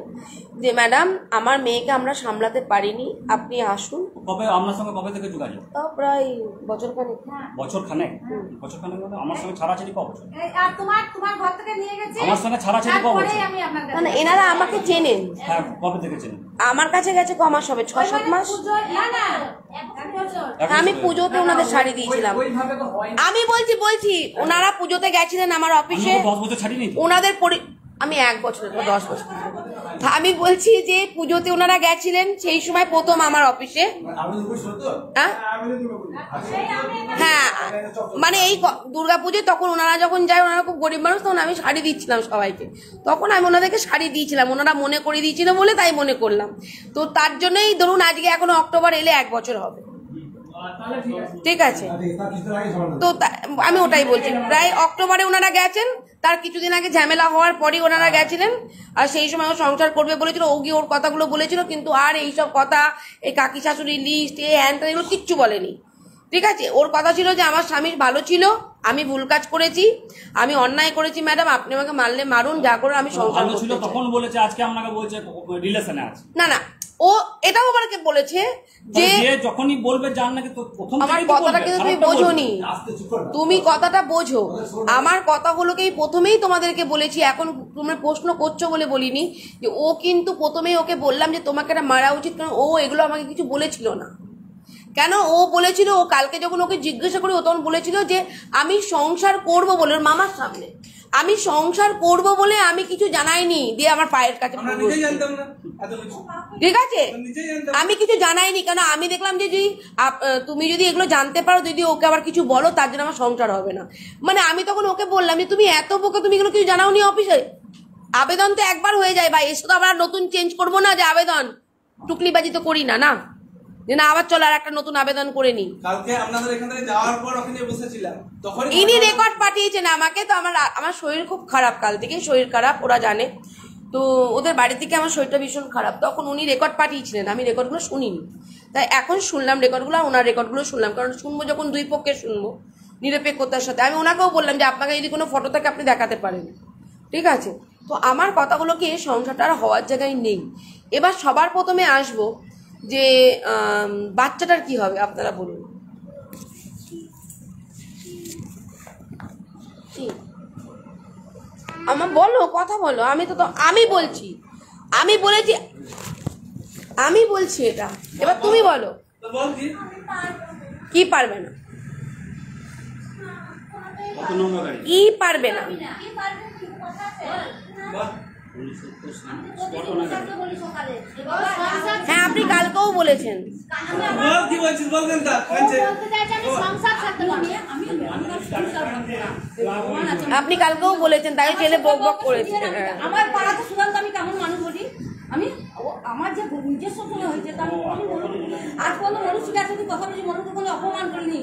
যে ম্যাডাম আমার মেয়েকে আমরা সামলাতে পারিনি, আপনি আসুন।
কবে আপনার সঙ্গে কবে থেকে যোগাযোগ?
তাও প্রায় বছরখানেক।
বছরখানেক মানে আমার সঙ্গে ছাড়াছাড়ি ক বছর?
আর তোমার ঘর থেকে নিয়ে গেছে
আমার সঙ্গে ছাড়াছাড়ি ক বছর?
আমি আপনার
না এনারা আমাকে চেনেন।
হ্যাঁ, কবে থেকে চেনেন?
আমার কাছে গেছে ক মাস হবে, 6-7 মাস।
না না 1 বছর।
আমি পুজোতে ওনাদের শাড়ি দিয়েছিলাম। আমি বলছি ওনারা পুজোতে গেছিলেন আমার অফিসে,
10 বছর ছাড়িনি
ওনাদের আমি 1 বছরের 10 বছর। আমি বলছি যে পুজোতে ওনারা গেছিলেন, সেই সময় প্রথম আমার অফিসে। হ্যাঁ মানে এই দুর্গাপুজোয় তখন ওনারা যখন যায়, ওনারা খুব গরিব মানুষ, তখন আমি শাড়ি দিচ্ছিলাম সবাইকে, তখন আমি ওনাদেরকে শাড়ি দিয়েছিলাম, ওনারা মনে করে দিয়েছিল বলে তাই মনে করলাম। তো তার জন্যই ধরুন আজকে এখনো অক্টোবর এলে 1 বছর হবে। ঠিক আছে, তো আমি ওটাই বলছি, প্রায় অক্টোবরে ওনারা গেছেন, তার কিছুদিন আগে ঝামেলা হওয়ার পরই ওনারা গেছিলেন। আর সেই সময় ও সংসার করবে বলেছিল, ও গিয়ে ওর কথাগুলো বলেছিল, কিন্তু আর এইসব কথা, এই কাকি শাশুড়ি লিস্ট, এই হ্যান এগুলো কিচ্ছু বলেনি। ঠিক আছে, ওর কথা ছিল যে আমার স্বামী ভালো ছিল, আমি ভুল কাজ করেছি, আমি অন্যায় করেছি ম্যাডাম, আপনি আমাকে মারলে মারুন, যা করে আমি সংসার করতে চাই।
তখন বলেছে, আজকে আপনাকে বলছে রিলেশনে আছে।
না না, ও এটাও আমাকে বলেছে যে
যখনই বলবে জান নাকি তো প্রথম
আমার কথাটা কিন্তু তুমি বোঝোনি, তুমি কথাটা বোঝো। আমার কথাগুলোকেই প্রথমেই তোমাদেরকে বলেছি, এখন তোমরা প্রশ্ন করছো বলে বলিনি। যে ও কিন্তু প্রথমেই ওকে বললাম যে তোমাকে এটা মারা উচিত, কারণ ও এগুলো আমাকে কিছু বলেছিল না। কেন ও বলেছিল, ও কালকে যখন ওকে জিজ্ঞাসা করি, ও তখন বলেছিল যে আমি সংসার করব বলে, ওর মামার সামনে আমি সংসার করব বলে আমি কিছু জানাইনি, দিয়ে আমার পায়ের কাছে। ঠিক আছে, আমি কিছু জানাইনি, কেন আমি দেখলাম যে তুমি যদি এগুলো জানতে পারো, যদি ওকে আবার কিছু বলো, তার জন্য আমার সংসার হবে না। মানে আমি তখন ওকে বললাম যে তুমি এত বোকা, তুমি এগুলো কিছু জানাওনি অফিসে? আবেদন তো একবার হয়ে যায় ভাই, এসে তো আবার নতুন চেঞ্জ করবো না যে আবেদন, টুকলিবাজি তো করি না, না যে না আবার চলো আর একটা নতুন আবেদন করে নি।
কালকে আপনাদের এখান থেকে যাওয়ার পর ওখানে বসেছিলাম, তখন
ইনি রেকর্ড পাঠিয়েছেন আমাকে। তো আমার শরীর খুব খারাপ, কাল থেকে শরীর খারাপ, ওরা জানে। তো ওদের বাড়ি থেকে আমার শরীরটা ভীষণ খারাপ, তখন উনি রেকর্ড পাঠিয়েছিলেন, আমি রেকর্ডগুলো শুনিনি। তাই এখন শুনলাম রেকর্ডগুলো, ওনার রেকর্ডগুলো শুনলাম, কারণ শুনবো যখন দুই পক্ষে শুনবো নিরপেক্ষতার সাথে। আমি ওনাকেও বললাম যে আপনাকে যদি কোনো ফটো থাকে আপনি দেখাতে পারেন। ঠিক আছে, তো আমার কথাগুলো কি সংসারটা আর হওয়ার জায়গায় নেই। এবার সবার প্রথমে আসবো যে বাচ্চাটার কি হবে আপনারা বলুন। আমার বলো, কথা বলো। আমি বলছি এটা, এবার তুমি বলো কি পারবে না, কি পারবে না। হ্যাঁ আপনি কালকেও বলেছেন, আপনি কালকেও বলেছেন, তাই ছেলে বক বক করেছে।
আমার পাড়াতে শুনলাম আমি কেমন মানুষ বলি, আমি আমার যে নিজস্ব মনে হয়েছে আমি আর কোনো মানুষের কাছে কথা বলি, মানুষকে কোনো অপমান করিনি।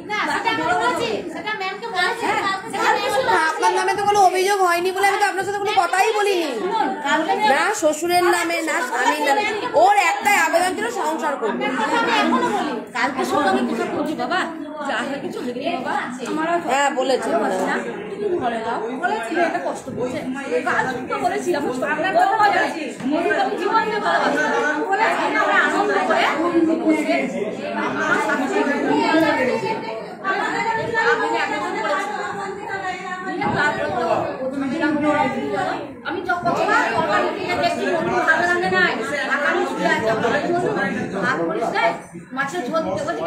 আপনার নামে তো কোনো অভিযোগ হয়নি বলে আমি তো আপনার সাথে কোনো কথাই বলিনি, না শ্বশুরের নামে না স্বামীর নামে। ওর একটাই আবেদন ছিল সংসার করবে।
কালকে শুনলাম আমি কিছু করছি বাবা, যা হয় কিছু হয়ে গেলে বাবা আমার
হ্যাঁ বলেছে,
ঘরে যাও বলেছিল, এটা কষ্ট করছে তো বলেছিলাম আপনার কথা বলেছি, আমি জীবন দিয়ে ভালোবাসি বলেছি, আমরা আনন্দ করে আমি যখন দেখছি ভালো লাগে নাই, ভাত করিস না মাছের ঝোল দিতে বলছি কি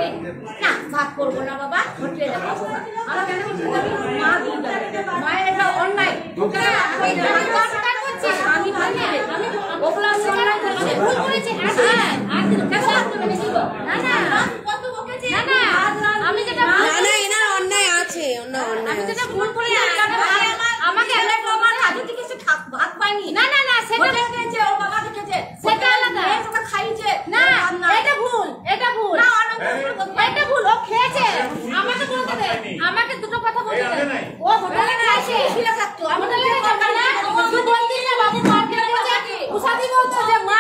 না ভাত করবো না বাবা হোটেলে যাবো আমার কেন মা দিয়ে যাবে মায়ের এটা অন্যায় আমি ভালো ওগুলো অন্যায় করেছে ভুল করেছে আর না না কত বকেছে না আমি যেটা
না না এনার অন্যায় আছে
আমি যেটা ভুল করে আমাকে একটা আমার কাজে থেকে এসে ভাত পাইনি না না না সেটা দেখেছে ও বাবা দেখেছে সেটা আলাদা ওটা খাইছে না এটা ভুল না এটা ভুল ও খেয়েছে আমাকে বলতে দে আমাকে দুটো কথা বলতে দে ও হোটেলে খাইছে ছিল থাকতো হোটেলে খাবে না তুই বলতিস না বাবু মার খেয়েছে উসাদি বলতো যে মা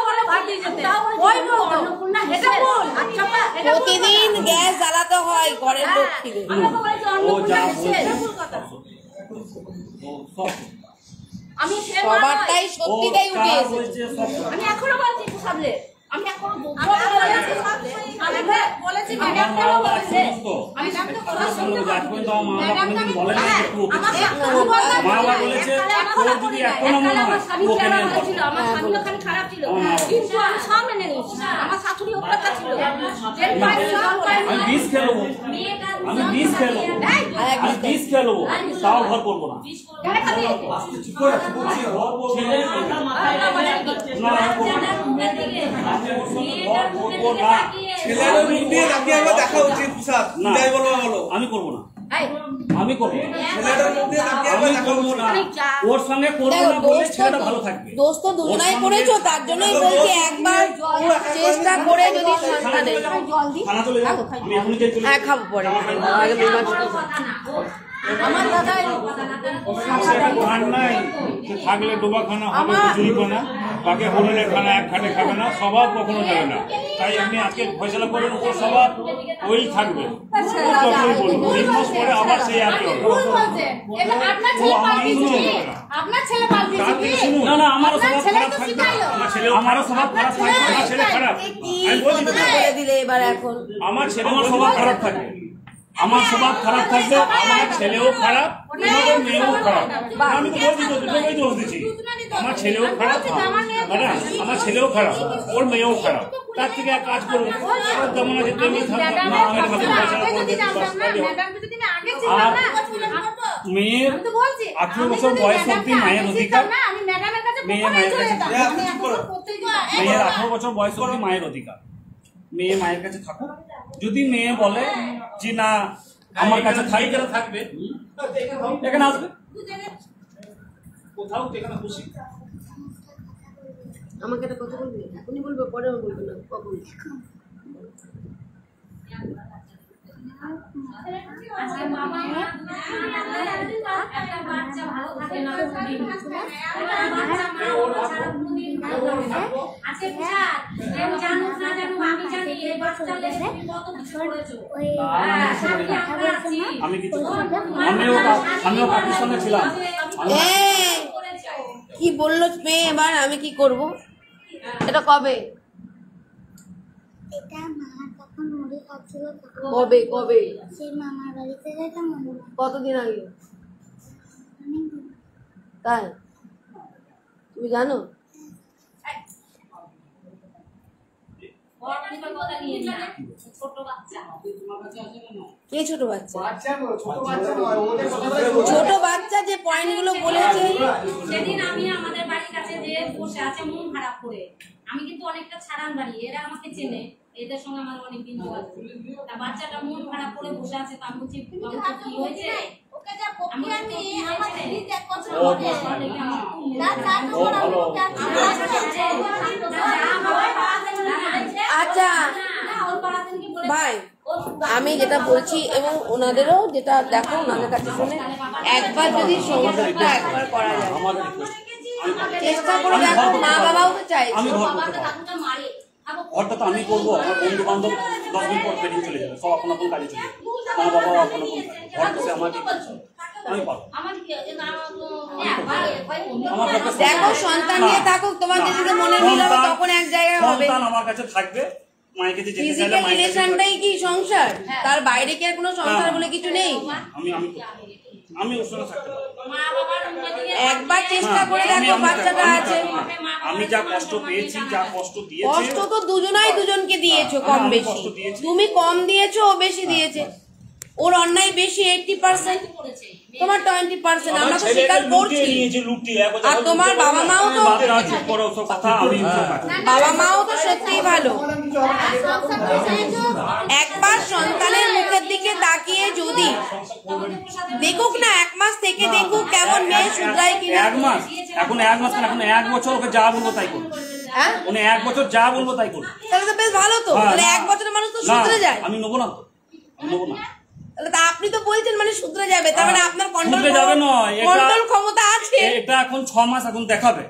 বলে ভাত দিয়ে যেতে ওই বলতো না এটা ভুল আচ্ছা
প্রতিদিন গ্যাস জ্বালাতে হয় ঘরের লোক থেকে
আমাকে বলেছে অন্নপূর্ণা এসেছে এটা ভুল কথা আমি
সবারটাই সত্যিটাই উঠে এসেছে
আমি এখনো বলছি সামলে আমি এখনো বলেছি ম্যাডামকেও বলেছে আমি ম্যাডামকে কথা শুনতে আমার স্বামী ওখানে খারাপ ছিল কিন্তু আমি সব মেনে নিয়েছি আমার শাশুড়ি অত্যাচার ছিল
তাও ঘর করবো না আমি করবো না আমি করবো না ওর সঙ্গে করবো না বলে ছেলেটা ভালো থাকবে
দোষ তো দুজনাই করেছো তার জন্যই বলছি একবার চেষ্টা করে যদি সন্তানের
খানা চলে যাবো আমি এখনই যাই চলে
হ্যাঁ খাবো পরে আগে
আমার দাদা
থাকলে ডোবা খানা হবে চুরি খানা বাকি হোটেলের খানা এক খাটে খাবে না স্বভাব কখনো যাবে না তাই আমি আজকে ফয়সলা করে নেবো স্বভাব ওই থাকবে তিন মাস পরে আবার সেই একই হবে
আপনার ছেলে
না না আমারও স্বভাব খারাপ থাকবে আমারও স্বভাব খারাপ থাকবে আমার ছেলে খারাপ আমি বলছি
বলে দিলে এবার এখন
আমার ছেলে আমার স্বভাব খারাপ থাকবে আমার স্বভাব খারাপ থাকবে আমার ছেলেও খারাপ তোমাদের মেয়েও খারাপ আমি তো বলছি তো দুটোকেই দোষ দিচ্ছি আমার ছেলেও খারাপ আমার ছেলেও খারাপ ওর মেয়েও খারাপ তার থেকে এক কাজ করুন তেমন আছে তেমনি আর মেয়ের 18 বছর বয়স অব্দি মায়ের অধিকার মেয়ের 18 বছর বয়স অব্দি মায়ের অধিকার মেয়ে মায়ের কাছে থাকুক যদি মেয়ে বলে যে না আমার কাছে থাকবে এখানে আসবে কোথাও এখানে খুশি
আমাকে একটা কথা বলবি এখনই বলবো পরে বলবো না কখন
আমি কিছু আমিও কাকুর সঙ্গে ছিলাম
কি বললো মেয়ে এবার আমি কি করব এটা কবে
এটা মা তখন মুড়ি খাচ্ছিল
কবে কবে
সেই মামার বাড়িতে যেতাম
কতদিন আগে তাই তুমি জানো কে ছোট বাচ্চা ছোট বাচ্চা যে পয়েন্ট গুলো বলেছে
সেদিন আমি আমাদের বাড়ির কাছে যে বসে আছে মন খারাপ করে আমি কিন্তু অনেকটা ছাড়ান বাড়ি এরা আমাকে চেনে এদের সঙ্গে আমার অনেক দিন যোগাযোগ তা বাচ্চাটা মন খারাপ করে বসে আছে তা আমি বলছি কি হয়েছে ওকে যা বকি আমি আমার দিদি দেখ কত মনে
আচ্ছা ভাই আমি যেটা বলছি এবং ওনাদেরও যেটা দেখো ওনাদের কাছে শুনে একবার যদি সংসারটা একবার করা যায় চেষ্টা করে দেখো মা বাবাও তো চাইছে
ঘরটা তো আমি করবো আমার বন্ধু বান্ধব 10 দিন পর বেরিয়ে চলে যাবে সব আপন আপন কাজে চলে যাবে মা বাবাও আপন আপন ঘর বসে আমাকে আমি পাবো
দেখো সন্তান নিয়ে থাকুক তোমার যদি মনে মিল হবে তখন এক জায়গায় হবে
সন্তান আমার কাছে থাকবে মায়ের কাছে যেতে চাইলে
রিলেশনটাই কি সংসার তার বাইরে কি আর কোনো সংসার বলে কিছু নেই
আমি আমি ওর সঙ্গে থাকতে পারি।
একবার চেষ্টা করে দেখো, বাচ্চাটা আছে।
আমি যা কষ্ট পেয়েছি, যা কষ্ট দিয়েছি,
কষ্ট তো দুজনাই দুজনকে দিয়েছো কম বেশি। তুমি কম দিয়েছো, ও বেশি দিয়েছে। ওর অন্যায় বেশি 80%, তোমার 20%। আমরা তো স্বীকার করছি। আর তোমার বাবা মাও তো বাবা মাও তো সত্যিই ভালো। একবার সন্তানের মুখের দিকে তাকিয়ে যদি দেখুক না, 1 মাস থেকে দেখুক কেমন মেয়ে শুধরায় কিনা।
1 মাস, এখন 1 মাস এখন 1 বছর ওকে যা বলবো তাই করবো।
হ্যাঁ,
উনি 1 বছর যা বলবো তাই করবো।
তাহলে তো বেশ ভালো তো। তাহলে 1 বছরের মানুষ তো শুধরে যায়।
আমি নেবো না, আমি নেবো না।
তাহলে তা আপনি তো বলছেন মানে শুধরে যাবে, তার মানে আপনার কন্ট্রোল ক্ষমতা আছে।
এটা এখন 6 মাস এখন দেখাবে।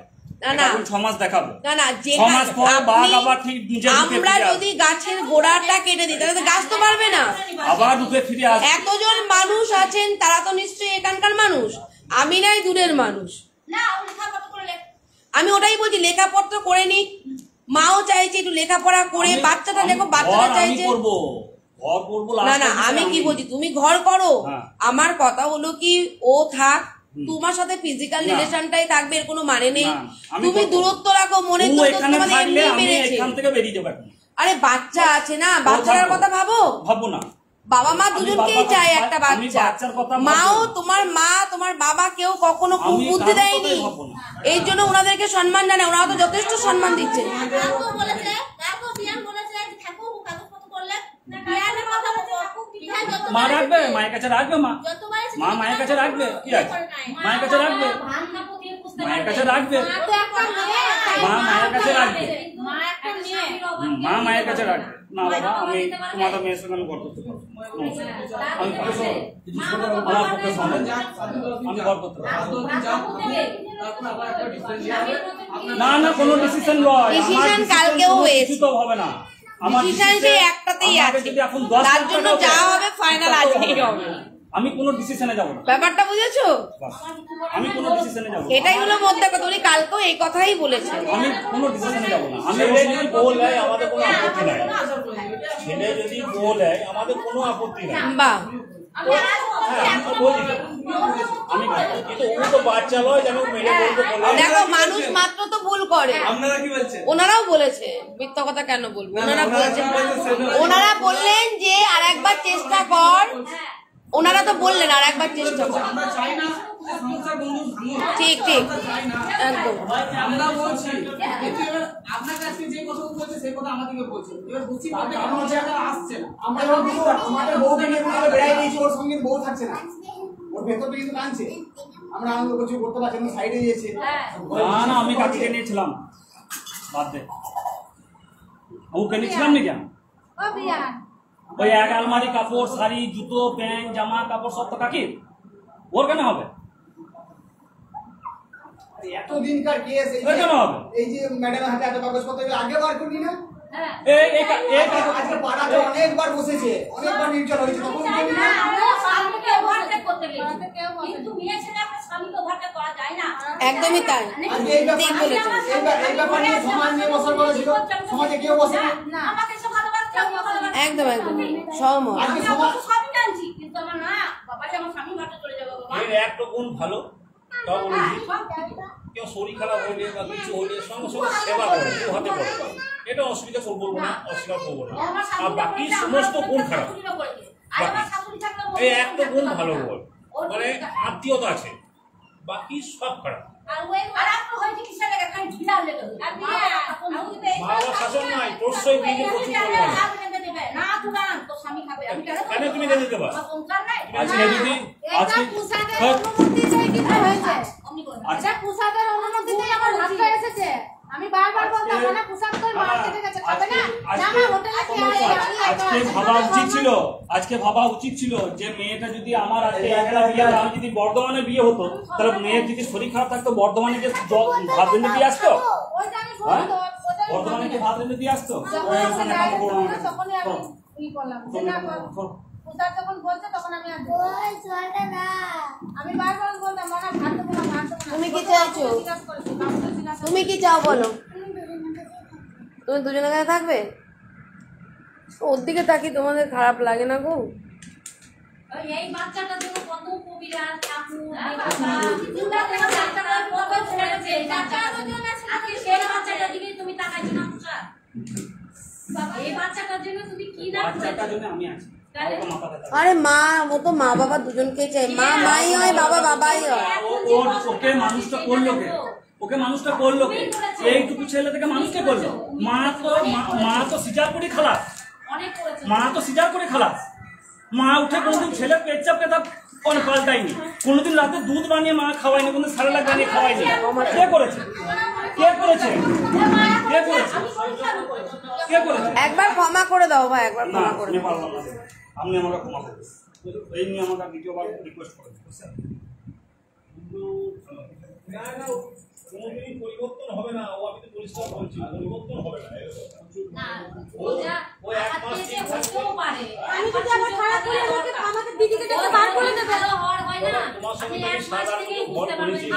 না
6 মাস দেখাবে।
না
6 মাস পর বাঘ আবার ঠিক নিজে
আমরা যদি গাছের গোড়াটা কেটে দিই তাহলে তো গাছ তো বাড়বে না,
আবার রূপে ফিরে আসবে।
এতজন মানুষ আছেন, তারা তো নিশ্চয়ই এখানকার মানুষ, আমি নাই দূরের মানুষ। আমি ওটাই বলছি, লেখাপত্র করে নিক। মাও চাইছে একটু লেখাপড়া করে বাচ্চাটা দেখো, বাচ্চাটা চাইছে না না আমি কি বলছি, তুমি ঘর করো। আমার কথা হলো কি, ও থাক, তোমার সাথে ফিজিক্যাল রিলেশনটাই থাকবে, এর কোনো মানে নেই। তুমি দূরত্ব রাখো, মনে তো তোমাদের এমনি মেরেছে। আরে বাচ্চা আছে না, বাচ্চাটার কথা ভাবো না। বাবা মা দুজনকেই চায় একটা বাচ্চা। মাও, তোমার মা, তোমার বাবা কেউ কখনো বুদ্ধি দেয়নি, এই জন্য ওনাদেরকে সম্মান জানায়। ওনারা তো যথেষ্ট সম্মান দিচ্ছে।
মা রাখবে, মায়ের কাছে রাখবে, মা মায়ের কাছে রাখবে, কি আছে মায়ের কাছে রাখবে, মায়ের কাছে রাখবে, মা মায়ের কাছে রাখবে, মা মায়ের কাছে রাখবে। না বাবা, আমি তোমাদের মেয়ের সঙ্গে আমি ঘর করতে পারবো, আমি আমার পক্ষে সম্ভব, আমি ঘর করতে পারবো না। না কোনো ডিসিশন নয়,
ডিসিশন কালকেও হয়েছে
তো হবে না। আমার
ডিসিশন সেই একটাতেই আছে, তার জন্য যা হবে ফাইনাল আজকেই হবে।
আমি কোনো ডিসিশনে যাব না,
ব্যাপারটা বুঝেছো?
আমি কোনো ডিসিশনে যাব না,
এটাই হলো মধ্যে কথা। উনি কালকেও এই কথাই বলেছে,
আমি কোনো ডিসিশনে যাব না। আমি
যদি বল হয় আমাদের কোনো আপত্তি নাই, ছেলে যদি বল হয় আমাদের কোনো আপত্তি নাই।
বাহ, দেখো মানুষ মাত্র তো ভুল করে। ওনারাও বলেছে, মিথ্যা কথা কেন বলবো? ওনারা বললেন যে আর একবার চেষ্টা কর, ওনারা তো বললেন আর একবার চেষ্টা কর। ঠিক ঠিক একদম।
আমরা বলছি আপনার কাছে যে কথা বলছে সেই কথা আমাদেরকে বলছে, এবার বুঝছি আসছে না। আমরা আমাদের বউকে নিয়ে কোনো বেড়াই দিয়েছি, ওর সঙ্গে বউ থাকছে না, ওর ভেতরটা কিন্তু টানছে। আমরা আনন্দ করছি, করতে পারছি না, সাইডে গিয়েছে।
না না আমি কাকিকে নিয়েছিলাম, বাদ দে, ওকে নিয়েছিলাম নাকি আমি? ওই এক আলমারি কাপড়, শাড়ি, জুতো, প্যান্ট, জামা কাপড় সব তো কাকির, ওর কেন হবে?
এতদিনকার কেস এই যে ম্যাডামের হাতে এত কাগজপত্র আগে বার করি না, আজকে পাড়াতে অনেকবার বসেছে, অনেকবার নির্যাতন হয়েছে, তখন
একদমই তাই, ঠিক বলেছেন।
সমাজে কেউ বসে না,
একদম একদম সহমত।
এর একটা গুণ ভালো, তাও বলেছি, কেউ শরীর খারাপ হইলে বা কিছু হইলে সঙ্গে সঙ্গে সেবা করে, কেউ হাতে করে, এটা অসুবিধা করবো না, অস্বীকার করবো না। আর বাকি সমস্ত গুণ খারাপ, এই একটা গুণ ভালো বল, মানে আত্মীয়তা আছে, বাকি সব খারাপ। বাবা শাসন নাই, তোর সই বিয়ে প্রচুর কেন তুমি দেখে দেবা?
আজকে যদি আজকে
আমি বারবার বলতাম না পোশাক তোর মার্কেটে গেছে খাবে না, জামা হোটেলে খেয়ে
আজকে ভাবা উচিত ছিল, আজকে ভাবা উচিত ছিল যে মেয়েটা যদি আমার আজকে একটা বিয়ে, আমি যদি বর্ধমানে বিয়ে হতো, তাহলে মেয়ের যদি শরীর খারাপ থাকতো বর্ধমানে যে ভাত রেঁধে দিয়ে আসতো, বর্ধমানে কি ভাত রেঁধে দিয়ে আসতো?
তুমি কি চাইছো? তুমি কি চাও বলো? তুমি দুজনে কাছে থাকবে? ওর দিকে তাকি তোমাদের খারাপ লাগে না গো?
এই বাচ্চাটার জন্য কত কবিরাজ ঠাকুর বাচ্চাটার দিকে তুমি তাকাইছো না পুষা এই বাচ্চাটার জন্য তুমি কি না
বাচ্চাটার জন্য আমি আছি
আরে মা ও তো মা বাবা দুজনকেই চাই, মা মাই হয় বাবা বাবাই হয়।
ওকে মানুষটা করলো কে? ওকে মানুষটা করলো কে? এইটুকু ছেলে থেকে মানুষকে করলো। মা তো সিজার করে খালাস, মা তো সিজার করে খালাস। মা উঠে কোনোদিন ছেলে পেচ্ছাপ পেতাপ পাল্টায়নি, কোনোদিন রাতে দুধ বানিয়ে মা খাওয়ায়নি, কোনোদিন সারালাক বানিয়ে খাওয়ায়নি। কে করেছে? কে করেছে? কে করেছে? কে করেছে?
একবার ক্ষমা করে দাও ভাই, একবার ক্ষমা করে দাও।
আপনি আমাকে ক্ষমা করবেন, এই নিয়ে আমাকে দ্বিতীয়বার রিকোয়েস্ট করে দিচ্ছেন।
কোনোদিনই পরিবর্তন হবে না, ও আমি তো পরিষ্কার বলছি, পরিবর্তন হবে না। ও এক মাস ঠিক থাকবে।
আমি যদি আবার খারাপ করে আমাকে দিদিকে ডেকে বার করে দেবে হয় না।
তোমার সঙ্গে আমি সাদা করে ঘর করেছি,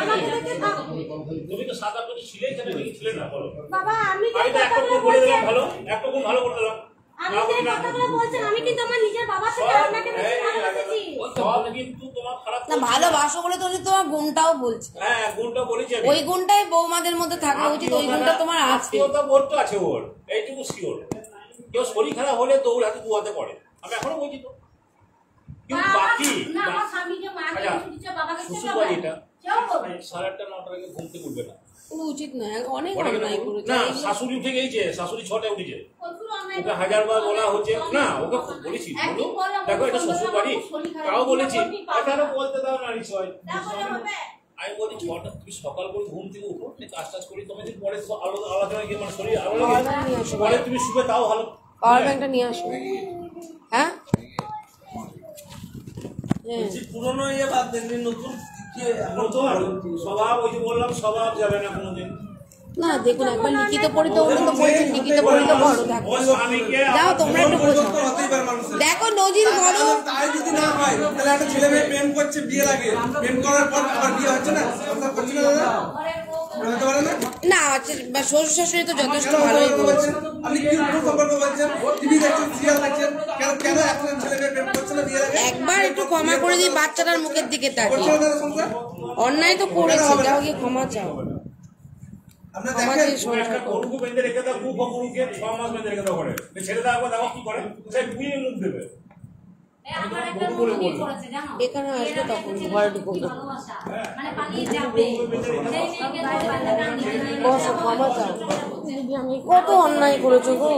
তুমি তো সাদা করে ছিলে, কেন ছিলে না বলো?
বাবা আমি
তো একটা কোণ বলে দিলাম ভালো, একটা কোণ ভালো করে দিলাম।
আমি যে কথাগুলো বলছেন আমি কিন্তু আমার নিজের বাবা থেকে আপনাকে বেশি ভালোবাসি।
সব কিন্তু তোমার খারাপ
না, ভালোবাসো বলে তুমি তোমার গুণটাও বলছো।
হ্যাঁ, গুণটা বলেছি আমি।
ওই গুণটাই বৌমাদের মধ্যে থাকা উচিত, ওই গুণটা তোমার আছে।
আত্মীয়তা বোধ তো আছে ওর, এইটুকু শিওর। কেউ শরীর খারাপ হলে তো ওর হাতে দুয়াতে পড়ে, আমি এখনো বলছি তো। কিন্তু বাকি
না আমার স্বামী যে মাকে দিচ্ছে বাবাকে
শ্বশুর বাড়ি এটা 8:30 9টার আগে ঘুম থেকে উঠবে না,
উচিত না, অনেক অন্যায় করেছে।
না শাশুড়ি উঠে গেছে, শাশুড়ি 6টায় উঠেছে, ওকে হাজারবার বলা হচ্ছে না, ওকে বলেছি দেখো এটা শ্বশুর বাড়ি, তাও বলেছি এটারও বলতে দাও না নিশ্চয়। আমি বলি 6টা তুমি সকাল করে ঘুম থেকে উঠো, কাজ টাজ করি, তুমি যদি পরে আলাদা গিয়ে মানে শরীর আলাদা পরে তুমি শুবে তাও ভালো।
পাওয়ার ব্যাংকটা নিয়ে আসো। হ্যাঁ
পুরনো ইয়ে বাদ দেখলি, নতুন
স্বভাব, ওই যে বললাম স্বভাব যাবে না কোনোদিন।
না দেখুন, একবার লিখিত পড়িতে উনি তো বলছেন লিখিত পড়িতে করো, দেখো যাও তোমরা একটু বোঝো, দেখো নজির করো।
তাই যদি না হয় তাহলে একটা ছেলে মেয়ে প্রেম করছে, বিয়ে লাগে, প্রেম করার পর আবার বিয়ে হচ্ছে না, সংসার করছে না দাদা, হতে পারে না?
না শ্বশুর শাশুড়ি তো যথেষ্ট ভালোই বলছেন।
আপনি কি সম্পর্ক বলছেন? টিভি দেখছেন, সিরিয়াল দেখছেন, কেন কেন এখন ছেলে মেয়ে প্রেম করছে না, বিয়ে লাগে?
একবার একটু ক্ষমা করে দিই বাচ্চাটার মুখের দিকে তাকিয়ে। অন্যায় তো করেছি, যাও গিয়ে ক্ষমা চাও। ক্ষমা চেয়ে সংসার করো।
গরুকে বেঁধে রেখে দাও, খুব গরুকে 6 মাস বেঁধে রেখে দাও করে, ছেড়ে দাও, দেখো কি করে, সে বুঝে মুখ দেবে।
এখানে আসবে তখন ঘরে ঢুকবে, ক্ষমা চাও। কত অন্যায় করেছো গো,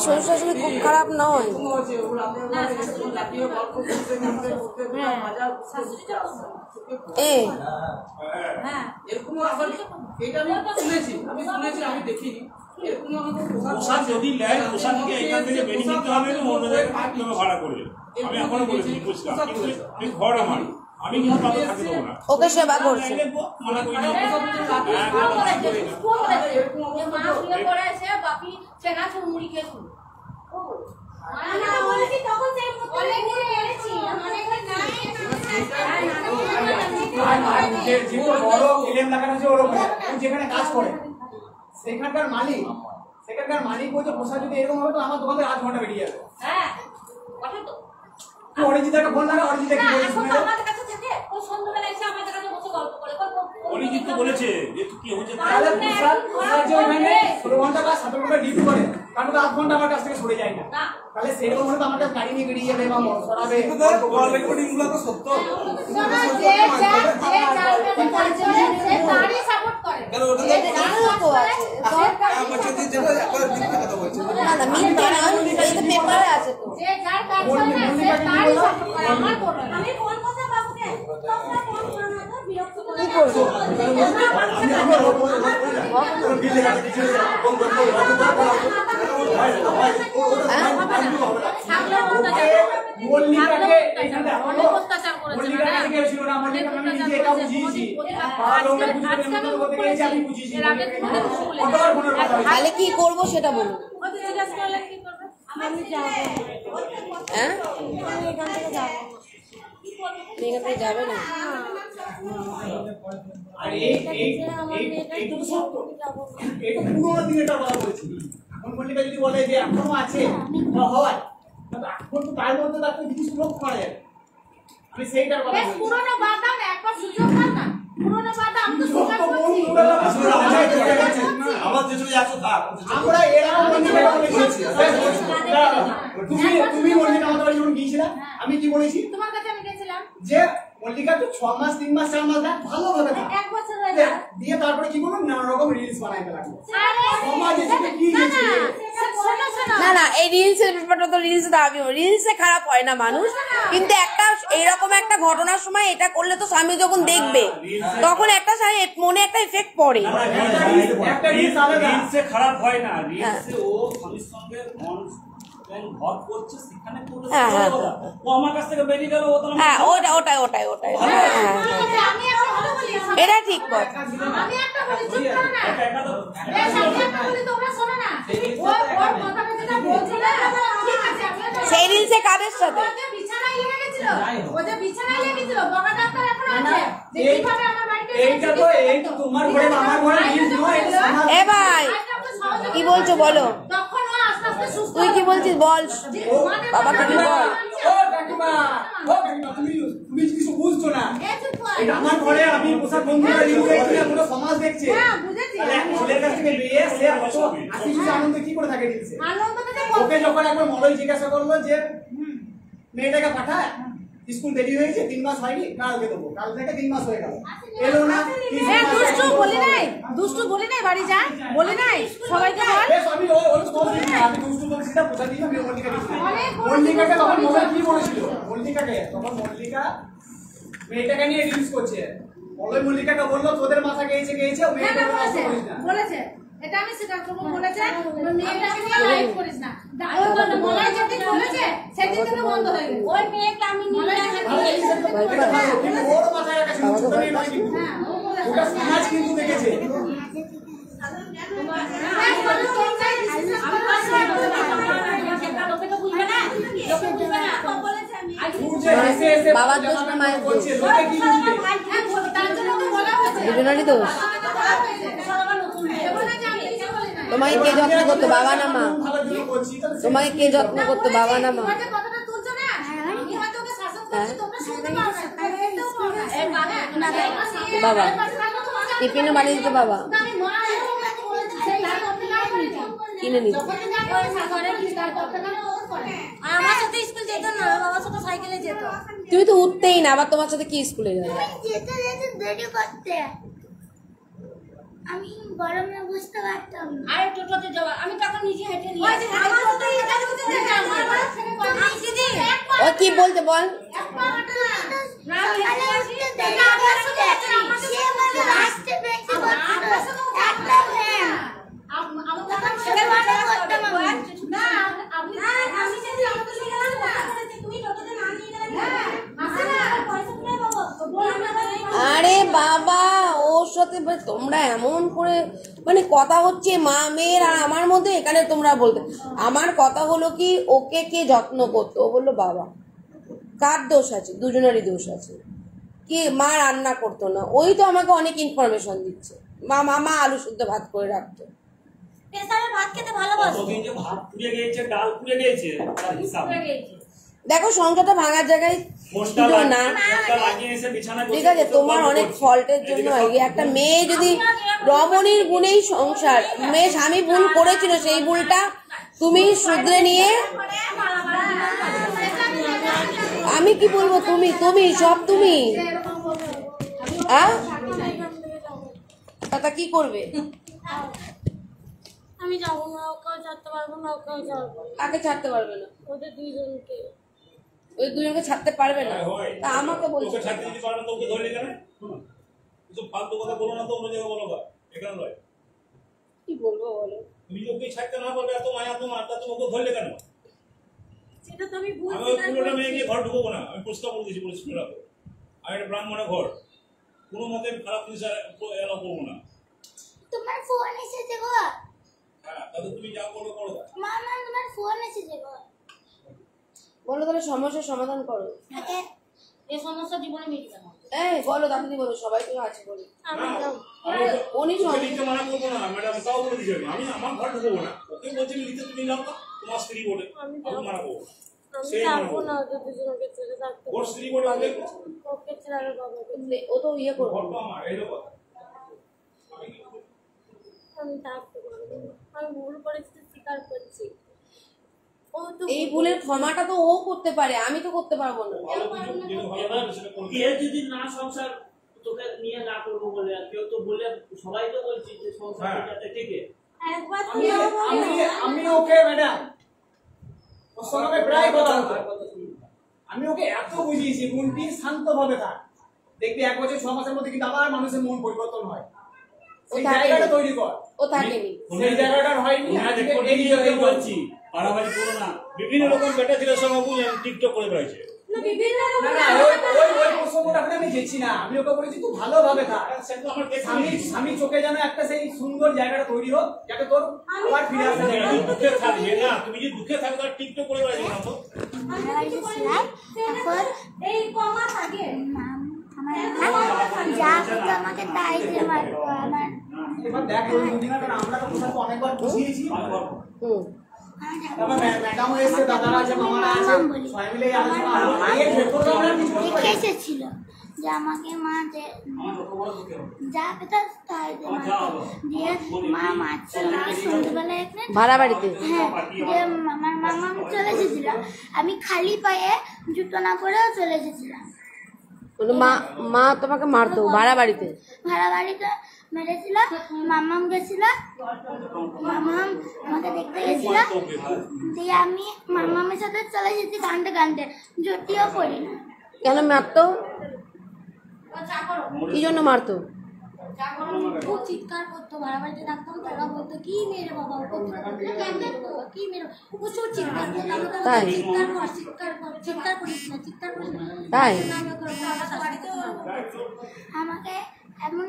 শ্বশুর শাশুড়ি খুব খারাপ নয়।
প্রসাদ যদি নেয়, প্রসাদকে এখান থেকে বেরিয়ে নিতে হবে, অন্য জায়গায় থাকতে হবে ভাড়া করে। আমি এখনো বলেছি পরিষ্কার, কিন্তু এই ঘর আমার, আমি কিন্তু তাতে থাকতে দেবো না।
ওকে সেবা করছে।
মানে কই না
যেখানে কাজ করে সেখানকার মালিক বলছে প্রসাদ যদি এরকম হবে তো আমার দোকান থেকে 8 ঘন্টা বেরিয়ে যাবে।
হ্যাঁ
অরিজিতাকে ফোন লাগা, অরিজিতা কি বলেছে?
আমাদের কাছে থেকে ও সন্ধ্যাবেলা এসে আমাদের কাছে বসে গল্প করে।
অরিজিৎ তো বলেছে যে কি হচ্ছে,
তাহলে প্রসাদ যে ওখানে 16 ঘন্টা বা 17 ঘন্টা ডিউটি করে, কারণ 8 ঘন্টা আমার কাছ থেকে সরে যায় না, তাহলে সেরকম হলে তো আমার কাছে গাড়ি নিয়ে বেরিয়ে যাবে বা সরাবে।
রেকর্ডিং গুলো তো সত্য,
তারই সাপোর্ট করে।
কেন ওটা
তো আছে না না মিথ্যে না, এটা পেপারে আছে তো।
যে যার কাজ করে না সে তারই সাপোর্ট করে, আমার করবে না। আমি ফোন করতে বাবুকে তোমরা ফোন করো না তো বিরক্ত করে।
কি করবো? তাহলে কি করবো সেটা বলুন। হ্যাঁ এখান থেকে যাবে না।
পুরোনো দিনেরটা কথা বলছি, এখন মল্লিকা যদি বলে যে এখনো আছে হয় এখন তো তার মধ্যে তো একটা জিনিস লক্ষ্য করা যায়। আমি সেইটার কথা বলছি।
পুরোনো বাদ দাও না, একবার সুযোগ দাও না। পুরোনো বাদ দাও, আমি তো সুযোগ করছি।
আমার যেটুকু আছে থাক।
আমরা এরকম মন্দিরে বলেছি। তুমি মন্দিরে আমাদের বাড়ি যখন গিয়েছিলা, আমি কি বলেছি?
তোমার কাছে আমি গেছিলাম
যে মল্লিকা তো 6 মাস 3 মাস 4 মাস দেখ ভালোভাবে থাক।
1 বছর হয়ে যায়।
দিয়ে তারপরে কি করলাম, নানা রকম রিলস বানাইতে লাগলো।
আরে
সমাজে সেটা কি গেছে?
শোনো শোনো
না না, এই রিলসের ব্যাপারটা তো রিলস দাবি, রিলসে খারাপ হয় না মানুষ, কিন্তু একটা এরকম একটা ঘটনার সময় এটা করলে তো স্বামী যখন দেখবে তখন একটা মনে একটা এফেক্ট পড়ে।
একটা রিলস আলাদা।
রিলসে খারাপ হয় না, রিলসে ও স্বামীর সঙ্গে ঘর করছে, সেখানে করলে ও আমার কাছ থেকে বেরিয়ে গেল, ও তো
হ্যাঁ ওটাই
আমি একটা কথা বলি,
এটা ঠিক কথা।
আমি একটা বলি, চুপ করো না। এই আমি একটা বলি, তোমরা শোনো না। ওর কথাটা যেটা বলছিল, ঠিক আছে, আমি
সেই রিলসে কাদের সাথে
ও যে বিছানায় লেগে গেছিল, বকা ডাক্তার এখন আছে, যে কিভাবে আমার বাড়িতে
এইটা তো এই তো তোমার ঘরে আমার ঘরে রিলস নয়, এটা সমাজ।
এ ভাই কি বলছো বলো,
তখন ও আস্তে আস্তে সুস্থ
তুই কি বলছিস বল, বাবাকে কি বল।
ও কাকিমা তুমি কিছু বুঝছো না। এটা আমার ঘরে আমি পোশাক বন্ধুরা রিলস দেখছি না, পুরো সমাজ দেখছে।
হ্যাঁ বুঝেছি,
তাহলে এক ছেলের কাছ থেকে নিয়ে সে অত হাসি আনন্দ কি করে থাকে রিলসে?
আনন্দটা
ওকে যখন একবার মলয় জিজ্ঞাসা করলো যে মেয়েটাকে পাঠায়, স্কুল দেরি হয়েছে 3 মাস হয়নি, কালকে দেবো, কাল থেকে 3 মাস হয়ে গেল, এলো না।
হ্যাঁ দুষ্টু বলি নাই বাড়ি যা বলি নাই সবাইকে বল।
বেশ, আমি ওই বলছি না, আমি দুষ্টু বলছি না, পোশাক দিয়ে আমি মল্লিকাকে তখন মোবাইল কি বলেছিল, মল্লিকাকে তখন মল্লিকা মেয়েটাকে নিয়ে রিলস করছে, মল্লিকাকে বললো তোদের মাথা গেছে ও মেয়েটাকে নষ্ট করিস না।
বলেছে এটা আমি স্বীকার করবো, বলেছে মেয়েটাকে নিয়ে লাইভ করিস না, ওই বলে মলাই যেদিন বলেছে সেদিন থেকে বন্ধ হয়ে গেছে। ওই মেয়েকে আমি নিয়ে
ওর মাথায় একটা ছোট মেয়ে নয় কিন্তু, ওটা সমাজ কিন্তু দেখেছে।
বাবার দোষ না মায়ের দোষ, দুজনেরই দোষ। তোমাকে কে যত্ন করতো, বাবা না মা? তোমাকে কে যত্ন করতো, বাবা না মা? বাবা টিফিনও বানিয়ে দিত, বাবা কিনে নিত।
আমার সাথে স্কুল যেত না, বাবার সাথে সাইকেলে যেত।
তুমি তো উঠতেই না, আবার তোমার সাথে কি স্কুলে যাবে?
যেতে দেরি করতে আমি গরমে বুঝতে পারতাম না।
আরে টোটোতে যাওয়া, আমি তখন নিজে হেঁটে নিয়ে
ও কি বলতে বল। আরে বাবা ওর সাথে তোমরা এমন করে মানে কথা হচ্ছে মা মেয়ের আর আমার মধ্যে, এখানে তোমরা বলতে, আমার কথা হলো কি ওকে কে যত্ন করতো, ও বললো বাবা। কার দোষ আছে? দুজনেরই দোষ আছে। কি মা রান্না করতো না, ওই তো আমাকে অনেক ইনফরমেশন দিচ্ছে, মা আলু শুদ্ধ ভাত করে রাখতো।
ভাত খেতে ভালোবাসো,
ভাত পুড়ে গিয়েছে, ডাল পুড়ে গিয়েছে, তার হিসাব
দেখো সংসারটা ভাঙার জায়গায় না, ঠিক আছে তোমার অনেক ফল্টের জন্য একটা মেয়ে যদি রমণীর গুণেই সংসার, মেয়ে স্বামী ভুল করেছিল, সেই ভুলটা তুমি শুধরে নিয়ে, আমি কি বলবো, তুমি সব তুমি তা কি করবে?
আমি যাবো না, ওকেও ছাড়তে পারবো না, ওকেও ছাড়বো।
কাকে ছাড়তে পারবে না?
ওদের দুইজনকে।
ওই দুজনকে ছাড়তে পারবে না, তা আমাকে বলছো
ছাড়তে যদি পারবে না, ওকে ধরলে কেন? কিছু ফালতু কথা বলো না তো, অন্য জায়গায় বলো, এখানে নয়।
কি বলবো বলো?
তুমি ওকে ছাড়তে না পারবে, এত মায়া তোমার, তা তুমি ওকে ধরলে কেন?
সেটা তো আমি ভুল।
আমি ওই পুরোটা মেয়ে গিয়ে ঘর ঢুকবো না, আমি পরিষ্কার করে দিয়েছি, পরিষ্কার রাখো। আমি একটা ব্রাহ্মণের ঘর, কোনো মতে খারাপ জিনিস এলাও করবো না।
তোমার ফোন এসেছে গো।
হ্যাঁ, তাহলে তুমি যা করো করো।
মামা তোমার ফোন এসেছে গো।
বলো তাহলে সমস্যার সমাধান করো।
এই সমস্যা জীবনে মিটবে না।
এই বলো তাড়াতাড়ি বলো, সবাই তো আছে বলি। উনি
লিখতে মানা করবো না ম্যাডাম, তাও বলে দিচ্ছি আমি আমার ঘর ঢুকবো না। ওকে বলছি লিখতে তুমি যাও না, তোমার স্ত্রী বলে আমি মানা করবো।
সেই
থাকবো না, ওদের দুজনকে ছেড়ে থাকতে
ওর স্ত্রী বলে ওকে
ওকে ছেড়ে আর বাবাকে
ও তো ইয়ে করবো।
ফটো আমার এই দেখো
আমি থাকতে পারবো না। আমি ভুল করেছি, স্বীকার করছি। ও তো
এই ভুলের ক্ষমাটা তো ও করতে পারে, আমি তো করতে পারবো না।
ভালো কিছু যেটা ভালো
এবার
সেটা করবে।
কেউ যদি না সংসার তোকে নিয়ে না করবো বলে, আর কেউ তো বলে, সবাই তো বলছি যে সংসার
হ্যাঁ।
যাতে টিকে।
একবার তো
আমি
যাবো
আমি
না।
আমি ওকে ম্যাডাম ওর সঙ্গে আমি প্রায় কথা হতো। আমি ওকে এত বুঝিয়েছি বোনটি শান্তভাবে থাক, দেখবি 1 বছর 6 মাসের মধ্যে কিন্তু আবার মানুষের মন পরিবর্তন হয়। ওই
থাকেনি।
জায়গাটা তৈরি কর।
ও থাকেনি।
সেই জায়গাটা হয়নি।
ওনাদের
আজকে
কোটি
এই
নিয়ে
এই
বলছি পারাবাড়ি করো না, বিভিন্ন রকম বেটা ছেলের সঙ্গে বুঝলেন টিকটক করে বেড়াইছে।
না, বিভিন্ন রকম
না না ওই ওই ওই প্রসঙ্গটা আমি গেছি না। আমি ওকে বলেছি তুই ভালোভাবে থাক।
সেটা আমার
স্বামী স্বামী চোখে যেন একটা সেই সুন্দর জায়গাটা তৈরি হোক যাতে তোর আবার ফিরে আসা যায়।
তুমি দুঃখে থাকবে না, তুমি যদি দুঃখে থাকো তাহলে টিকটক করে বেড়াইছে না তো।
আমরা বাড়িতে ছিলাম এখন
এই কমা থাকে।
আমার যা করতো আমাকে তাই দিয়ে মারতো আমার
এবার দেখ ওই দুদিনের কারণ আমরা তো কোথাও অনেকবার বুঝিয়েছি। তারপর ম্যাডামও এসে, দাদারা আছে, মামারা আছে, সবাই মিলে এই আলোচনা হলো। আগে ভেতর আমরা কিছু
দেখে এসেছিল যে আমাকে মা যা পেতা তাই দিয়ে মারতো। দিয়ে মা মারছিল আমাকে সন্ধ্যেবেলা এখানে
ভাড়া বাড়িতে।
হ্যাঁ, দিয়ে আমার মামা চলে এসেছিল। আমি খালি পায়ে জুতো না পরেও চলে এসেছিলাম।
মা মা তোমাকে মারতো ভাড়া বাড়িতে।
ভাড়া বাড়িতে মেরেছিল। মামাম গেছিল, মামাম আমাকে দেখতে গেছিল। দিয়ে আমি মামামের সাথে চলে এসেছি কান্দতে কান্দতে, জুতিও পড়ি না।
কেন মারতো? কি জন্য মারতো?
খুব চিৎকার করতো, ভাড়া বাড়িতে থাকতাম, তারা বলতো কি মেরে বাবা, ও করতে পারবে না, কেন মেরে বাবা, কি মেরে, প্রচুর চিৎকার করতো। আমি তো
তাই?
চিৎকার কর, চিৎকার কর, চিৎকার করিস না, চিৎকার করিস না।
তাই?
আমি ওকে আমাকে এমন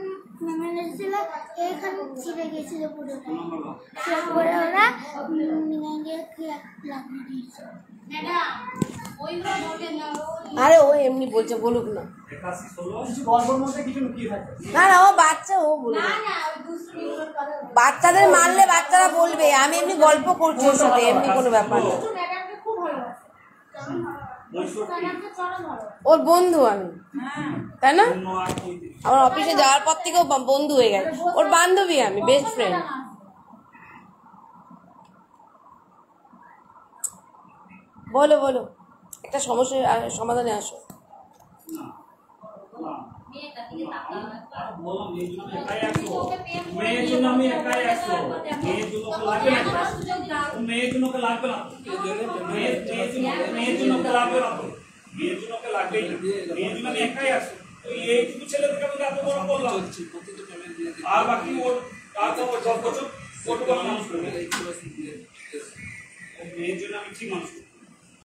মেরেছিল, এখানে ছিঁড়ে গেছিল পুরোটা। তারপরে ওরা নিয়ে গিয়ে লাগিয়ে দিয়েছে।
আরে ও এমনি বলছে, বলুক না।
কিছু গল্পের মধ্যে কিছু লুকিয়ে থাকে।
না না, ও বাচ্চা, ও বলবে। বাচ্চাদের মারলে বাচ্চারা বলবে। আমি এমনি গল্প করছি ওর সাথে, এমনি কোনো ব্যাপার না। ওর বন্ধু আমি, তাই না? আমার অফিসে যাওয়ার পর থেকে ও বন্ধু হয়ে গেছে। ওর বান্ধবী আমি, বেস্ট ফ্রেন্ড। বলো বলো, একটা সমস্যার সমাধানে আসো।
বললাম মেয়ের জন্য আমি একাই আসবো, মেয়ের জন্য লাগবে না, মেয়ের জন্য লাগবে না, মেয়ের জন্য লাগবে না, মেয়ের জন্য লাগবেই না, মেয়ের জন্য আমি একাই আসবো। এইটুকু ছেলেদেরকে আমি এত বড় করলাম, আর বাকি ওর আর তো 10 বছর ওটুকু মানুষ করবে। মেয়ের জন্য আমি ঠিক মানুষ করবো।